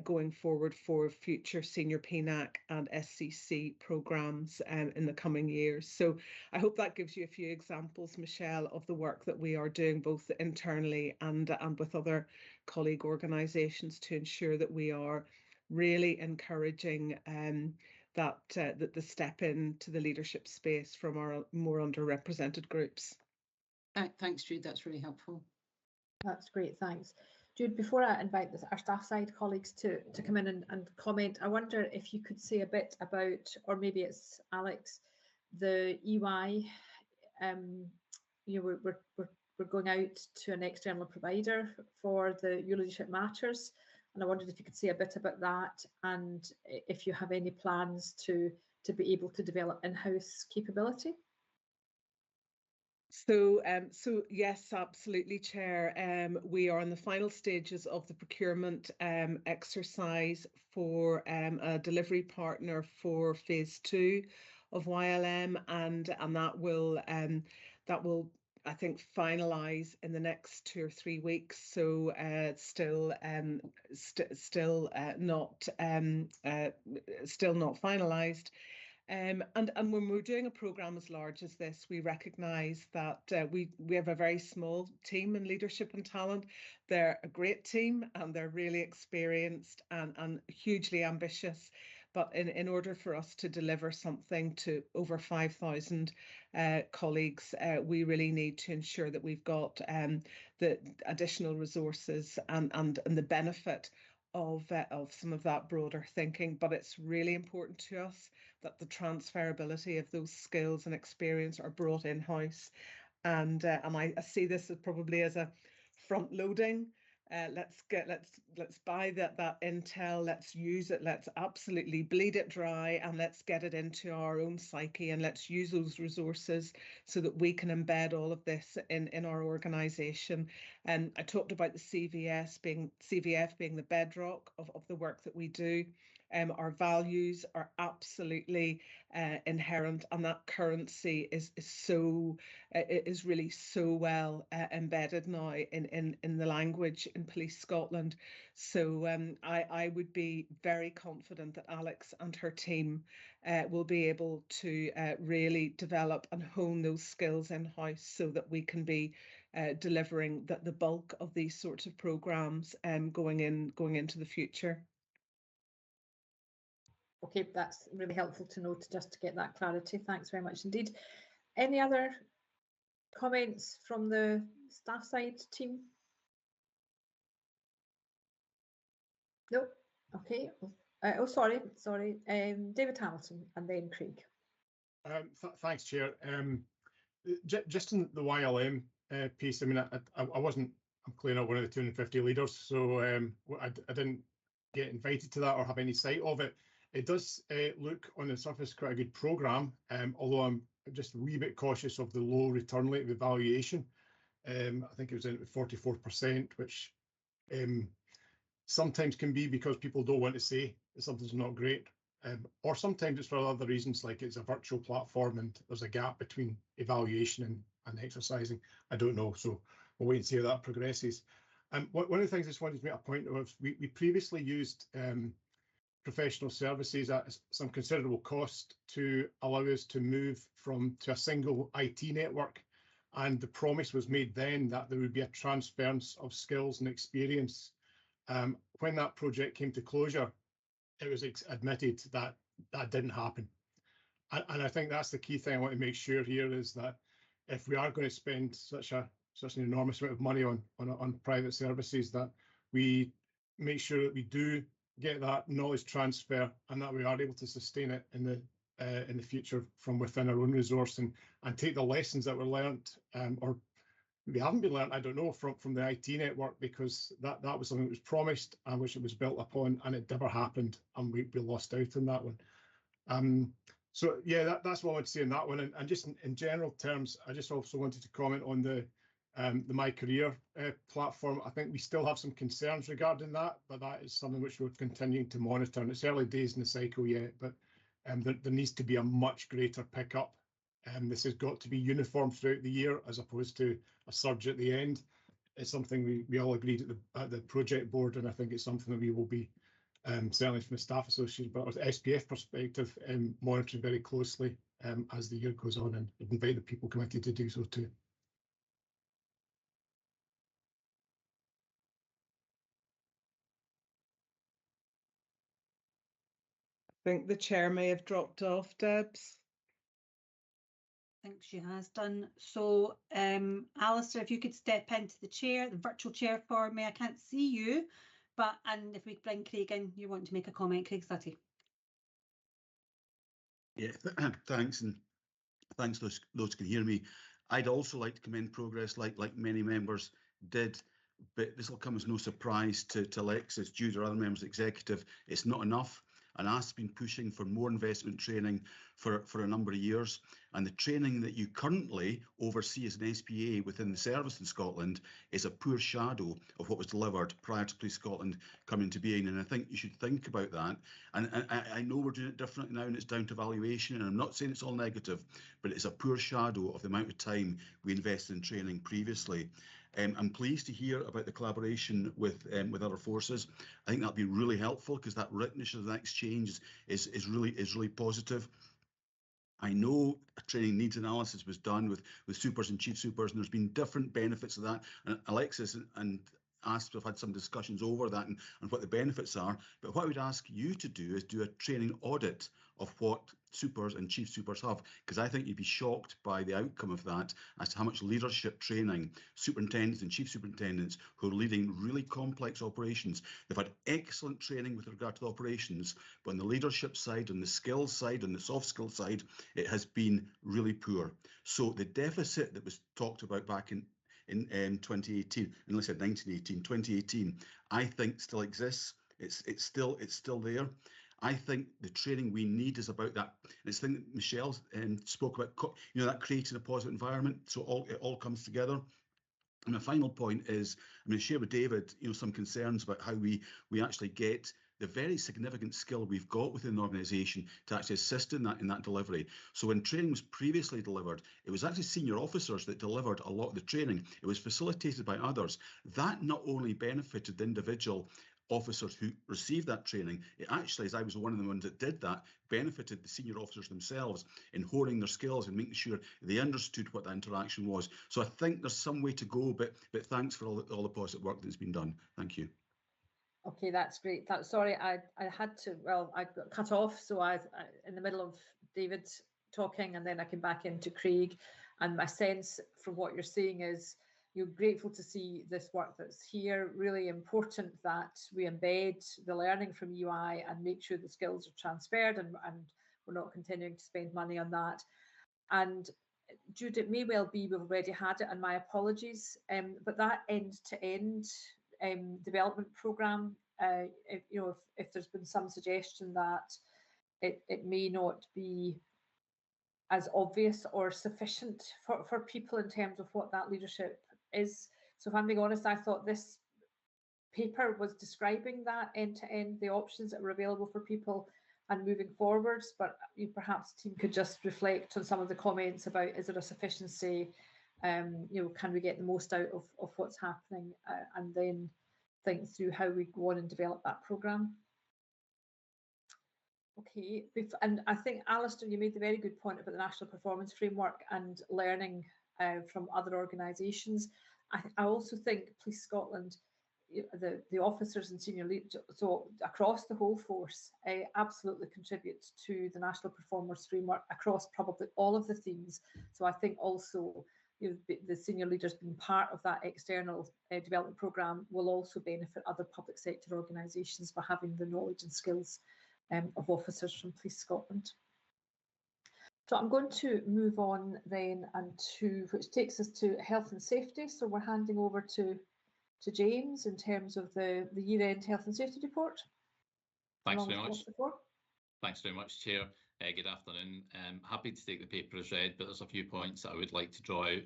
going forward for future senior PNAC and SCC programs in the coming years. So I hope that gives you a few examples, Michelle, of the work that we are doing both internally and with other colleague organisations to ensure that we are really encouraging that the step into the leadership space from our more underrepresented groups. Thanks, Jude. That's really helpful. That's great, thanks. Jude, before I invite our staff side colleagues to come in and comment, I wonder if you could say a bit about, or maybe it's Alex, the EY. You know, we're going out to an external provider for the Your Leadership Matters, and I wondered if you could say a bit about that, and if you have any plans to be able to develop in-house capability. So yes, absolutely, Chair. We are in the final stages of the procurement exercise for a delivery partner for phase 2 of YLM, and that will I think finalise in the next 2 or 3 weeks. So still not finalised. And when we're doing a programme as large as this, we recognise that we have a very small team in leadership and talent. They're a great team and they're really experienced and hugely ambitious. But in order for us to deliver something to over 5,000 colleagues, we really need to ensure that we've got the additional resources and the benefit of some of that broader thinking. But it's really important to us that the transferability of those skills and experience are brought in-house. And I see this as probably as a front loading. Let's buy that intel, let's use it, let's absolutely bleed it dry, and let's get it into our own psyche, and let's use those resources so that we can embed all of this in our organisation. And I talked about the CVF being the bedrock of the work that we do. Our values are absolutely inherent, and that currency is really so well embedded now in the language in Police Scotland. So I would be very confident that Alex and her team will be able to really develop and hone those skills in-house so that we can be delivering the bulk of these sorts of programmes going into the future. Okay, that's really helpful to know, just to get that clarity. Thanks very much indeed. Any other comments from the staff side team? No. Okay. Sorry. David Hamilton and then Craig. Thanks, Chair. Just in the YLM piece, I mean, I'm clearly not one of the 250 leaders, so I didn't get invited to that or have any sight of it. It does look on the surface quite a good programme, although I'm just a wee bit cautious of the low return rate of evaluation. I think it was in 44%, which sometimes can be because people don't want to say that something's not great. or sometimes it's for other reasons, like it's a virtual platform and there's a gap between evaluation and exercising. I don't know, so we'll wait and see how that progresses. One of the things I just wanted to make a point of, we previously used professional services at some considerable cost to allow us to move to a single IT network. And the promise was made then that there would be a transference of skills and experience. When that project came to closure, it was admitted that that didn't happen. And I think that's the key thing I want to make sure here is that if we are going to spend such an enormous amount of money on private services, that we make sure that we do get that knowledge transfer and that we are able to sustain it in the future from within our own resource and take the lessons that were learned or maybe haven't been learned, I don't know, from the IT network, because that was something that was promised and which it was built upon, and it never happened, and we lost out on that one. So yeah, that's what I would say on that one. And just in general terms, I just also wanted to comment on the My Career platform. I think we still have some concerns regarding that, but that is something which we're continuing to monitor. And it's early days in the cycle yet, but there needs to be a much greater pickup. This has got to be uniform throughout the year as opposed to a surge at the end. It's something we all agreed at the project board, and I think it's something that we will be certainly from the staff association, but with SPF perspective, monitoring very closely as the year goes on, and invite the people committee to do so too. I think the chair may have dropped off, Debs. I think she has done. So, Alistair, if you could step into the chair, the virtual chair for me. I can't see you, and if we bring Craig in, you want to make a comment, Craig Sutty. Yeah, thanks, and thanks those can hear me. I'd also like to commend progress, like many members did, but this will come as no surprise to Alexis, Jude, or other members of the executive. It's not enough. And AS's been pushing for more investment training for a number of years. And the training that you currently oversee as an SPA within the service in Scotland is a poor shadow of what was delivered prior to Police Scotland coming to being. And I think you should think about that. And I know we're doing it differently now and it's down to valuation. And I'm not saying it's all negative, but it's a poor shadow of the amount of time we invested in training previously. I'm pleased to hear about the collaboration with other forces. I think that'll be really helpful because that recognition of that exchange is really positive. I know a training needs analysis was done with supers and chief supers, and there's been different benefits of that. And Alexis and AS have had some discussions over that and what the benefits are. But what I would ask you to do is do a training audit of what supers and chief supers have, because I think you'd be shocked by the outcome of that as to how much leadership training superintendents and chief superintendents who are leading really complex operations, they've had excellent training with regard to the operations, but on the leadership side, on the skills side, on the soft skills side, it has been really poor. So the deficit that was talked about back in 2018, unless I said 1918, 2018, I think still exists. It's still there. I think the training we need is about that. It's the thing that Michelle spoke about, that creating a positive environment. So it all comes together. And my final point is, I'm going to share with David, some concerns about how we actually get the very significant skill we've got within the organisation to actually assist in that delivery. So when training was previously delivered, it was actually senior officers that delivered a lot of the training. It was facilitated by others. That not only benefited the individual officers who received that training, it actually, as I was one of the ones that did that, benefited the senior officers themselves in honing their skills and making sure they understood what that interaction was. So I think there's some way to go, but thanks for all the positive work that's been done. Thank you. Okay, that's great. Sorry, I had to, I got cut off, so I in the middle of David talking, and then I came back into Craig, and my sense from what you're saying is you're grateful to see this work that's here. Really important that we embed the learning from UI and make sure the skills are transferred, and we're not continuing to spend money on that. And Jude, it may well be we've already had it, and my apologies, but that end-to-end development programme, if there's been some suggestion that it may not be as obvious or sufficient for people in terms of what that leadership is. So if I'm being honest, I thought this paper was describing that end-to-end, the options that were available for people, and moving forwards. But perhaps the team could just reflect on some of the comments about, is there a sufficiency, can we get the most out of what's happening, and then think through how we go on and develop that programme. Okay, and I think, Alistair, you made the very good point about the National Performance Framework and learning from other organisations. I also think Police Scotland, the officers and senior leaders, so across the whole force, absolutely contribute to the National Performance Framework across probably all of the themes. So I think also the senior leaders being part of that external development programme will also benefit other public sector organisations by having the knowledge and skills of officers from Police Scotland. So I'm going to move on then, and which takes us to health and safety. So we're handing over to James in terms of the year-end health and safety report. Thanks very much. Thanks very much, Chair. Good afternoon. Happy to take the paper as read, but there's a few points that I would like to draw out.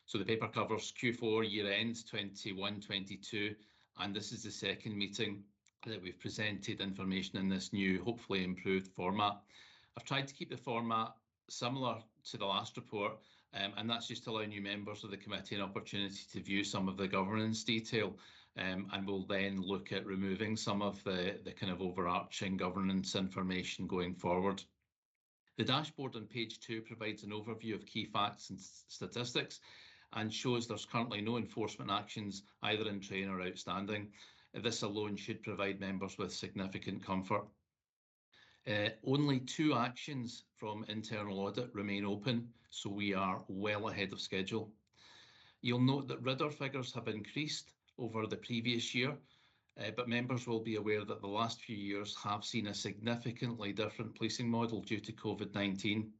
So the paper covers Q4 year-end 21-22, and this is the second meeting that we've presented information in this new, hopefully improved format. I've tried to keep the format similar to the last report, and that's just to allow new members of the committee an opportunity to view some of the governance detail, and we'll then look at removing some of the kind of overarching governance information going forward. The dashboard on page 2 provides an overview of key facts and statistics and shows there's currently no enforcement actions either in train or outstanding. This alone should provide members with significant comfort. Only 2 actions from internal audit remain open, so we are well ahead of schedule. You'll note that RIDDOR figures have increased over the previous year, but members will be aware that the last few years have seen a significantly different policing model due to COVID-19.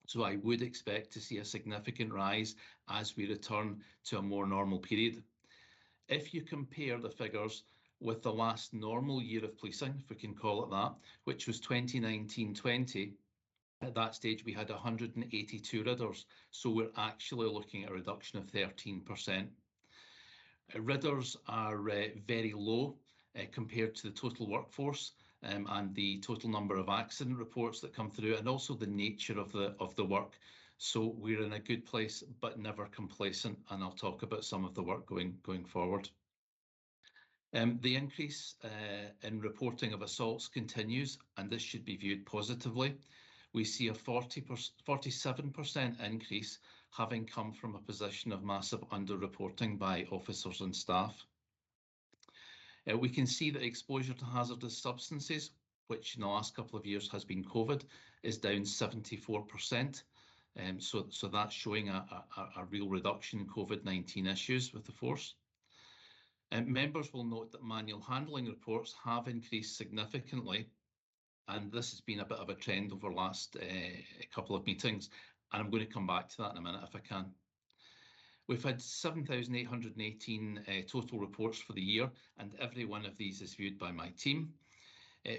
So I would expect to see a significant rise as we return to a more normal period. If you compare the figures with the last normal year of policing, if we can call it that, which was 2019-20, at that stage we had 182 RIDDORs, so we're actually looking at a reduction of 13%. RIDDORs are very low compared to the total workforce and the total number of accident reports that come through, and also the nature of the work. So we're in a good place, but never complacent, and I'll talk about some of the work going forward. The increase in reporting of assaults continues, and this should be viewed positively. We see a 47% increase having come from a position of massive underreporting by officers and staff. We can see that exposure to hazardous substances, which in the last couple of years has been COVID, is down 74%. So that's showing a real reduction in COVID-19 issues with the force. Members will note that manual handling reports have increased significantly, and this has been a bit of a trend over the last couple of meetings, and I'm going to come back to that in a minute if I can. We've had 7,818 total reports for the year, and every one of these is viewed by my team.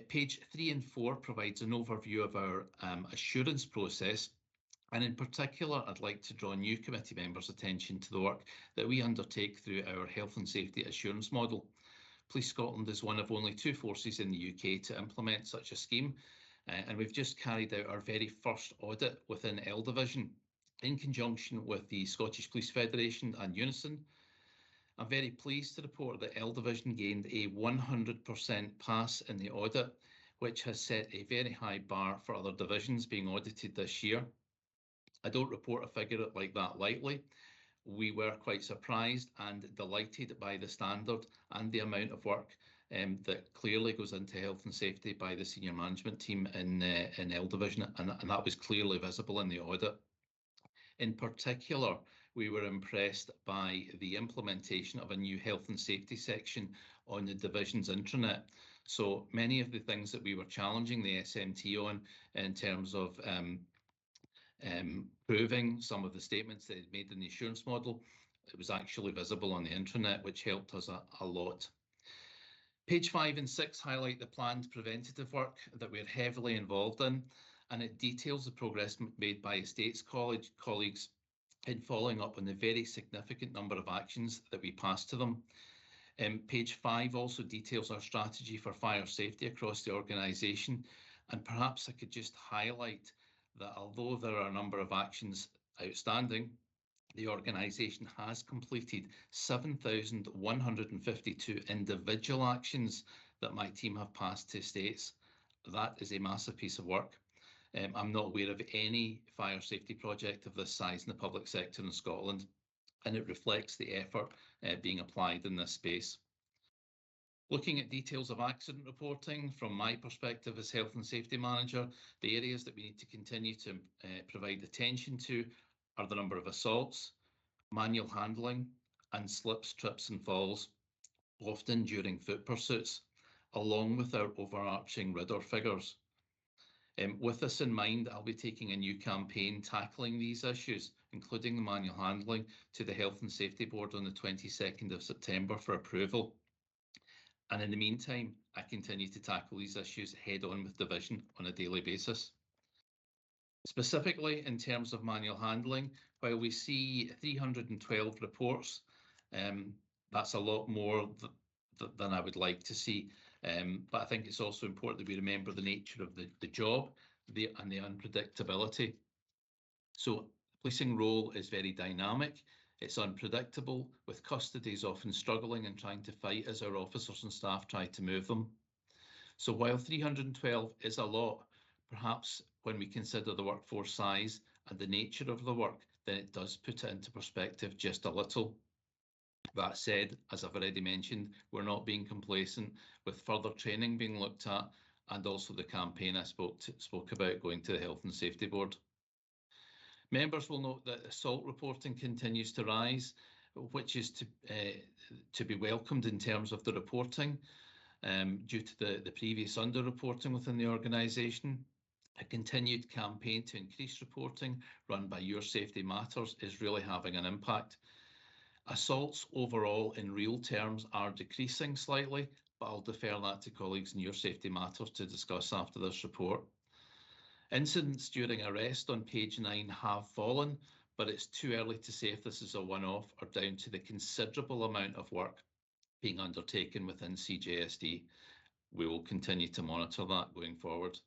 Page 3 and 4 provides an overview of our assurance process, and in particular, I'd like to draw new committee members' attention to the work that we undertake through our health and safety assurance model. Police Scotland is one of only 2 forces in the UK to implement such a scheme, and we've just carried out our very first audit within L Division in conjunction with the Scottish Police Federation and Unison. I'm very pleased to report that L Division gained a 100% pass in the audit, which has set a very high bar for other divisions being audited this year. I don't report a figure like that lightly. We were quite surprised and delighted by the standard and the amount of work that clearly goes into health and safety by the senior management team in L Division, and that was clearly visible in the audit. In particular, we were impressed by the implementation of a new health and safety section on the division's intranet. So many of the things that we were challenging the SMT on in terms of proving some of the statements that it made in the assurance model, it was actually visible on the intranet, which helped us a lot. Page 5 and 6 highlight the planned preventative work that we're heavily involved in, and it details the progress made by Estates colleagues in following up on the very significant number of actions that we passed to them. Page 5 also details our strategy for fire safety across the organisation, And perhaps I could just highlight that although there are a number of actions outstanding, the organisation has completed 7,152 individual actions that my team have passed to estates. That is a massive piece of work. I'm not aware of any fire safety project of this size in the public sector in Scotland, and it reflects the effort being applied in this space. Looking at details of accident reporting, from my perspective as Health and Safety Manager, the areas that we need to continue to provide attention to are the number of assaults, manual handling, and slips, trips and falls, often during foot pursuits, along with our overarching RIDDOR figures. With this in mind, I'll be taking a new campaign tackling these issues, including the manual handling, to the Health and Safety Board on the 22nd of September for approval. And in the meantime, I continue to tackle these issues head on with Division on a daily basis. Specifically, in terms of manual handling, while we see 312 reports, that's a lot more than I would like to see. But I think it's also important that we remember the nature of the job and the unpredictability. So the policing role is very dynamic. It's unpredictable, with custodies often struggling and trying to fight as our officers and staff try to move them. So while 312 is a lot, perhaps when we consider the workforce size and the nature of the work, then it does put it into perspective just a little. That said, as I've already mentioned, we're not being complacent, with further training being looked at, and also the campaign I spoke about going to the Health and Safety Board. Members will note that assault reporting continues to rise, which is to be welcomed in terms of the reporting due to the previous underreporting within the organisation. A continued campaign to increase reporting run by Your Safety Matters is really having an impact. Assaults overall in real terms are decreasing slightly, but I'll defer that to colleagues in Your Safety Matters to discuss after this report. Incidents during arrest on page 9 have fallen, but it's too early to say if this is a one-off or down to the considerable amount of work being undertaken within CJSD. We will continue to monitor that going forward.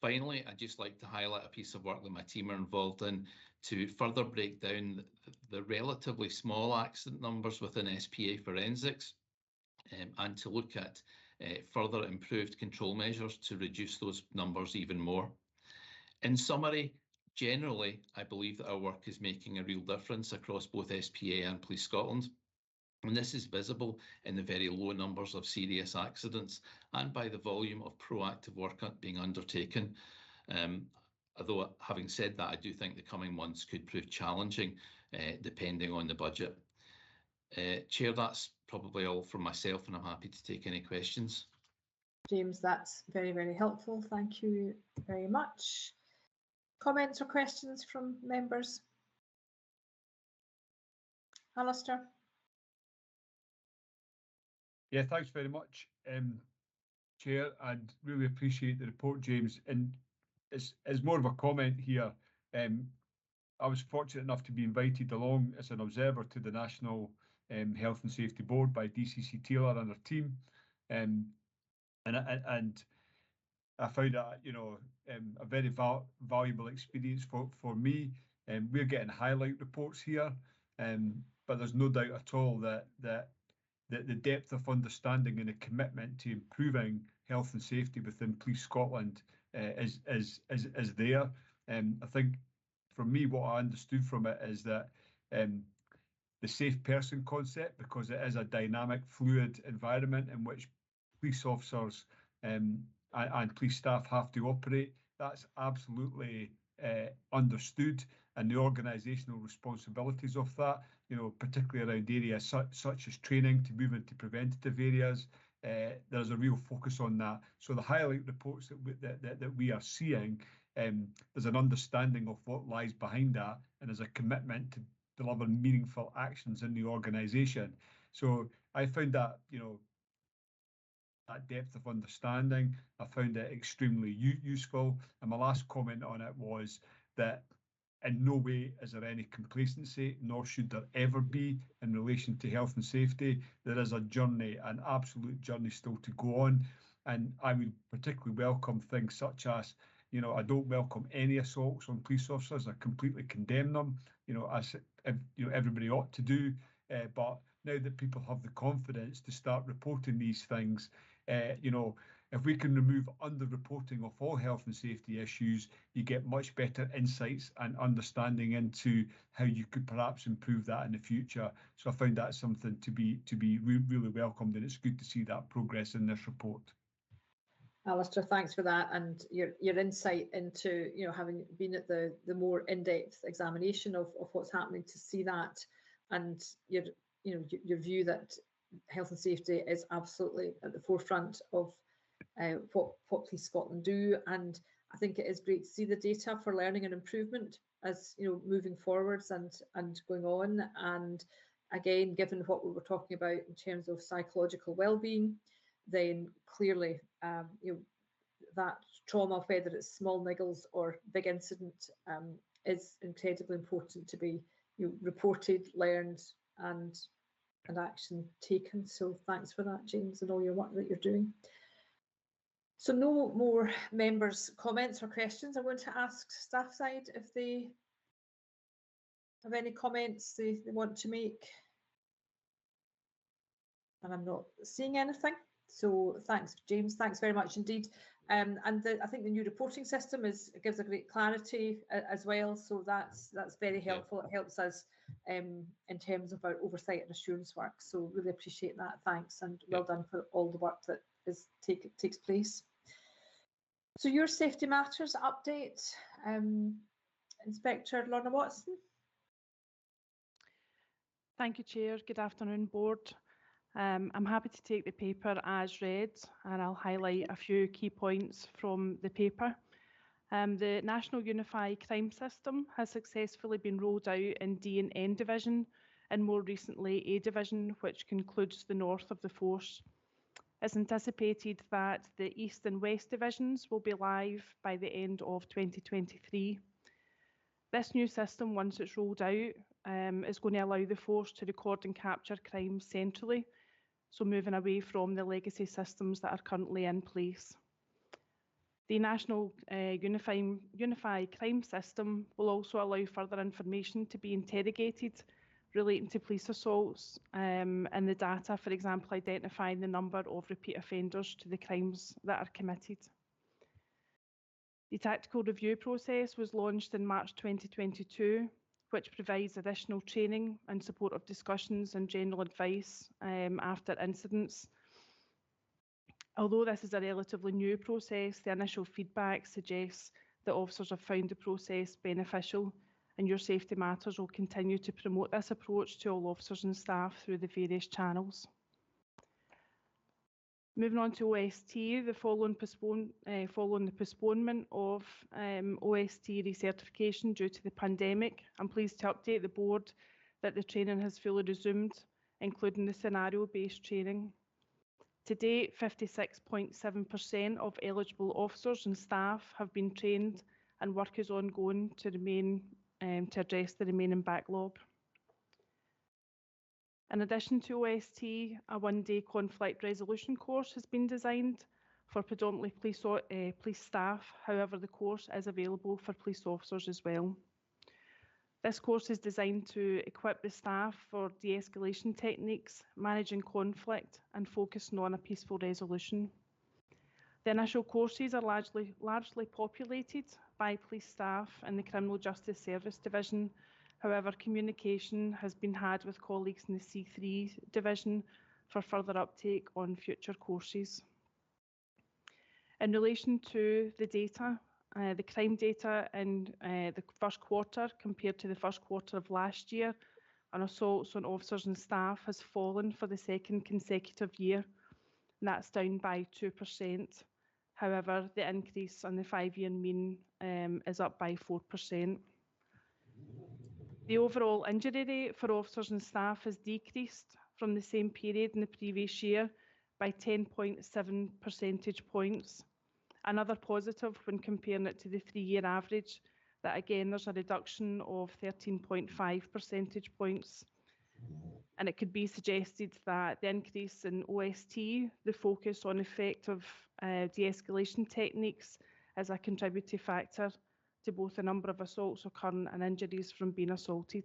Finally, I'd just like to highlight a piece of work that my team are involved in to further break down the relatively small accident numbers within SPA forensics and to look at further improved control measures to reduce those numbers even more. In summary, generally, I believe that our work is making a real difference across both SPA and Police Scotland. And this is visible in the very low numbers of serious accidents and by the volume of proactive work being undertaken. Although, having said that, I do think the coming months could prove challenging depending on the budget. Chair, that's probably all from myself, and I'm happy to take any questions. James, that's very, very helpful. Thank you very much. Comments or questions from members? Alistair? Yeah, thanks very much, Chair. I'd really appreciate the report, James. And as more of a comment here, I was fortunate enough to be invited along as an observer to the National Health and Safety Board by DCC Taylor and her team, and I found that a very valuable experience for me. We're getting highlight reports here, but there's no doubt at all that the depth of understanding and the commitment to improving health and safety within Police Scotland is there. I think for me, what I understood from it is that the safe person concept, because it is a dynamic, fluid environment in which police officers and police staff have to operate, that's absolutely understood, and the organisational responsibilities of that, particularly around areas such as training to move into preventative areas, there's a real focus on that. So the highlight reports that we are seeing, there's an understanding of what lies behind that, and there's a commitment to deliver meaningful actions in the organisation. So I found that, that depth of understanding, I found it extremely useful. And my last comment on it was that in no way is there any complacency, nor should there ever be in relation to health and safety. There is a journey, an absolute journey still to go on. And I would particularly welcome things such as, you know, I don't welcome any assaults on police officers. I completely condemn them, you know, as you know, everybody ought to do. But now that people have the confidence to start reporting these things, you know, if we can remove underreporting of all health and safety issues, you get much better insights and understanding into how you could perhaps improve that in the future. So I found that something to be really welcomed, and it's good to see that progress in this report. Alistair, thanks for that, and your insight into, you know, having been at the more in-depth examination of what's happening, to see that, and your view that health and safety is absolutely at the forefront of what Police Scotland do. And I think it is great to see the data for learning and improvement as, you know, moving forwards and going on. And again, given what we were talking about in terms of psychological well-being, then clearly, you know, that trauma, whether it's small niggles or big incident, is incredibly important to be, you know, reported, learned, and action taken. So thanks for that, James, and all your work that you're doing. So no more members' comments or questions. I want to ask staff side if they have any comments they want to make. And I'm not seeing anything. So thanks, James. Thanks very much indeed. And I think the new reporting system gives a great clarity as well. So that's very helpful. It helps us in terms of our oversight and assurance work. So really appreciate that. Thanks, and well done for all the work that takes place. So your safety matters update, Inspector Lorna Watson. Thank you, Chair. Good afternoon, Board. I'm happy to take the paper as read, and I'll highlight a few key points from the paper. The National Unified Crime System has successfully been rolled out in D and N Division, and more recently A Division, which concludes the north of the force. It's anticipated that the East and West Divisions will be live by the end of 2023. This new system, once it's rolled out, is going to allow the force to record and capture crimes centrally, so moving away from the legacy systems that are currently in place. The National Unified Crime System will also allow further information to be interrogated relating to police assaults, and the data, for example, identifying the number of repeat offenders to the crimes that are committed. The tactical review process was launched in March 2022, which provides additional training and support of discussions and general advice after incidents. Although this is a relatively new process, the initial feedback suggests that officers have found the process beneficial, and Your Safety Matters will continue to promote this approach to all officers and staff through the various channels. Moving on to OST, following the postponement of OST recertification due to the pandemic, I'm pleased to update the Board that the training has fully resumed, including the scenario-based training. To date, 56.7% of eligible officers and staff have been trained, and work is ongoing to address the remaining backlog. In addition to OST, a one-day conflict resolution course has been designed for predominantly police staff. However, the course is available for police officers as well. This course is designed to equip the staff for de-escalation techniques, managing conflict, and focusing on a peaceful resolution. The initial courses are largely populated by police staff in the Criminal Justice Service Division. However, communication has been had with colleagues in the C3 Division for further uptake on future courses. In relation to the data, the crime data in the first quarter compared to the first quarter of last year, and assaults on officers and staff has fallen for the second consecutive year, and that's down by 2%. However, the increase on the 5-year mean is up by 4%. The overall injury rate for officers and staff has decreased from the same period in the previous year by 10.7 percentage points. Another positive when comparing it to the 3-year average, that again there's a reduction of 13.5 percentage points. And it could be suggested that the increase in OST, the focus on effective de-escalation techniques, is a contributing factor to both the number of assaults occurring and injuries from being assaulted.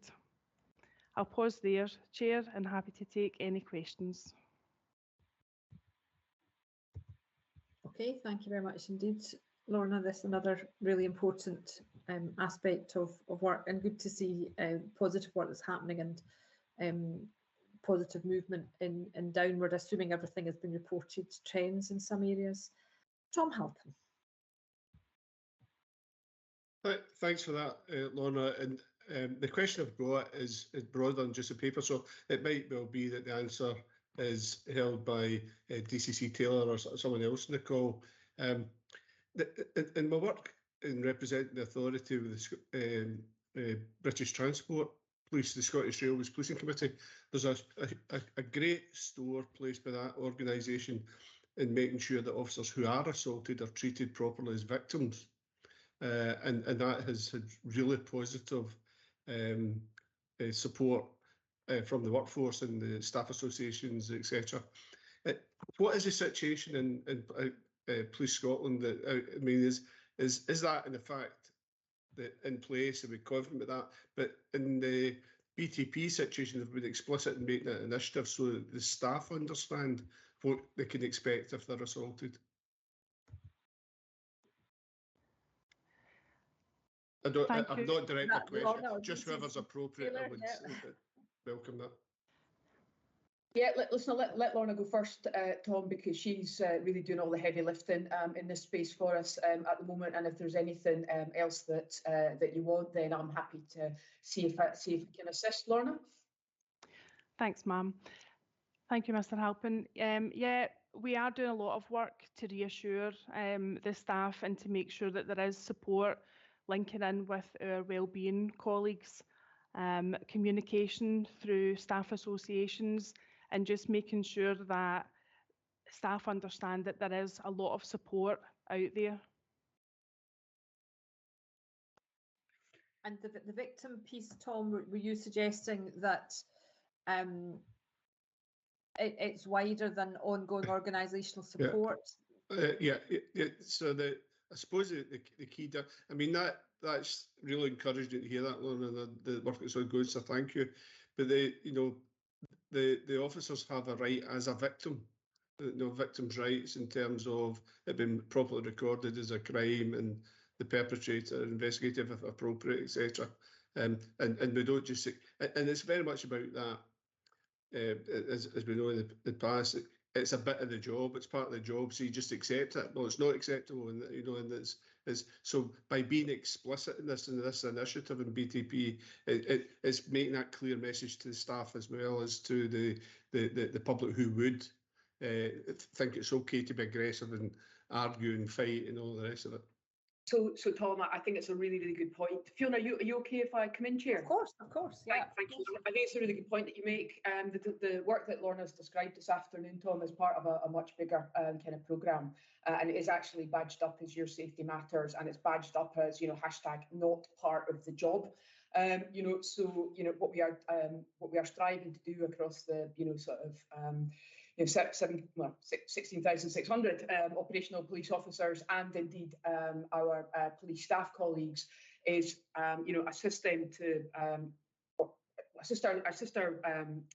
I'll pause there, Chair, and happy to take any questions. Okay, thank you very much indeed, Lorna. This is another really important aspect of work, and good to see positive work that's happening and positive movement in downward, assuming everything has been reported trends in some areas. Tom Halpin. Thanks for that, Lorna. And the question I've got is broader than just the paper, so it might well be that the answer is held by DCC Taylor or someone else in the call. In my work in representing the authority with the British Transport Police, the Scottish Railways Policing Committee, there's a great store placed by that organisation in making sure that officers who are assaulted are treated properly as victims. And that has had really positive support from the workforce and the staff associations, etc. What is the situation in Police Scotland? That I mean, is that in fact in place? Are we confident with that? But in the BTP situation, have been explicit in making an initiative so that the staff understand what they can expect if they're assaulted. I'm not directing a question, just whoever's appropriate, I would welcome that. Yeah, let Lorna go first, Tom, because she's really doing all the heavy lifting in this space for us at the moment. And if there's anything else that you want, then I'm happy to see if we can assist, Lorna. Thanks, ma'am. Thank you, Mr. Halpin. Yeah, we are doing a lot of work to reassure the staff and to make sure that there is support linking in with our wellbeing colleagues, communication through staff associations, and just making sure that staff understand that there is a lot of support out there. And the victim piece, Tom, were you suggesting that it's wider than ongoing organisational support? Yeah. So I suppose the key, I mean, that's really encouraging to hear that, Lorna, the work that's ongoing, so thank you. But the officers have a right as a victim, victims' rights in terms of it being properly recorded as a crime and the perpetrator investigated if appropriate, etc. And we don't just say, and it's very much about that, as we know in the past. It's a bit of the job. It's part of the job. So you just accept it. Well, it's not acceptable, and and it's so by being explicit in this initiative in BTP, it's making that clear message to the staff as well as to the public who would think it's okay to be aggressive and argue and fight and all the rest of it. So Tom, I think it's a really, really good point. Fiona, are you okay if I come in, Chair? Of course. Yeah. Thank you. I think it's a really good point that you make. The work that Lorna's described this afternoon, Tom, is part of a much bigger kind of programme, and it is actually badged up as Your Safety Matters, and it's badged up as hashtag not part of the job. So what we are striving to do across the 16,600 operational police officers and indeed our police staff colleagues is assist them to assist our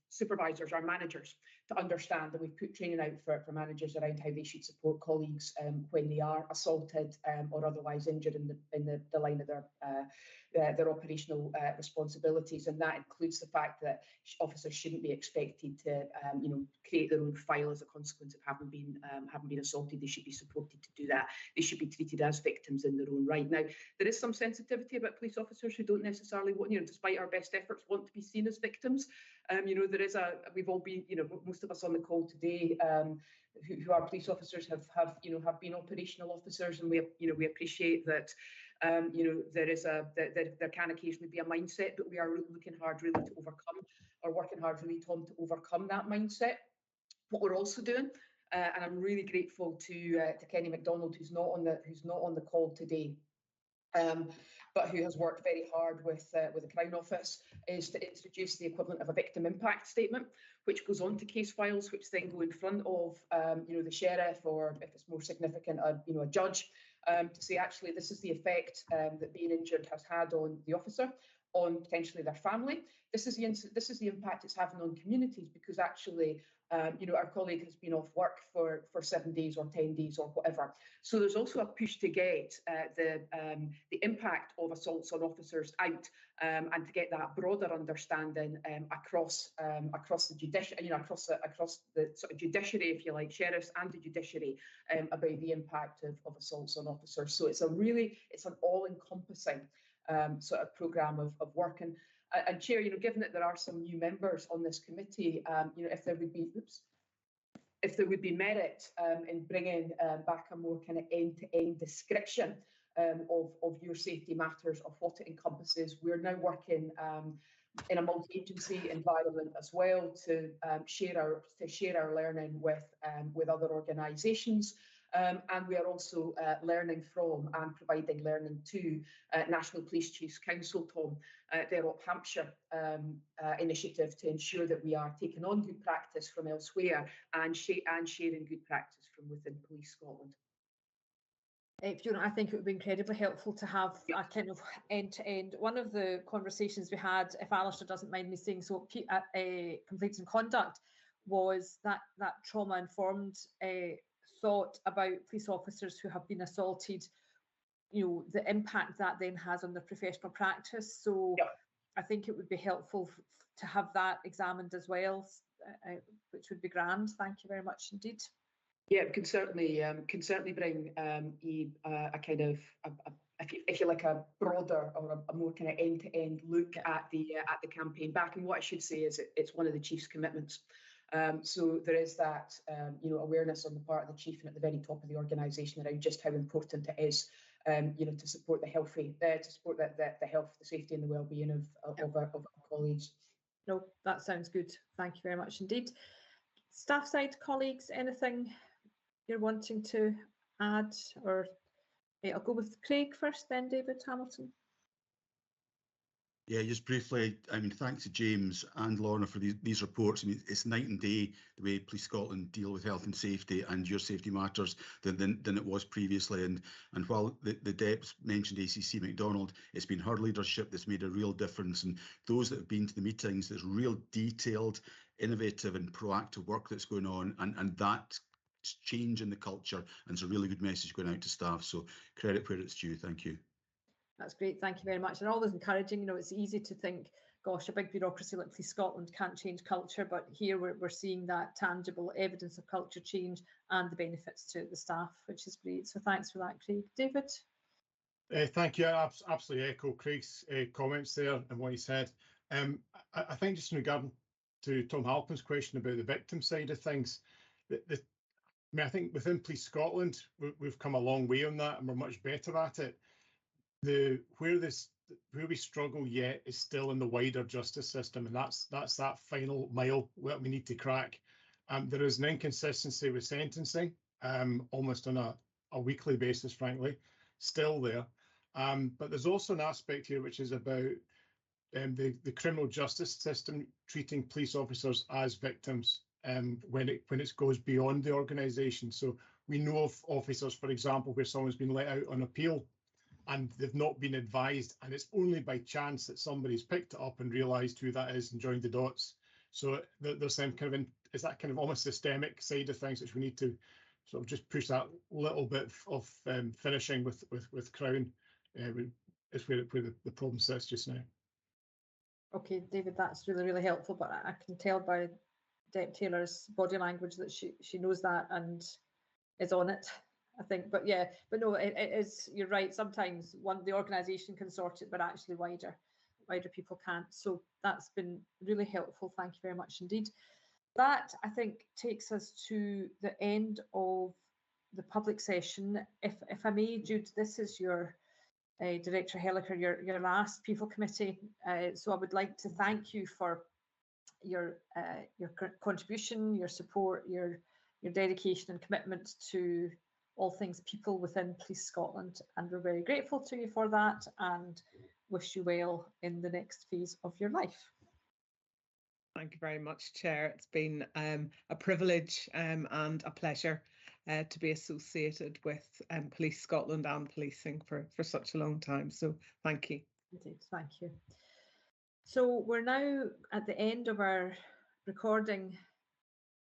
supervisors, our managers, to understand that we've put training out for managers around how they should support colleagues when they are assaulted or otherwise injured in the line of their operational responsibilities, and that includes the fact that officers shouldn't be expected to create their own file as a consequence of having been assaulted. They should be supported to do that. They should be treated as victims in their own right. Now, there is some sensitivity about police officers who don't necessarily want, despite our best efforts, want to be seen as victims. There is we've all been, most of us on the call today who are police officers have been operational officers, and we appreciate that. There can occasionally be a mindset, but we are looking hard really to overcome, or working hard really, Tom, to overcome that mindset. What we're also doing, and I'm really grateful to Kenny MacDonald, who's not on the call today, but who has worked very hard with the Crown Office, is to introduce the equivalent of a victim impact statement, which goes on to case files, which then go in front of the sheriff, or if it's more significant, a judge, to say actually this is the effect that being injured has had on the officer, on potentially their family. This is the impact it's having on communities, because actually our colleague has been off work for 7 days or 10 days or whatever. So there's also a push to get the impact of assaults on officers out, and to get that broader understanding across the judiciary, across the sort of judiciary, if you like, sheriffs and the judiciary, about the impact of assaults on officers. So it's an all-encompassing sort of programme of work. And Chair, given that there are some new members on this committee, if there would be merit in bringing back a more kind of end-to-end description of your safety matters, of what it encompasses. We're now working in a multi-agency environment as well to share our learning with other organisations. And we are also learning from and providing learning to National Police Chiefs Council, Tom, their Up Hampshire initiative, to ensure that we are taking on good practice from elsewhere and sharing good practice from within Police Scotland. Fiona, I think it would be incredibly helpful to have a kind of end-to-end. One of the conversations we had, if Alistair doesn't mind me saying so, Complaints and Conduct, was that trauma-informed thought about police officers who have been assaulted, the impact that then has on their professional practice. So I think it would be helpful to have that examined as well, which would be grand. Thank you very much indeed. Yeah, can certainly bring a kind of, if you like, a broader or a more kind of end-to-end look at the campaign back. And what I should say is it's one of the Chief's commitments. So there is that awareness on the part of the Chief and at the very top of the organisation around just how important it is, to support the health, the safety and the well-being of our colleagues. No, that sounds good. Thank you very much indeed. Staff side colleagues, anything you're wanting to add? Or I'll go with Craig first, then David Hamilton. Yeah, just briefly, thanks to James and Lorna for these reports. It's night and day the way Police Scotland deal with health and safety and your safety matters than it was previously. And while the Deps mentioned ACC MacDonald, it's been her leadership that's made a real difference. And those that have been to the meetings, there's real detailed, innovative and proactive work that's going on, and that change in the culture, and it's a really good message going out to staff. So credit where it's due. Thank you. That's great, thank you very much. And always encouraging, it's easy to think, gosh, a big bureaucracy like Police Scotland can't change culture, but here we're seeing that tangible evidence of culture change and the benefits to the staff, which is great. So thanks for that, Craig. David? Thank you. I absolutely echo Craig's comments there and what he said. I think just in regard to Tom Halpin's question about the victim side of things, I think within Police Scotland, we've come a long way on that and we're much better at it. Where we struggle yet is still in the wider justice system, and that's that final mile that we need to crack. There is an inconsistency with sentencing, almost on a weekly basis, frankly, still there. But there's also an aspect here which is about the criminal justice system treating police officers as victims when it goes beyond the organisation. So we know of officers, for example, where someone's been let out on appeal and they've not been advised, and it's only by chance that somebody's picked it up and realised who that is and joined the dots. So there's some kind of it's that kind of almost systemic side of things which we need to sort of just push that little bit of finishing with Crown. Is where the problem sits just now. Okay, David, that's really, really helpful, but I can tell by Deb Taylor's body language that she knows that and is on it, I think. But no, it is, you're right, sometimes the organisation can sort it, but actually wider people can't. So that's been really helpful. Thank you very much indeed. That, I think, takes us to the end of the public session. If I may, Jude, this is your Director Helliker, your last People Committee. So I would like to thank you for your contribution, your support, your dedication and commitment to all things people within Police Scotland, and we're very grateful to you for that and wish you well in the next phase of your life. Thank you very much, Chair. It's been a privilege and a pleasure to be associated with Police Scotland and policing for such a long time. So thank you. Indeed, thank you. So we're now at the end of our recording